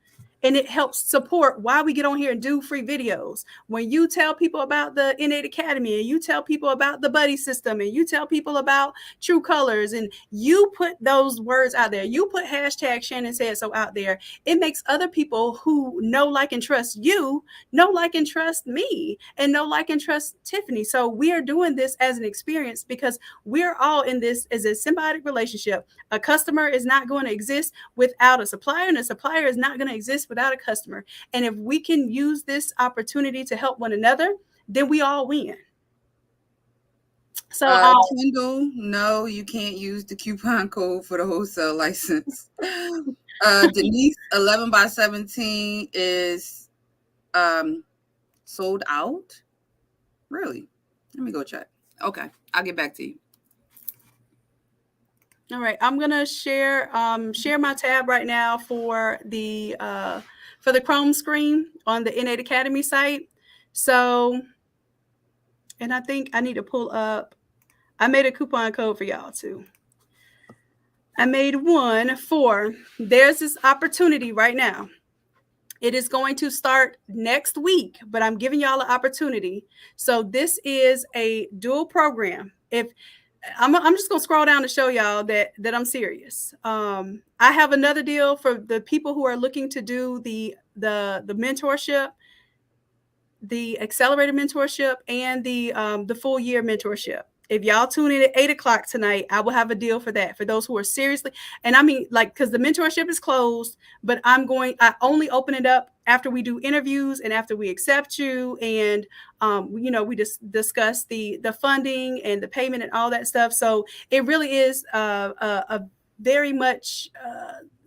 Speaker 1: And it helps support why we get on here and do free videos. When you tell people about the Innate Academy, and you tell people about the buddy system, and you tell people about True Colors, and you put those words out there, you put hashtag Shanon Said So out there, it makes other people who know, like, and trust you, know, like, and trust me, and know, like, and trust Tiffany. So we are doing this as an experience because we're all in this as a symbiotic relationship. A customer is not going to exist without a supplier, and a supplier is not going to exist without a customer. And if we can use this opportunity to help one another, then we all win. So
Speaker 2: Kendall, no, you can't use the coupon code for the wholesale license. Denise, 11 by 17 is sold out. Really? Let me go check. Okay, I'll get back to you.
Speaker 1: All right, I'm gonna share my tab right now for the Chrome screen on the Innate Academy site. So, and I think I need to pull up. I made a coupon code for y'all too. I made one for. There's this opportunity right now. It is going to start next week, but I'm giving y'all an opportunity. So this is a dual program. If I'm just gonna scroll down to show y'all that I'm serious. I have another deal for the people who are looking to do the mentorship, the accelerated mentorship, and the full year mentorship. If y'all tune in at 8:00 tonight, I will have a deal for that. For those who are seriously, and I mean, like, because the mentorship is closed, but I only open it up after we do interviews and after we accept you, and we just discuss the funding and the payment and all that stuff. So it really is a very much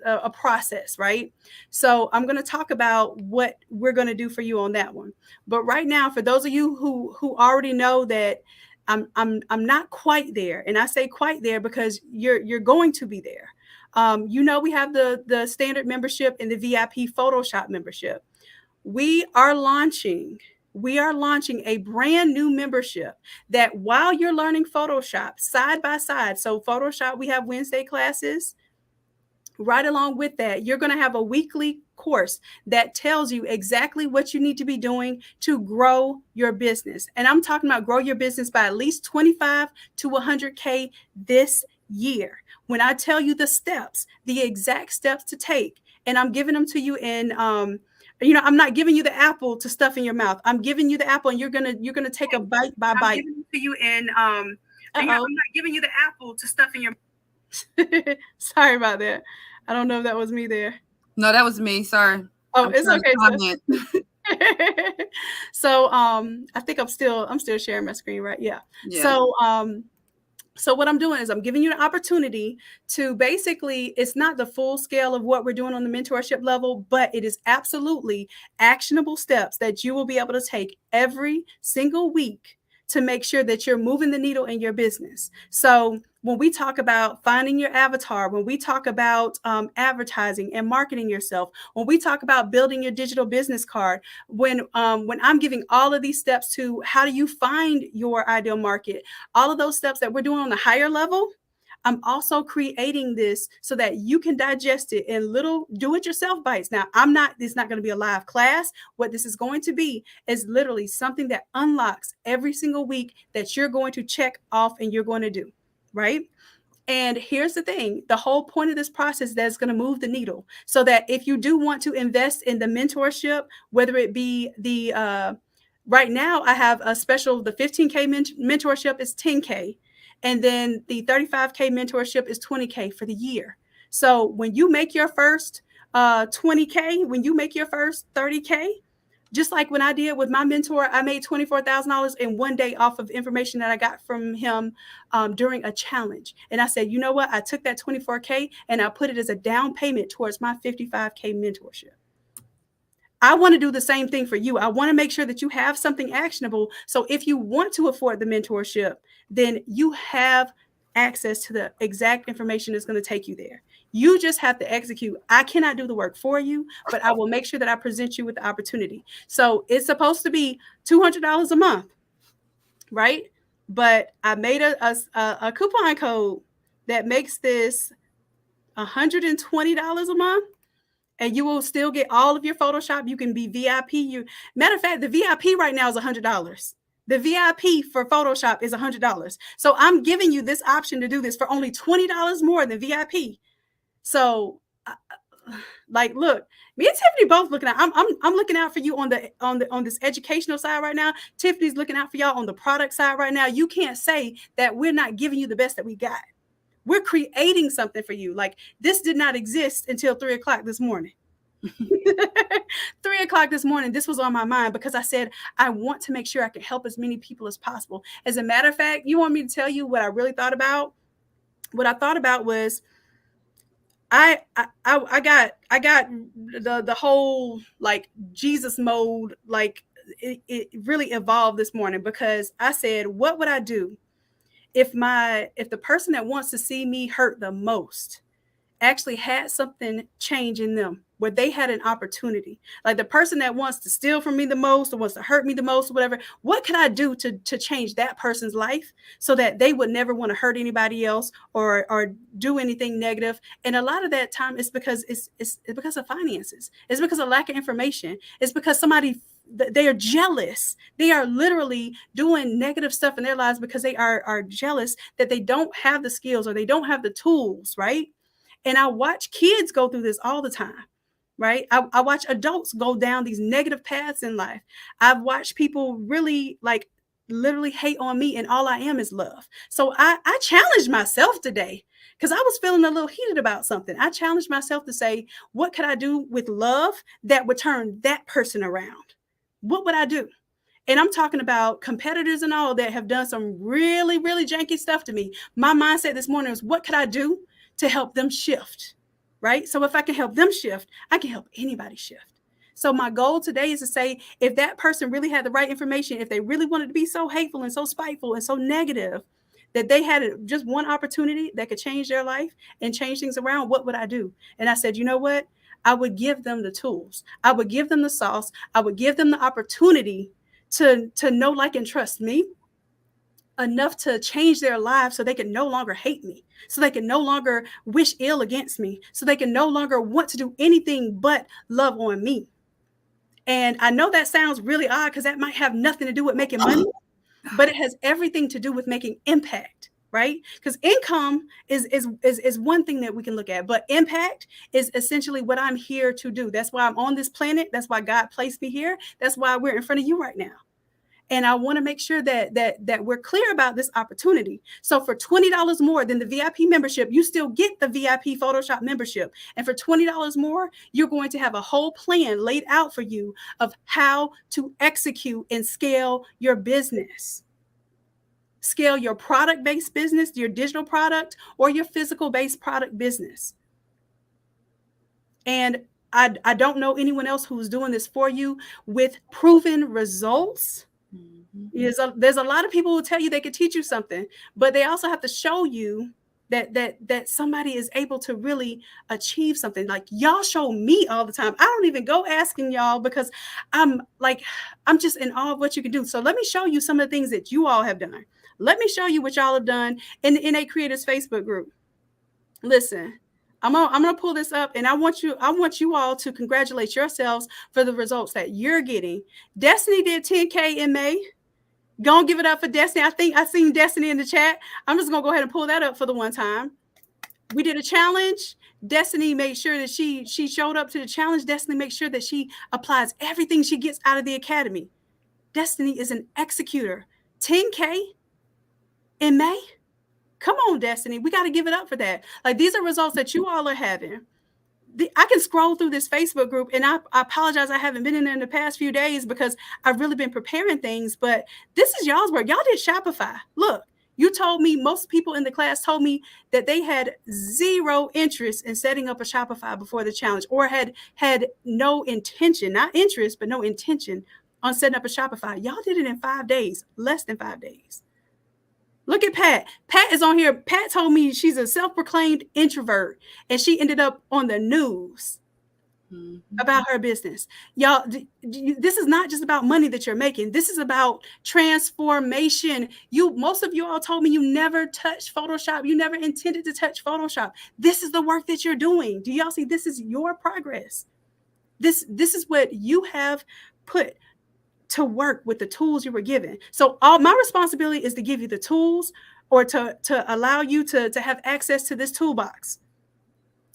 Speaker 1: a process, right? So I'm going to talk about what we're going to do for you on that one. But right now, for those of you who already know that I'm not quite there, and I say quite there because you're going to be there. We have the standard membership and the VIP Photoshop membership. We are launching a brand new membership that while you're learning Photoshop side by side, so Photoshop, we have Wednesday classes. Right along with that, you're going to have a weekly course that tells you exactly what you need to be doing to grow your business. And I'm talking about grow your business by at least 25 to 100K this year. When I tell you the steps, the exact steps to take, and I'm giving them to you in I'm not giving you the apple to stuff in your mouth. I'm giving you the apple, and you're gonna take a bite by bite. I'm giving it to you in I'm not giving you the apple to stuff in your mouth. Sorry about that. I don't know if that was me there.
Speaker 2: No, that was me. Sorry.
Speaker 1: Oh, it's okay. So I think I'm still sharing my screen, right? Yeah. So what I'm doing is I'm giving you an opportunity to basically, it's not the full scale of what we're doing on the mentorship level, but it is absolutely actionable steps that you will be able to take every single week to make sure that you're moving the needle in your business. So when we talk about finding your avatar, when we talk about advertising and marketing yourself, when we talk about building your digital business card, when I'm giving all of these steps to how do you find your ideal market, all of those steps that we're doing on the higher level, I'm also creating this so that you can digest it in little do-it-yourself bites. Now, it's not going to be a live class. What this is going to be is literally something that unlocks every single week that you're going to check off and you're going to do, right? And here's the thing, the whole point of this process that's going to move the needle, so that if you do want to invest in the mentorship, whether it be the right now I have a special, the 15K mentorship is 10K. And then the 35K mentorship is 20K for the year. So when you make your first 20K, when you make your first 30K, just like when I did with my mentor, I made $24,000 in one day off of information that I got from him during a challenge. And I said, you know what? I took that 24K and I put it as a down payment towards my 55K mentorship. I want to do the same thing for you. I want to make sure that you have something actionable. So if you want to afford the mentorship, then you have access to the exact information that's going to take you there. You just have to execute. I cannot do the work for you, but I will make sure that I present you with the opportunity. So it's supposed to be $200 a month, right? But I made a coupon code that makes this $120 a month. And you will still get all of your Photoshop. You can be VIP. Matter of fact, the VIP right now is $100. The VIP for Photoshop is $100. So I'm giving you this option to do this for only $20 more than VIP. So, like, look, me and Tiffany both looking out. I'm looking out for you on this educational side right now. Tiffany's looking out for y'all on the product side right now. You can't say that we're not giving you the best that we got. We're creating something for you. Like, this did not exist until 3 o'clock this morning. 3 o'clock this morning, this was on my mind because I said, I want to make sure I can help as many people as possible. As a matter of fact, you want me to tell you what I really thought about? What I thought about was I got the whole like Jesus mode, like it really evolved this morning because I said, what would I do if the person that wants to see me hurt the most actually had something change in them where they had an opportunity, like the person that wants to steal from me the most or wants to hurt me the most or whatever, what could I do to change that person's life so that they would never want to hurt anybody else or do anything negative? And a lot of that time is because it's because of finances. It's because of lack of information. It's because they are jealous. They are literally doing negative stuff in their lives because they are jealous that they don't have the skills or they don't have the tools, right? And I watch kids go through this all the time, right? I watch adults go down these negative paths in life. I've watched people really like literally hate on me and all I am is love. So I challenged myself today because I was feeling a little heated about something. I challenged myself to say, what could I do with love that would turn that person around? What would I do? And I'm talking about competitors and all that have done some really, really janky stuff to me. My mindset this morning was, what could I do to help them shift, right? So if I can help them shift, I can help anybody shift. So my goal today is to say, if that person really had the right information, if they really wanted to be so hateful and so spiteful and so negative, that they had just one opportunity that could change their life and change things around, what would I do? And I said, you know what? I would give them the tools. I would give them the sauce. I would give them the opportunity to know, like, and trust me enough to change their lives so they can no longer hate me, so they can no longer wish ill against me, so they can no longer want to do anything but love on me. And I know that sounds really odd because that might have nothing to do with making money, but it has everything to do with making impact. right? Because income is one thing that we can look at, but impact is essentially what I'm here to do. That's why I'm on this planet. That's why God placed me here. That's why we're in front of you right now. And I want to make sure that we're clear about this opportunity. So for $20 more than the VIP membership, you still get the VIP Photoshop membership. And for $20 more, you're going to have a whole plan laid out for you of how to execute and scale your business. Scale your product-based business, your digital product, or your physical-based product business. And I don't know anyone else who's doing this for you with proven results. There's a lot of people who tell you they could teach you something, but they also have to show you that somebody is able to really achieve something. Like y'all show me all the time. I don't even go asking y'all because I'm just in awe of what you can do. So let me show you some of the things that you all have done. Let me show you what y'all have done in the NA Creators Facebook group. Listen, I'm gonna pull this up, and I want you all to congratulate yourselves for the results that you're getting. Destiny did 10K in May. Go and give it up for Destiny. I think I seen Destiny in the chat. I'm just gonna go ahead and pull that up for the one time. We did a challenge. Destiny made sure that she showed up to the challenge. Destiny makes sure that she applies everything she gets out of the academy. Destiny is an executor. 10K in May. Come on, Destiny. We got to give it up for that. Like, these are results that you all are having. I can scroll through this Facebook group, and I apologize I haven't been in there in the past few days because I've really been preparing things, but this is y'all's work. Y'all did Shopify. Look, you told me, most people in the class told me that they had zero interest in setting up a Shopify before the challenge, or had no intention, not interest, but no intention on setting up a Shopify. Y'all did it in 5 days, less than 5 days. Look at Pat. Pat is on here. Pat told me she's a self-proclaimed introvert, and she ended up on the news about her business. Y'all, this is not just about money that you're making. This is about transformation. Most of you all told me you never touched Photoshop. You never intended to touch Photoshop. This is the work that you're doing. Do y'all see? This is your progress. This is what you have put to work with the tools you were given. So all my responsibility is to give you the tools, or to allow you to have access to this toolbox.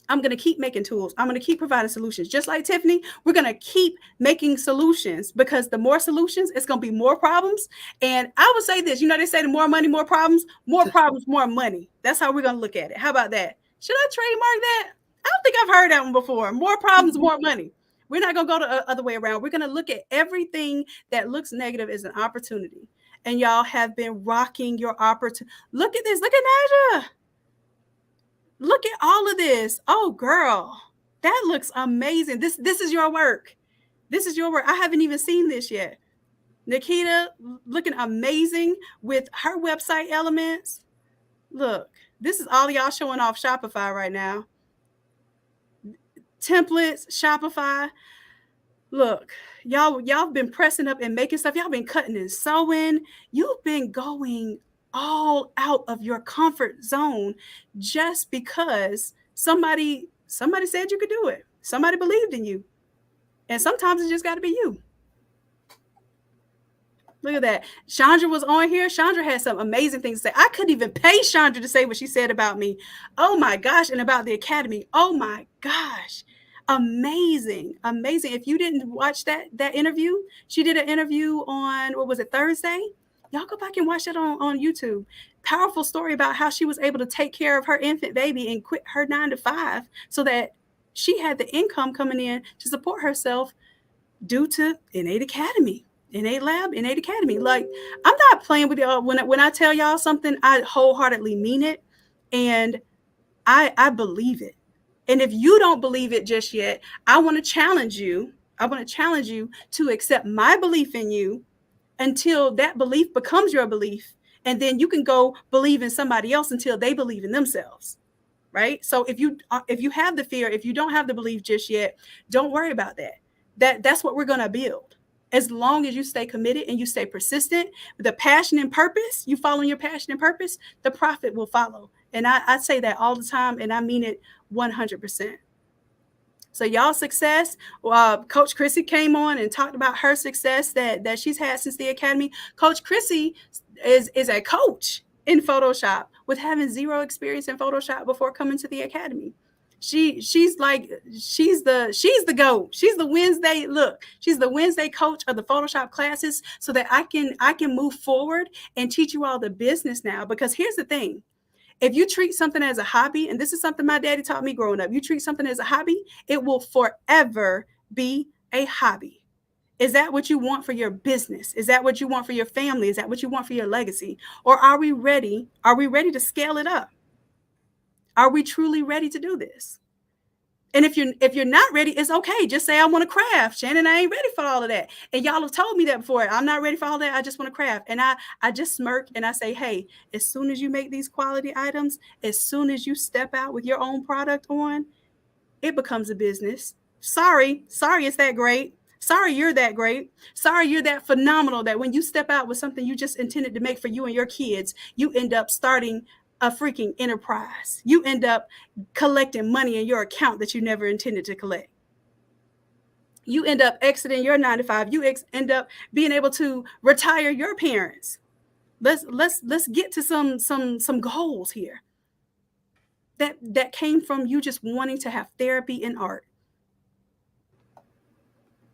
Speaker 1: I'm going to keep making tools. I'm going to keep providing solutions. Just like Tiffany, we're going to keep making solutions, because the more solutions, it's going to be more problems. And I would say this, they say the more money, more problems, more money. That's how we're going to look at it. How about that? Should I trademark that? I don't think I've heard that one before. More problems, more money. We're not going to go the other way around. We're going to look at everything that looks negative as an opportunity. And y'all have been rocking your opportunity. Look at this. Look at Naja. Look at all of this. Oh, girl, that looks amazing. This is your work. This is your work. I haven't even seen this yet. Nikita looking amazing with her website elements. Look, this is all y'all showing off Shopify right now. Templates, Shopify. Look, y'all been pressing up and making stuff. Y'all been cutting and sewing. You've been going all out of your comfort zone just because somebody said you could do it. Somebody believed in you. And sometimes it just got to be you. Look at that. Chandra was on here. Chandra had some amazing things to say. I couldn't even pay Chandra to say what she said about me. Oh my gosh. And about the academy. Oh my gosh. Amazing. If you didn't watch that interview, she did an interview on, what was it, Thursday? Y'all go back and watch that on YouTube. Powerful story about how she was able to take care of her infant baby and quit her 9 to 5 so that she had the income coming in to support herself due to Innate Academy. Innate Lab, Innate Academy. Like, I'm not playing with y'all. When I tell y'all something, I wholeheartedly mean it, and I believe it. And if you don't believe it just yet, I want to challenge you. To accept my belief in you until that belief becomes your belief, and then you can go believe in somebody else until they believe in themselves. Right? So if you have the fear, if you don't have the belief just yet, don't worry about that. That's what we're going to build. As long as you stay committed and you stay persistent with the passion and purpose, you follow your passion and purpose, the profit will follow. And I say that all the time, and I mean it 100%. So y'all success. Coach Chrissy came on and talked about her success that she's had since the academy. Coach Chrissy is a coach in Photoshop. with having zero experience in Photoshop before coming to the academy. She's like she's the GOAT. She's the Wednesday look. She's the Wednesday coach of the Photoshop classes, so that I can move forward and teach you all the business now. Because here's the thing: if you treat something as a hobby, and this is something my daddy taught me growing up, you treat something as a hobby, it will forever be a hobby. Is that what you want for your business? Is that what you want for your family? Is that what you want for your legacy? Or are we ready? Are we ready to scale it up? Are we truly ready to do this? And if you're not ready, it's okay. Just say, I want to craft. Shanon, I ain't ready for all of that. And y'all have told me that before. I'm not ready for all that. I just want to craft. And I just smirk and I say, hey, as soon as you make these quality items, as soon as you step out with your own product on, it becomes a business. Sorry it's that great. Sorry you're that great. Sorry you're that phenomenal that when you step out with something you just intended to make for you and your kids, you end up starting a freaking enterprise. You end up collecting money in your account that you never intended to collect. You end up exiting your 9 to 5. You end up being able to retire your parents. Let's get to some goals here that came from you just wanting to have therapy in art.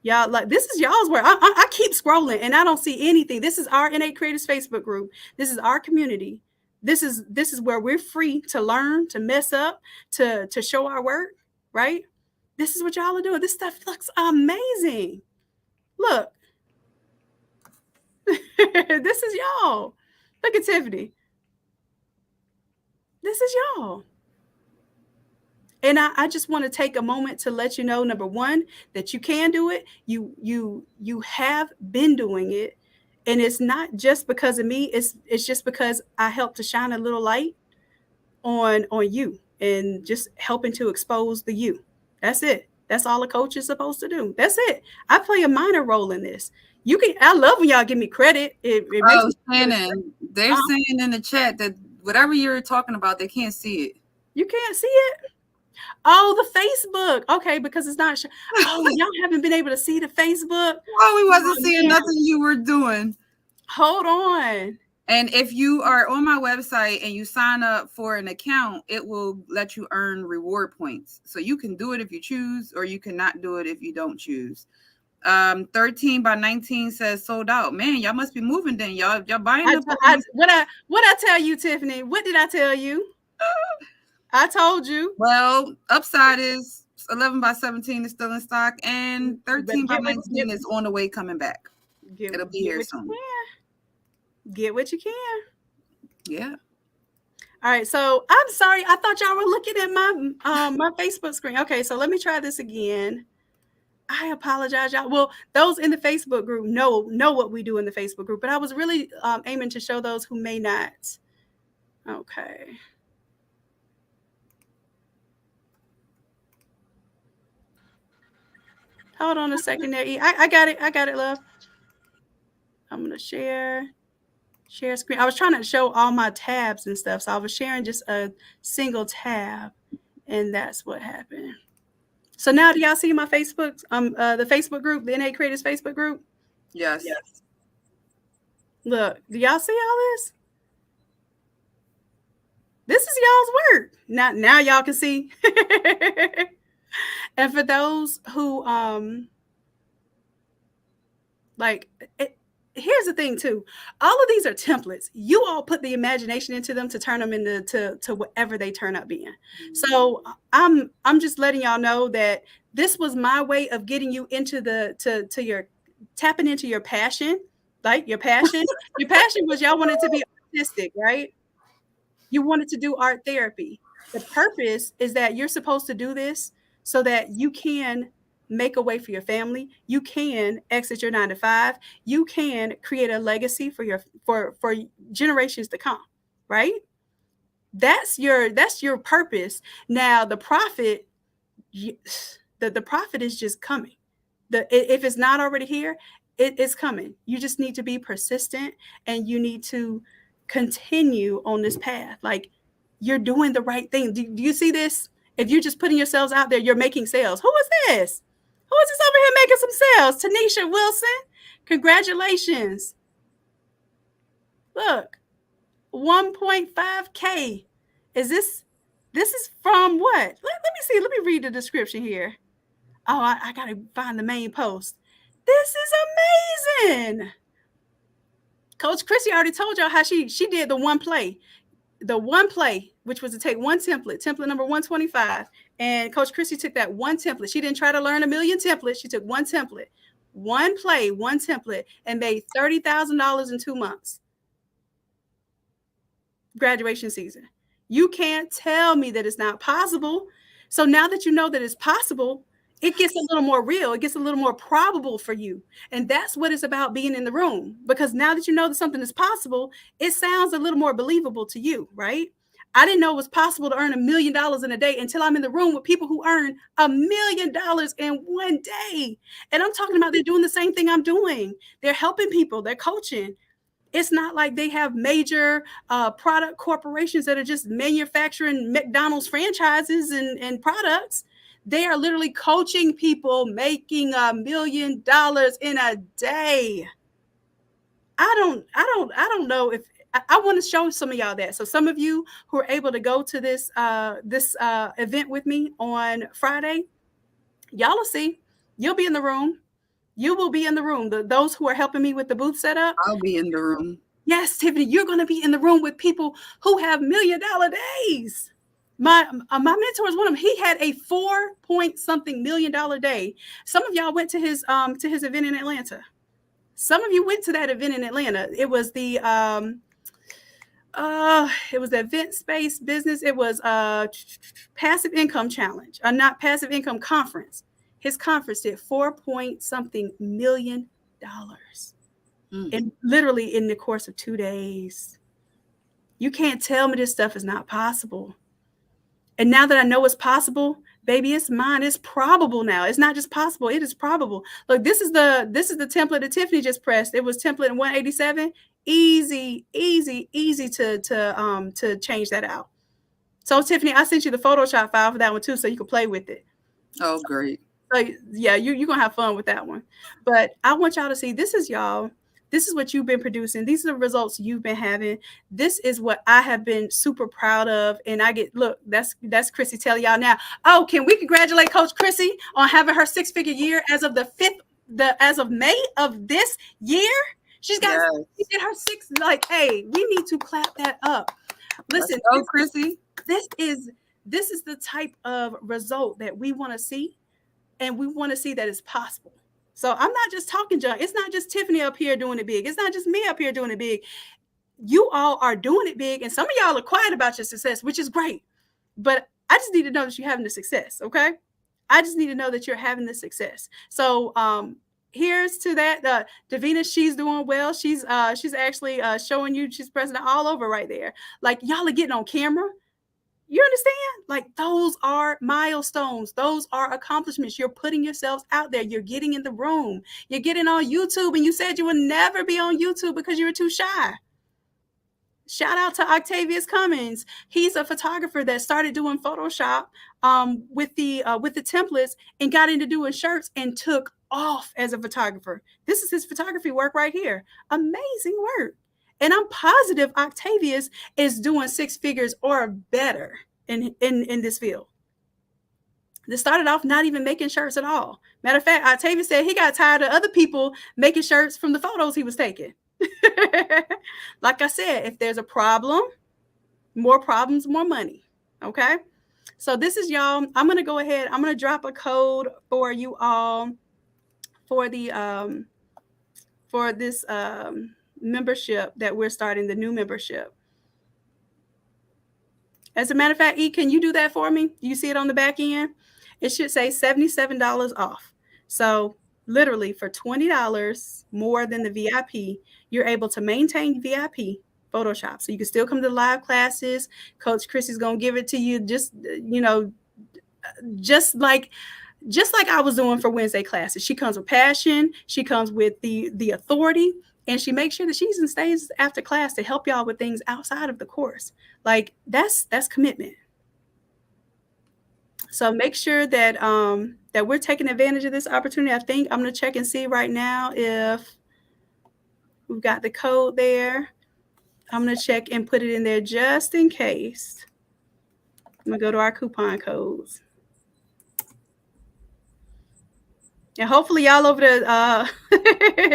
Speaker 1: Y'all, like, this is y'all's work. I keep scrolling and I don't see anything. This is our Innate Creators Facebook group. This is our community. This is where we're free to learn, to mess up, to show our work, right? This is what y'all are doing. This stuff looks amazing. Look. This is y'all. Look at Tiffany. This is y'all. And I just want to take a moment to let you know, number one, that you can do it. You have been doing it. And it's not just because of me. It's just because I helped to shine a little light on you and just helping to expose the you. That's it. That's all a coach is supposed to do. That's it. I play a minor role in this. I love when y'all give me credit. It makes me
Speaker 2: Shannon, they're saying in the chat that whatever you're talking about, they can't see it.
Speaker 1: You can't see it? Oh, the Facebook. Okay, because it's not. Oh, y'all haven't been able to see the Facebook.
Speaker 2: Well, we wasn't seeing nothing you were doing.
Speaker 1: Hold on.
Speaker 2: And if you are on my website and you sign up for an account, it will let you earn reward points. So you can do it if you choose, or you cannot do it if you don't choose. 13 by 19 says sold out. Man, y'all must be moving then. Y'all buying
Speaker 1: what I tell you, Tiffany? What did I tell you? I told you.
Speaker 2: Well, upside is 11 by 17 is still in stock, and 13 by 19 is on the way coming back. It'll be here soon.
Speaker 1: Get what you can.
Speaker 2: Yeah.
Speaker 1: All right. So I'm sorry. I thought y'all were looking at my Facebook screen. Okay. So let me try this again. I apologize, y'all. Well, those in the Facebook group know what we do in the Facebook group, but I was really aiming to show those who may not. Okay. Hold on a second there. I got it, love. I'm going to share screen. I was trying to show all my tabs and stuff. So I was sharing just a single tab, and that's what happened. So now do y'all see my Facebook, the Facebook group, the Innate Creators Facebook group?
Speaker 2: Yes.
Speaker 1: Look, do y'all see all this? This is y'all's work. Now y'all can see. And for those who here's the thing too. All of these are templates. You all put the imagination into them to turn them into whatever they turn up being. So I'm just letting y'all know that this was my way of getting you into to your tapping into your passion. Like your passion. Your passion was y'all wanted to be artistic, right? You wanted to do art therapy. The purpose is that you're supposed to do this so that you can make a way for your family. You can exit your 9 to 5. You can create a legacy for generations to come, right? That's your purpose. Now the profit, the profit is just coming. If it's not already here, it's coming. You just need to be persistent, and you need to continue on this path. Like, you're doing the right thing. Do you see this? If you're just putting yourselves out there, you're making sales. Who is this? Who is this over here making some sales? Tanisha Wilson. Congratulations. Look. 1.5K. Is this is from what? Let me see. Let me read the description here. Oh, I gotta find the main post. This is amazing. Coach Chrissy already told y'all how she did the one play. The one play, which was to take one template number 125. And Coach Chrissy took that one template. She didn't try to learn a million templates. She took one template, one play, one template, and made $30,000 in 2 months. Graduation season. You can't tell me that it's not possible. So now that you know that it's possible, it gets a little more real. It gets a little more probable for you. And that's what it's about, being in the room. Because now that you know that something is possible, it sounds a little more believable to you, right? I didn't know it was possible to earn $1 million in a day until I'm in the room with people who earn $1 million in one day. And I'm talking about they're doing the same thing I'm doing. They're helping people. They're coaching. It's not like they have major product corporations that are just manufacturing McDonald's franchises and products. They are literally coaching people making $1 million in a day. I don't know if I want to show some of y'all that. So some of you who are able to go to this event with me on Friday, y'all will see. You'll be in the room. You will be in the room. Those who are helping me with the booth setup.
Speaker 2: I'll be in the room.
Speaker 1: Yes, Tiffany, you're going to be in the room with people who have $1 million days. My mentor is one of them. He had a 4-point-something $million day. Some of y'all went to his event in Atlanta. Some of you went to that event in Atlanta. It was the event space business. It was passive income challenge, not passive income conference. His conference did 4-point-something $million. And literally in the course of 2 days. You can't tell me this stuff is not possible. And now that I know it's possible, baby, it's mine. It's probable now. It's not just possible. It is probable. Look, this is the template that Tiffany just pressed. It was template 187. Easy to change that out. So Tiffany, I sent you the Photoshop file for that one too, so you can play with it.
Speaker 2: Oh, great.
Speaker 1: So yeah, you're gonna have fun with that one. But I want y'all to see, this is y'all. This is what you've been producing. These are the results you've been having. This is what I have been super proud of. And I get, look, that's Chrissy telling y'all now. Oh, can we congratulate Coach Chrissy on having her 6-figure year as of as of May of this year? She's got she did her 6. Like, hey, we need to clap that up. Listen,
Speaker 2: Chrissy.
Speaker 1: This is the type of result that we want to see, and we want to see that it's possible. So I'm not just talking junk. It's not just Tiffany up here doing it big. It's not just me up here doing it big. You all are doing it big. And some of y'all are quiet about your success, which is great. But I just need to know that you're having the success, okay? I just need to know that you're having the success. So here's to that. Davina, she's doing well. She's actually showing you, she's pressing it all over right there. Like, y'all are getting on camera. You understand? Like, those are milestones. Those are accomplishments. You're putting yourselves out there. You're getting in the room. You're getting on YouTube, and you said you would never be on YouTube because you were too shy. Shout out to Octavius Cummings. He's a photographer that started doing Photoshop with the templates and got into doing shirts and took off as a photographer. This is his photography work right here. Amazing work. And I'm positive Octavius is doing 6 figures or better in this field. This started off not even making shirts at all. Matter of fact, Octavius said he got tired of other people making shirts from the photos he was taking. Like I said, if there's a problem, more problems, more money. Okay. So this is y'all. I'm going to go ahead. I'm going to drop a code for you all for the for this membership that we're starting, the new membership. As a matter of fact, E, can you do that for me? You see it on the back end? It should say $77 off. So literally for $20 more than the VIP, you're able to maintain VIP Photoshop. So you can still come to the live classes. Coach Chrissy's going to give it to you just like I was doing for Wednesday classes. She comes with passion. She comes with the authority. And she makes sure that she's and stays after class to help y'all with things outside of the course. Like, that's commitment. So make sure that that we're taking advantage of this opportunity. I think I'm going to check and see right now if we've got the code there. I'm going to check and put it in there just in case. I'm going to go to our coupon codes. And hopefully y'all over there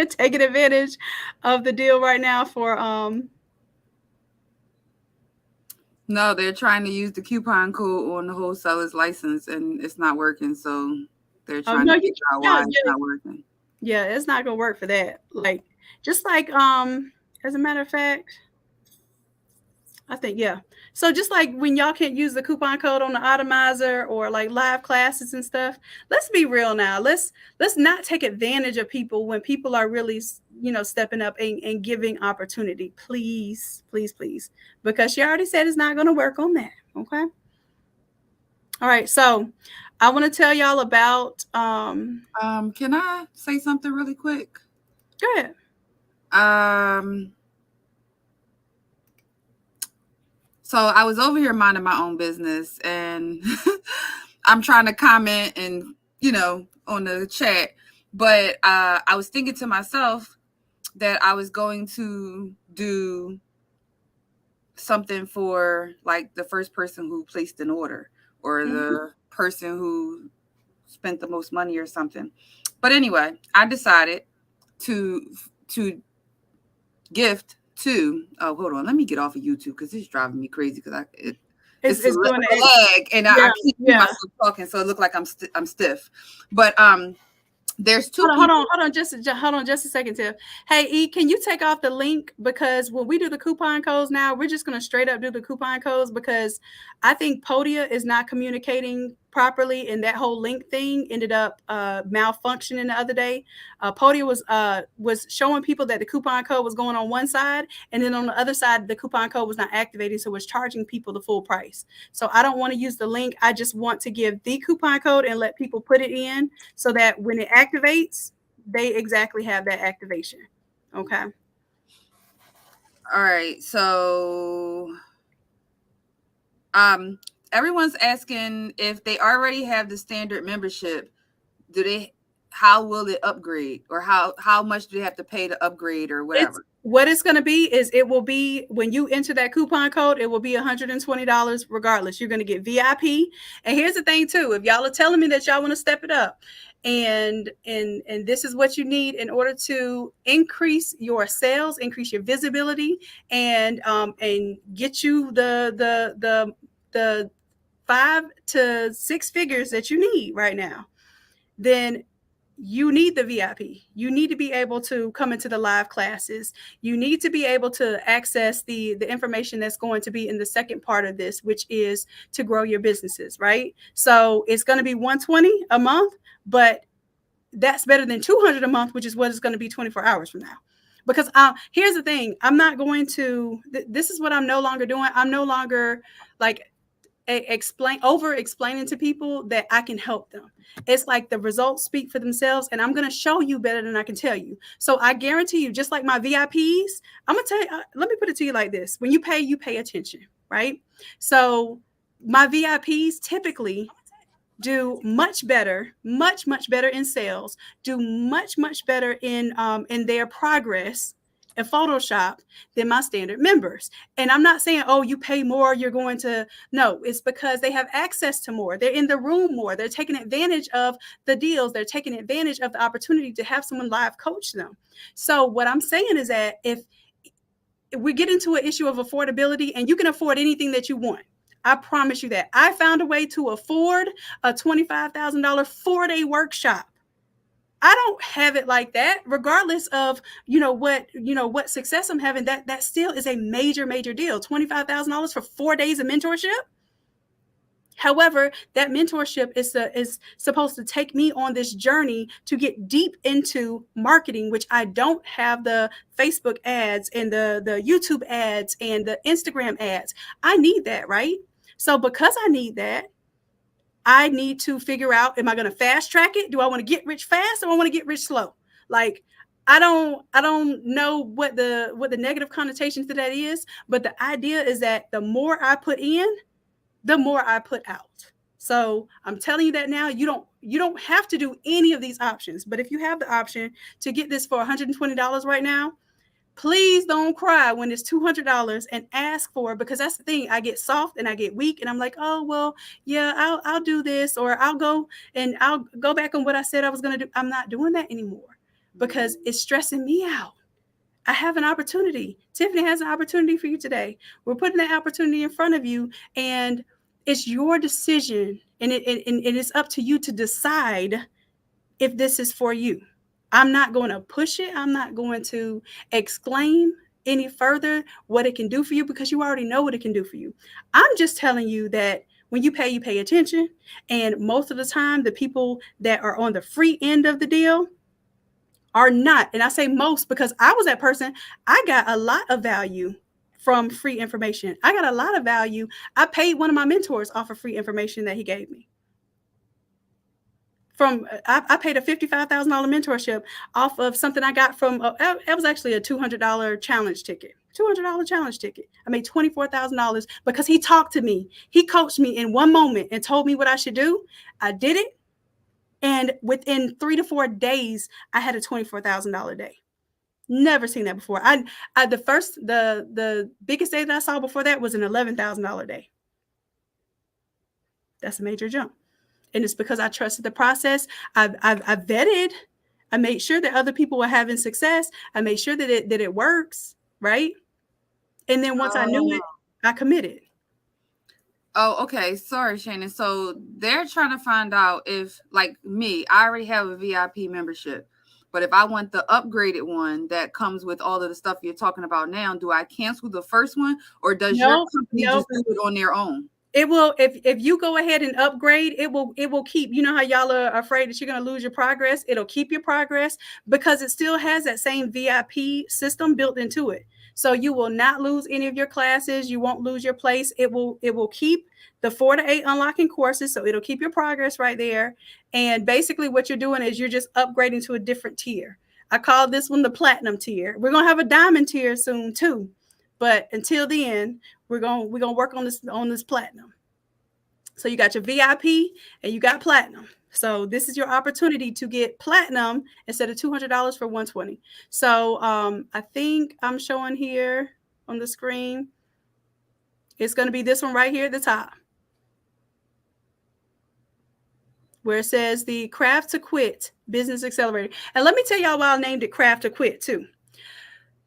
Speaker 1: taking advantage of the deal right now for
Speaker 2: No, they're trying to use the coupon code on the wholesaler's license and it's not working. So they're
Speaker 1: oh
Speaker 2: trying
Speaker 1: no,
Speaker 2: to
Speaker 1: you
Speaker 2: figure out
Speaker 1: yeah,
Speaker 2: why it's not working.
Speaker 1: yeah, it's not gonna work for that. Like just like as a matter of fact, I think yeah. So just like when y'all can't use the coupon code on the Automizer or like live classes and stuff, let's be real now. Let's not take advantage of people when people are really stepping up and giving opportunity. Please, please, please, because she already said it's not going to work on that. Okay. All right. So I want to tell y'all about.
Speaker 2: Can I say something really quick?
Speaker 1: Go ahead.
Speaker 2: So I was over here minding my own business and I'm trying to comment and, on the chat, but I was thinking to myself that I was going to do something for like the first person who placed an order or the person who spent the most money or something. But anyway, I decided to gift to, oh, hold on, let me get off of YouTube because it's driving me crazy because it's a
Speaker 1: doing
Speaker 2: lag and I keep myself talking so it look like I'm stiff. But there's two
Speaker 1: hold on just a second, Tiff. Hey E, can you take off the link, because when we do the coupon codes now, we're just going to straight up do the coupon codes, because I think Podia is not communicating properly, and that whole link thing ended up malfunctioning the other day. Podia was showing people that the coupon code was going on one side, and then on the other side the coupon code was not activated, so it was charging people the full price. So I don't want to use the link. I just want to give the coupon code and let people put it in so that when it activates, they exactly have that activation. Okay.
Speaker 2: All right. So everyone's asking if they already have the standard membership, how will it upgrade, or how much do they have to pay to upgrade or whatever?
Speaker 1: What it's going to be is, it will be, when you enter that coupon code, it will be $120 regardless. You're going to get VIP. And here's the thing too, if y'all are telling me that y'all want to step it up, and this is what you need in order to increase your sales, increase your visibility, and get you the 5 to 6 figures that you need right now, then you need the VIP. You need to be able to come into the live classes. You need to be able to access the information that's going to be in the second part of this, which is to grow your businesses, right? So it's going to be $120 a month, but that's better than $200 a month, which is what it's going to be 24 hours from now. Because here's the thing, I'm not going to, this is what I'm no longer doing. I'm no longer like over explaining to people that I can help them. It's like the results speak for themselves, and I'm going to show you better than I can tell you. So I guarantee you, just like my VIPs, I'm going to tell you, let me put it to you like this. When you pay attention, right? So my VIPs typically do much better in sales, do much better in their progress in Photoshop than my standard members. And I'm not saying, oh, you pay more, you're going to, no, it's because they have access to more. They're in the room more. They're taking advantage of the deals. They're taking advantage of the opportunity to have someone live coach them. So what I'm saying is that if we get into an issue of affordability, and you can afford anything that you want, I promise you that. I found a way to afford a $25,000 4-day workshop. I don't have it like that, regardless of what success I'm having. That still is a major deal. $25,000 for 4 days of mentorship. However, that mentorship is supposed to take me on this journey to get deep into marketing, which I don't have the Facebook ads and the YouTube ads and the Instagram ads. I need that, right? So because I need that, I need to figure out, am I going to fast track it? Do I want to get rich fast, or I want to get rich slow? Like, I don't know what the negative connotation to that is, but the idea is that the more I put in, the more I put out. So I'm telling you that now. You don't have to do any of these options, but if you have the option to get this for $120 right now, Please don't cry when it's $200 and ask for it, because that's the thing. I get soft and I get weak and I'm like, oh, well, yeah, I'll do this, or I'll go back on what I said I was going to do. I'm not doing that anymore because it's stressing me out. I have an opportunity. Tiffany has an opportunity for you today. We're putting that opportunity in front of you, and it's your decision, and it is up to you to decide if this is for you. I'm not going to push it. I'm not going to exclaim any further what it can do for you, because you already know what it can do for you. I'm just telling you that when you pay attention. And most of the time, the people that are on the free end of the deal are not. And I say most because I was that person. I got a lot of value from free information. I got a lot of value. I paid one of my mentors off of free information that he gave me. I paid a $55,000 mentorship off of something I got from, it was actually a $200 challenge ticket. $200 challenge ticket. I made $24,000 because he talked to me. He coached me in one moment and told me what I should do. I did it. And within 3 to 4 days, I had a $24,000 day. Never seen that before. The biggest day that I saw before that was an $11,000 day. That's a major jump. And it's because I trusted the process. I vetted. I made sure that other people were having success. I made sure that it works, right? And then once I knew it, I committed.
Speaker 2: Oh, okay. Sorry, Shanon. So they're trying to find out if, like me, I already have a VIP membership. But if I want the upgraded one that comes with all of the stuff you're talking about now, do I cancel the first one, or does your company just do it on their own?
Speaker 1: It will, if you go ahead and upgrade, it will keep, you know how y'all are afraid that you're going to lose your progress. It'll keep your progress because it still has that same VIP system built into it. So you will not lose any of your classes. You won't lose your place. It will keep the 4 to 8 unlocking courses. So it'll keep your progress right there. And basically what you're doing is you're just upgrading to a different tier. I call this one the platinum tier. We're going to have a diamond tier soon too. But until then, we're going to work on this platinum. So you got your VIP and you got platinum. So this is your opportunity to get platinum instead of $200 for $120. So I think I'm showing here on the screen. It's going to be this one right here at the top, where it says the Craft to Quit Business Accelerator. And let me tell y'all why I named it Craft to Quit too.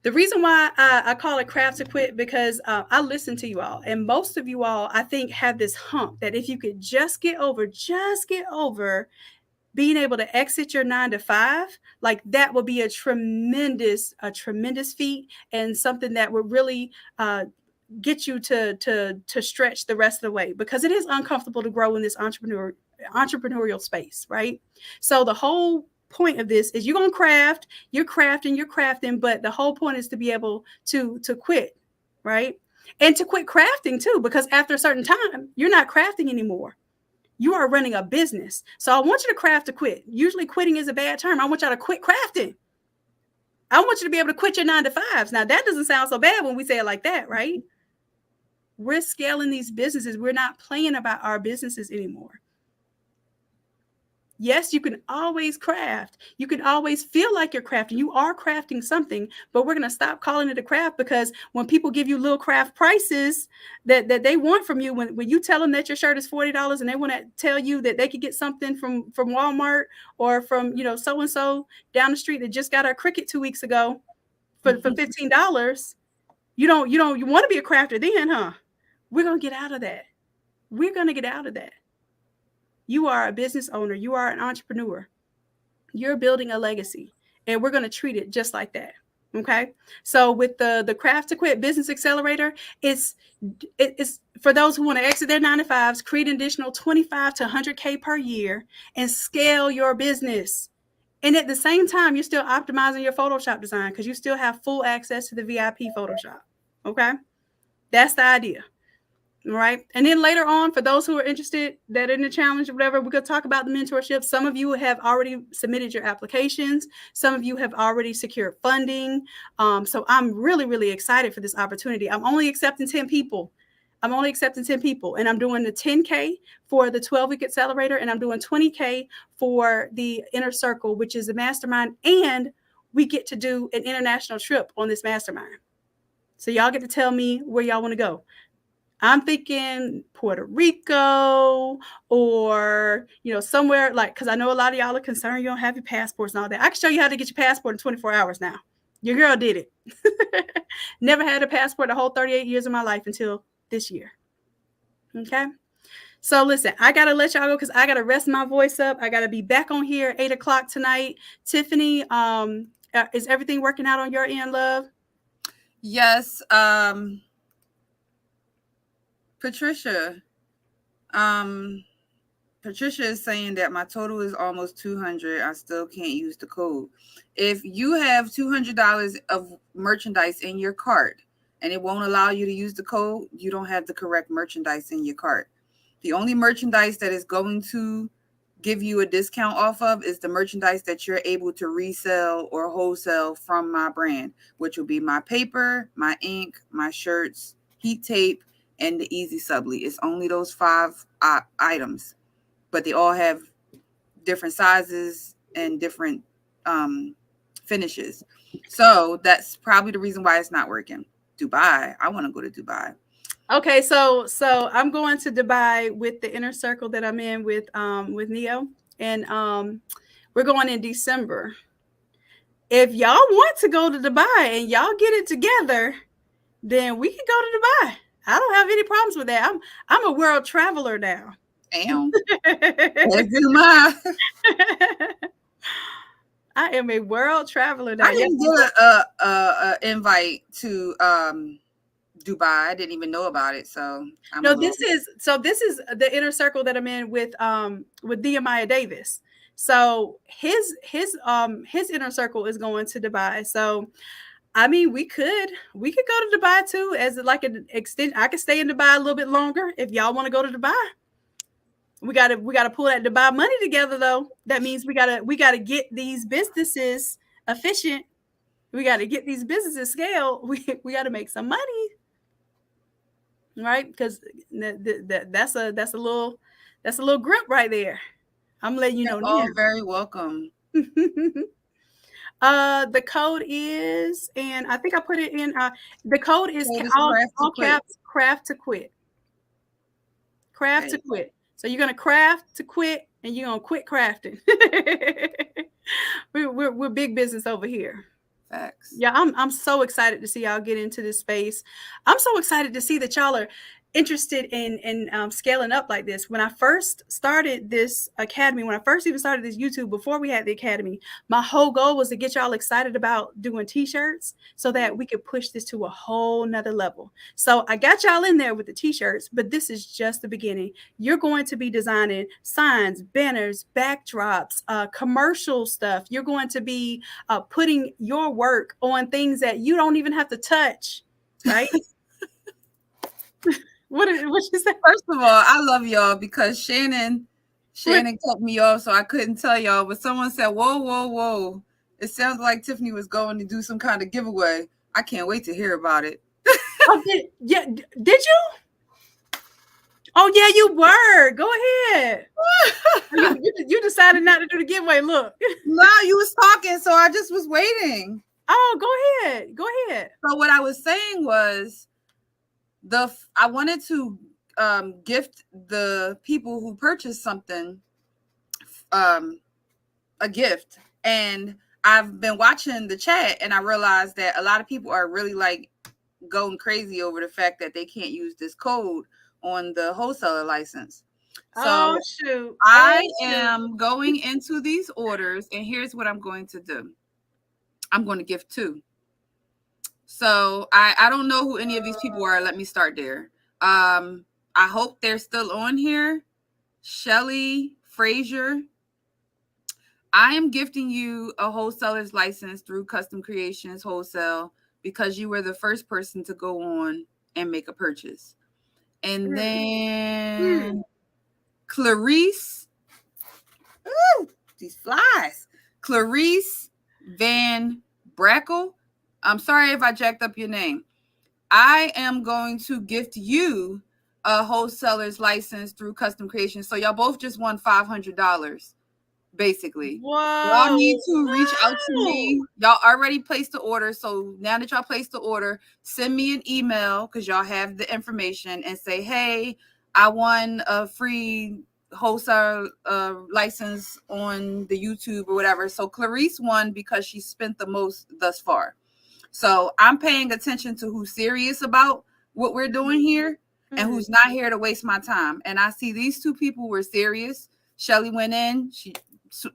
Speaker 1: The reason why I call it Craft to Quit, because I listen to you all, and most of you all, I think, have this hump that if you could just get over being able to exit your 9 to 5, like that would be a tremendous feat, and something that would really get you to stretch the rest of the way, because it is uncomfortable to grow in this entrepreneurial space, right? So the whole point of this is you're crafting, but the whole point is to be able to quit, right? And to quit crafting too, because after a certain time, you're not crafting anymore. You are running a business. So I want you to craft to quit. Usually quitting is a bad term. I want y'all to quit crafting. I want you to be able to quit your 9 to 5s. Now that doesn't sound so bad when we say it like that, right? We're scaling these businesses. We're not playing about our businesses anymore. Yes, you can always craft. You can always feel like you're crafting. You are crafting something, but we're going to stop calling it a craft, because when people give you little craft prices that they want from you, when you tell them that your shirt is $40 and they want to tell you that they could get something from Walmart or from, so-and-so down the street that just got our Cricut 2 weeks ago for $15, you want to be a crafter then, huh? We're going to get out of that. We're going to get out of that. You are a business owner. You are an entrepreneur. You're building a legacy, and we're going to treat it just like that. Okay. So with the Craft to Quit Business Accelerator, it's for those who want to exit their 9 to 5s, create an additional 25 to 100K per year and scale your business. And at the same time, you're still optimizing your Photoshop design, because you still have full access to the VIP Photoshop. Okay. That's the idea. Right. And then later on, for those who are interested that are in the challenge or whatever, we're going to talk about the mentorship. Some of you have already submitted your applications. Some of you have already secured funding. So I'm really, really excited for this opportunity. I'm only accepting 10 people. And I'm doing the 10K for the 12-week accelerator, and I'm doing 20K for the inner circle, which is a mastermind and we get to do an international trip on this mastermind. So y'all get to tell me where y'all want to go. I'm thinking Puerto Rico or, somewhere like, because I know a lot of y'all are concerned you don't have your passports and all that. I can show you how to get your passport in 24 hours now. Your girl did it. Never had a passport the whole 38 years of my life until this year. Okay. So listen, I got to let y'all go because I got to rest my voice up. I got to be back on here 8 o'clock tonight. Tiffany, is everything working out on your end, love?
Speaker 2: Yes. Patricia is saying that my total is almost $200. I still can't use the code. If you have $200 of merchandise in your cart and it won't allow you to use the code, you don't have the correct merchandise in your cart. The only merchandise that is going to give you a discount off of is the merchandise that you're able to resell or wholesale from my brand, which will be my paper, my ink, my shirts, heat tape, and the Easy Subli. It's only those 5 items, but they all have different sizes and different finishes. So that's probably the reason why it's not working. Dubai. I want to go to Dubai.
Speaker 1: Okay, so I'm going to Dubai with the inner circle that I'm in with Neo, and we're going in December. If y'all want to go to Dubai and y'all get it together, then we can go to Dubai. I don't have any problems with that. I'm a world traveler now.
Speaker 2: Damn. Let's do my.
Speaker 1: I am a world traveler now.
Speaker 2: I didn't get a invite to Dubai. I didn't even know about it. So
Speaker 1: this is the inner circle that I'm in with Nehemiah Davis. So his inner circle is going to Dubai. So I mean, we could go to Dubai too as like an extension. I could stay in Dubai a little bit longer if y'all want to go to Dubai. We gotta pull that Dubai money together though. That means we gotta get these businesses efficient. We gotta get these businesses scaled. We gotta make some money, right? Because that's a little grip right there. I'm letting you know.
Speaker 2: Oh, very welcome.
Speaker 1: The code is, and I think I put it in. The code is all caps. Craft to quit. Craft to quit. So you're gonna craft to quit, and you're gonna quit crafting. we're big business over here.
Speaker 2: Facts.
Speaker 1: Yeah, I'm so excited to see y'all get into this space. I'm so excited to see that y'all are interested in scaling up like this. When I first started this academy, when I first even started this YouTube, before we had the academy, my whole goal was to get y'all excited about doing t-shirts so that we could push this to a whole nother level. So I got y'all in there with the t-shirts, but this is just the beginning. You're going to be designing signs, banners, backdrops, commercial stuff. You're going to be putting your work on things that you don't even have to touch, right? What you say?
Speaker 2: First of all, I love y'all because Shanon cut me off, so I couldn't tell y'all. But someone said, "Whoa! It sounds like Tiffany was going to do some kind of giveaway." I can't wait to hear about it.
Speaker 1: Did you? Oh yeah, you were. Go ahead. you decided not to do the giveaway. Look.
Speaker 2: No, you was talking, so I just was waiting.
Speaker 1: Oh, go ahead.
Speaker 2: So what I was saying was, I wanted to gift the people who purchased something a gift, and I've been watching the chat, and I realized that a lot of people are really like going crazy over the fact that they can't use this code on the wholesaler license. So
Speaker 1: shoot.
Speaker 2: I am going into these orders, and here's what I'm going to do. I'm going to gift 2. So I don't know who any of these people are. Let me start there. I hope they're still on here. Shelly Frazier. I am gifting you a wholesaler's license through Custom Creations Wholesale because you were the first person to go on and make a purchase. And then Clarice. Ooh, these flies. Clarice Van Brackle. I'm sorry if I jacked up your name. I am going to gift you a wholesaler's license through Custom Creations. So y'all both just won $500. basically. Y'all
Speaker 1: Whoa.
Speaker 2: need to reach out to
Speaker 1: Wow.
Speaker 2: me. Y'all already placed the order. So now that y'all placed the order, send me an email because y'all have the information and say, hey, I won a free wholesale license on the YouTube or whatever. So Clarice won because she spent the most thus far. So I'm paying attention to who's serious about what we're doing here and who's not here to waste my time. And I see these two people were serious. Shelly went in. She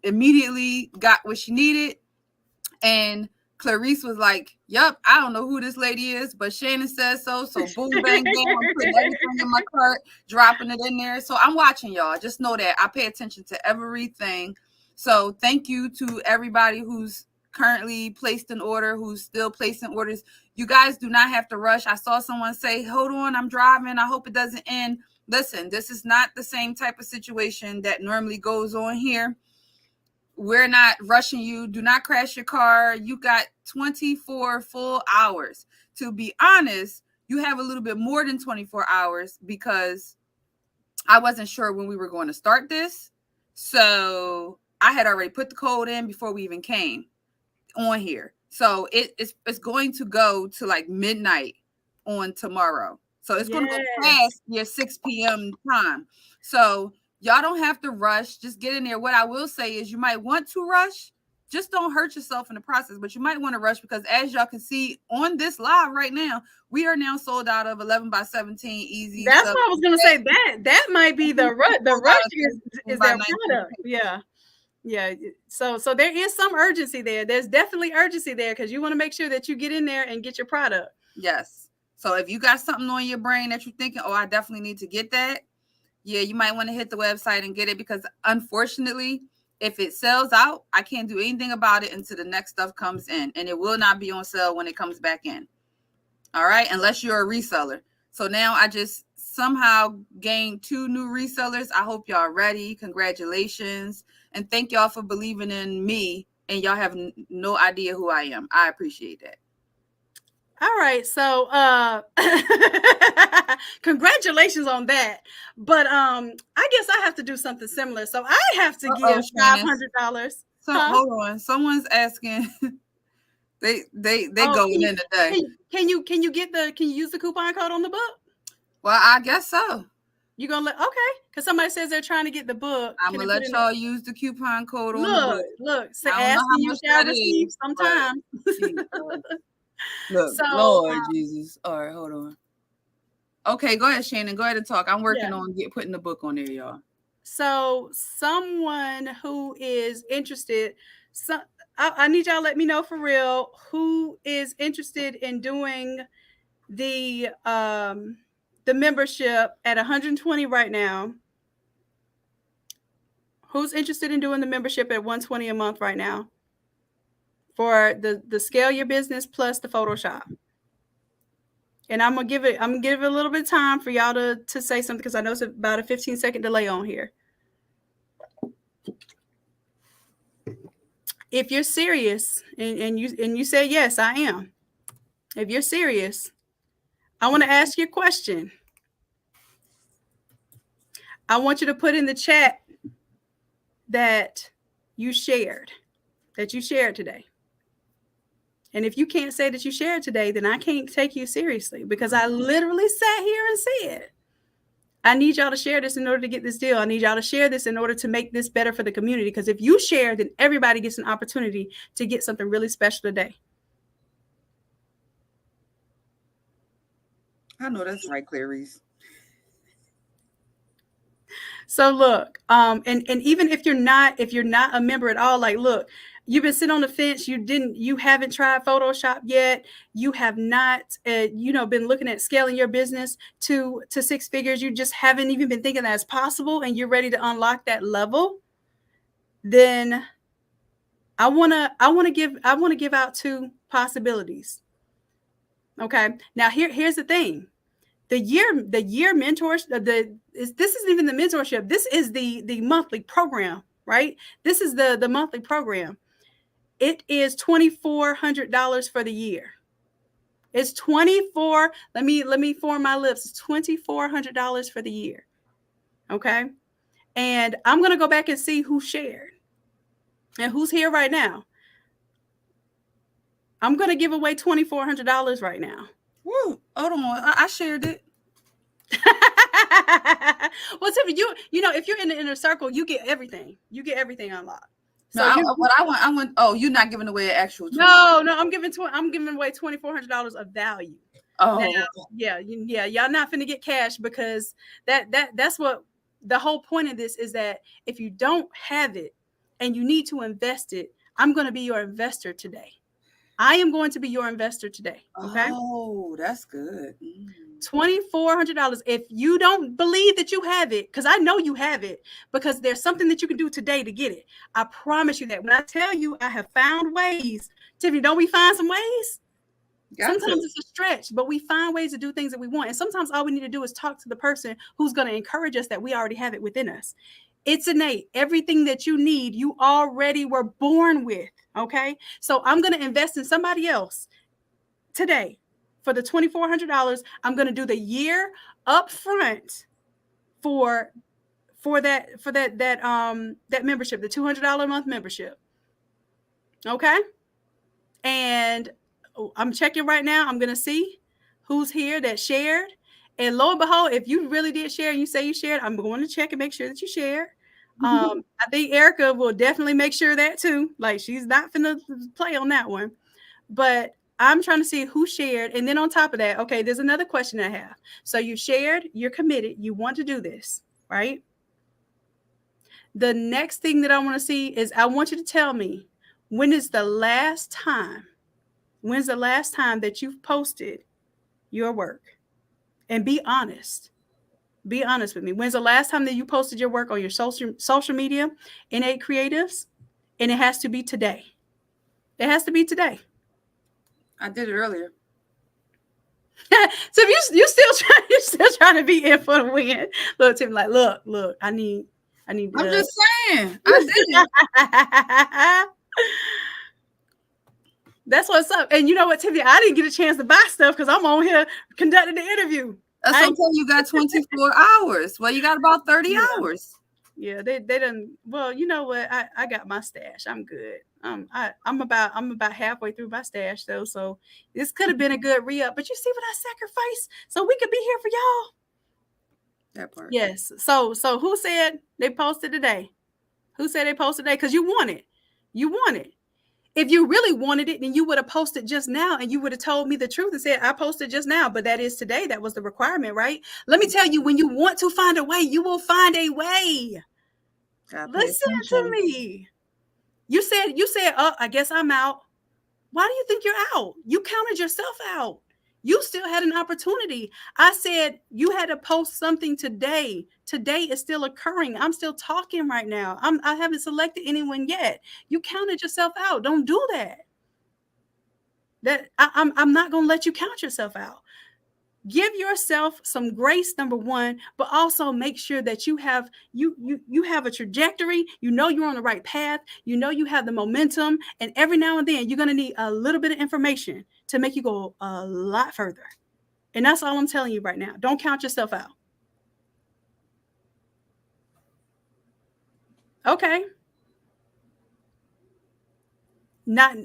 Speaker 2: immediately got what she needed. And Clarice was like, yep, I don't know who this lady is, but Shanon says so. So boom, bang, bam, I'm putting everything in my cart, dropping it in there. So I'm watching y'all. Just know that I pay attention to everything. So thank you to everybody who's currently placed an order, who's still placing orders. You guys do not have to rush. I saw someone say, hold on, I'm driving. I hope it doesn't end. Listen, this is not the same type of situation that normally goes on here. We're not rushing you. Do not crash your car. You got 24 full hours. To be honest, you have a little bit more than 24 hours because I wasn't sure when we were going to start this. So I had already put the code in before we even came on here. So it's going to go to like midnight on tomorrow. So it's going to go past your 6 p.m. time. So y'all don't have to rush. Just get in there. What I will say is you might want to rush. Just don't hurt yourself in the process, but you might want to rush because as y'all can see on this live right now, we are now sold out of 11 by 17 easy.
Speaker 1: That's what I was going to say. That might be the rush. The rush is their product. Yeah. Yeah. So there is some urgency there. There's definitely urgency there because you want to make sure that you get in there and get your product.
Speaker 2: Yes. So if you got something on your brain that you're thinking, oh, I definitely need to get that. Yeah, you might want to hit the website and get it because unfortunately, if it sells out, I can't do anything about it until the next stuff comes in and it will not be on sale when it comes back in. All right. Unless you're a reseller. So now I just somehow gained 2 new resellers. I hope y'all are ready. Congratulations. And thank y'all for believing in me. And y'all have no idea who I am. I appreciate that.
Speaker 1: All right. So congratulations on that. But I guess I have to do something similar. So I have to give $500.
Speaker 2: So hold on. Someone's asking. They going in today.
Speaker 1: Can you use the coupon code on the book?
Speaker 2: Well, I guess so.
Speaker 1: You gonna let because somebody says they're trying to get the book.
Speaker 2: I'm gonna let y'all use the coupon code on the book.
Speaker 1: Look, so asking you shall receive sometime.
Speaker 2: Look, so, Lord Jesus. All right, hold on. Okay, go ahead, Shanon. Go ahead and talk. I'm working on putting the book on there, y'all.
Speaker 1: So someone who is interested, I need y'all to let me know for real who is interested in doing the membership at 120 right now. Who's interested in doing the membership at 120 a month right now? For the Scale Your Business plus the Photoshop. And I'm gonna give it a little bit of time for y'all to say something because I know it's about a 15-second delay on here. If you're serious and you say yes, I am. If you're serious, I want to ask you a question. I want you to put in the chat that you shared today. And if you can't say that you shared today, then I can't take you seriously because I literally sat here and said, I need y'all to share this in order to get this deal. I need y'all to share this in order to make this better for the community. Because if you share, then everybody gets an opportunity to get something really special today.
Speaker 2: I know that's right, Clarice.
Speaker 1: So look, and even if you're not a member at all, like look, you've been sitting on the fence. You haven't tried Photoshop yet. You have not, been looking at scaling your business to 6 figures. You just haven't even been thinking that's possible, and you're ready to unlock that level. Then I want to give out 2 possibilities. Okay. Now here's the thing. The year mentors, this isn't even the mentorship. This is the monthly program, right? This is the monthly program. It is $2,400 for the year. It's $24. Let me form my lips. It's $2,400 for the year. Okay. And I'm going to go back and see who shared. And who's here right now? I'm going to give away $2,400 right now.
Speaker 2: Woo, hold on. I shared it.
Speaker 1: Well, Tiffany, you know, if you're in the inner circle, you get everything. You get everything unlocked. So
Speaker 2: No, I want. Oh, you're not giving away an actual.
Speaker 1: no, I'm giving away $2,400 of value.
Speaker 2: Oh,
Speaker 1: now, yeah, y'all not finna get cash, because that's what the whole point of this is, that if you don't have it and you need to invest it, I'm going to be your investor today. I am going to be your investor today. Okay.
Speaker 2: Oh, that's good.
Speaker 1: $2,400. If you don't believe that you have it, because I know you have it, because there's something that you can do today to get it. I promise you that. When I tell you I have found ways, Tiffany, don't we find some ways? Sometimes it's a stretch, but we find ways to do things that we want. And sometimes all we need to do is talk to the person who's going to encourage us that we already have it within us. It's innate. Everything that you need, you already were born with. Okay. So I'm going to invest in somebody else today for the $2,400. I'm going to do the year up front for that membership, the $200 a month membership. Okay. And I'm checking right now. I'm going to see who's here that shared. And lo and behold, if you really did share and you say you shared, I'm going to check and make sure that you shared. I think Erica will definitely make sure that too. Like, she's not finna play on that one. But I'm trying to see who shared. And then on top of that, okay, there's another question I have. So you shared, you're committed, you want to do this, right? The next thing that I want to see is, I want you to tell me, when's the last time that you've posted your work? And be honest. Be honest with me. When's the last time that you posted your work on your social media, Innate Creatives? And it has to be today. It has to be today.
Speaker 2: I did it earlier.
Speaker 1: So if you're still trying to be in for the win. Look, Tim, like, look, I need
Speaker 2: I'm just saying. I did it.
Speaker 1: That's what's up. And you know what, Tiffany? I didn't get a chance to buy stuff because I'm on here conducting the interview.
Speaker 2: That's okay. You got 24 hours. Well, you got about 30 hours.
Speaker 1: Yeah, they done. Well, you know what? I got my stash. I'm good. I'm about halfway through my stash though. So this could have been a good re-up. But you see what I sacrificed so we could be here for y'all.
Speaker 2: That part.
Speaker 1: Yes. So who said they posted today? Who said they posted today? Because you want it. You want it. If you really wanted it, then you would have posted just now, and you would have told me the truth and said, I posted just now, but that is today. That was the requirement, right? Let me tell you, when you want to find a way, you will find a way. Listen to me. You said, oh, I guess I'm out. Why do you think you're out? You counted yourself out. You still had an opportunity. I said you had to post something today. Today is still occurring. I'm still talking right now. I haven't selected anyone yet. You counted yourself out. Don't do that. I'm not going to let you count yourself out. Give yourself some grace, number one, but also make sure that you have a trajectory. You know you're on the right path. You know you have the momentum. And every now and then you're going to need a little bit of information to make you go a lot further. And that's all I'm telling you right now. Don't count yourself out. Okay. Not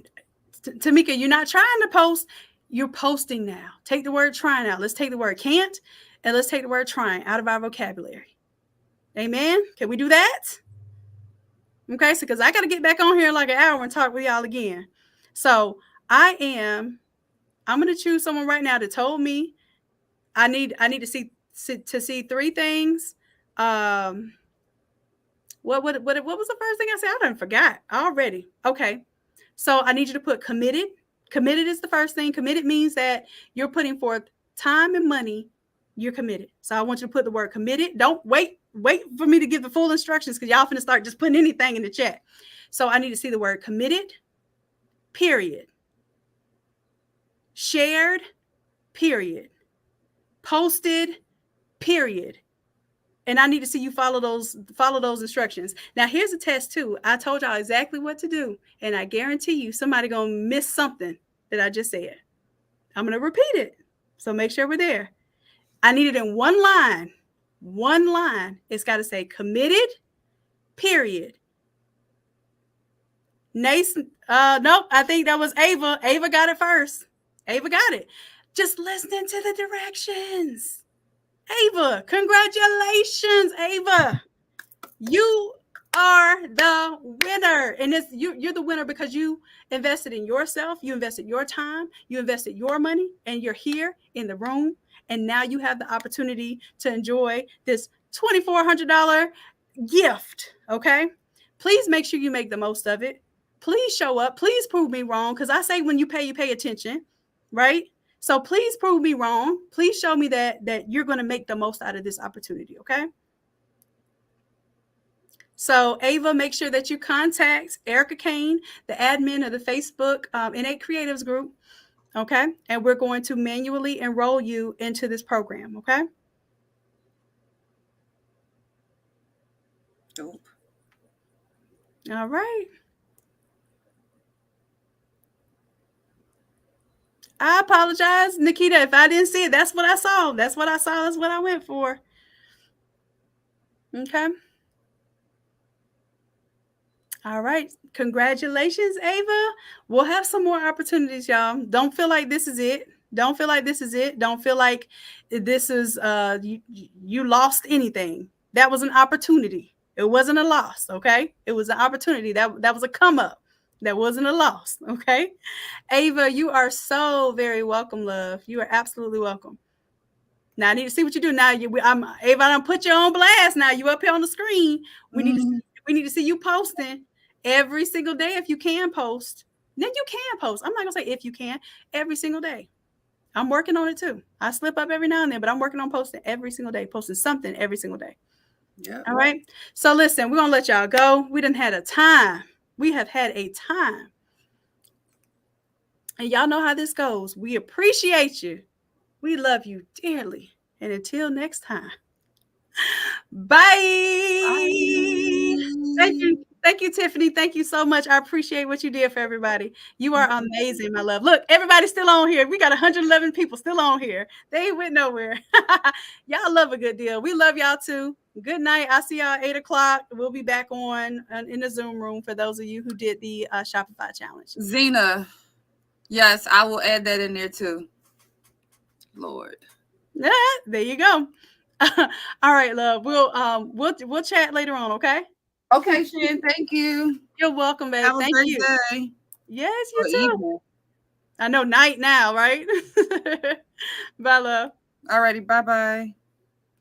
Speaker 1: Tamika, you're not trying to post. You're posting now. Take the word trying out. Let's take the word can't and let's take the word trying out of our vocabulary. Amen. Can we do that? Okay. So, because I got to get back on here in like an hour and talk with y'all again. So I'm going to choose someone right now that told me I need to see three things. What was the first thing I said? I done forgot already. Okay. So I need you to put committed. Committed is the first thing. Committed means that you're putting forth time and money. You're committed. So I want you to put the word committed. Don't wait for me to give the full instructions, because y'all finna start just putting anything in the chat. So I need to see the word committed, period. Shared, period. Posted, period. And I need to see you follow those instructions. Now, here's a test too. I told y'all exactly what to do. And I guarantee you somebody going to miss something that I just said. I'm going to repeat it. So make sure we're there. I need it in one line. One line. It's got to say committed, period. Nace, nope, I think that was Ava. Ava got it first. Ava got it. Just listening to the directions. Ava, congratulations, Ava. You are the winner. And you're the winner because you invested in yourself, you invested your time, you invested your money, and you're here in the room. And now you have the opportunity to enjoy this $2,400 gift. Okay. Please make sure you make the most of it. Please show up. Please prove me wrong. Because I say when you pay attention, right? So please prove me wrong. Please show me that you're going to make the most out of this opportunity. Okay. So Ava, make sure that you contact Erica Kane, the admin of the Facebook Innate Creatives group. Okay. And we're going to manually enroll you into this program. Okay.
Speaker 2: Dope.
Speaker 1: All right. I apologize, Nikita, if I didn't see it. That's what I saw. That's what I saw. That's what I went for. Okay. All right. Congratulations, Ava. We'll have some more opportunities, y'all. Don't feel like this is it. Don't feel like this is it. Don't feel like this is you lost anything. That was an opportunity. It wasn't a loss, okay? It was an opportunity. That was a come up. That wasn't a loss, okay? Ava, you are so very welcome, love. You are absolutely welcome. Now I need to see what you do. Now Ava, I don't put you on blast. Now you up here on the screen. We need to see you posting every single day if you can post. Then you can post. I'm not gonna say if you can, every single day. I'm working on it too. I slip up every now and then, but I'm working on posting every single day, posting something every single day.
Speaker 2: Yeah.
Speaker 1: All right. So listen, we're gonna let y'all go. We done had a time. We have had a time. And y'all know how this goes. We appreciate you. We love you dearly. And until next time. Bye. Thank you. Thank you, Tiffany. Thank you so much. I appreciate what you did for everybody. You are amazing, my love. Look, everybody's still on here. We got 111 people still on here. They ain't went nowhere. Y'all love a good deal. We love y'all too. Good night. I'll see y'all at 8 o'clock. We'll be back on in the Zoom room for those of you who did the Shopify challenge.
Speaker 2: Zena, yes, I will add that in there too. Lord.
Speaker 1: There you go. All right, love. We'll chat later on, okay?
Speaker 2: Okay, Shan, thank you.
Speaker 1: You're welcome, babe.
Speaker 2: Have a great
Speaker 1: you.
Speaker 2: day.
Speaker 1: Yes, you
Speaker 2: Or
Speaker 1: too.
Speaker 2: evening.
Speaker 1: I know night now, right? Bye, love.
Speaker 2: Alrighty, bye-bye.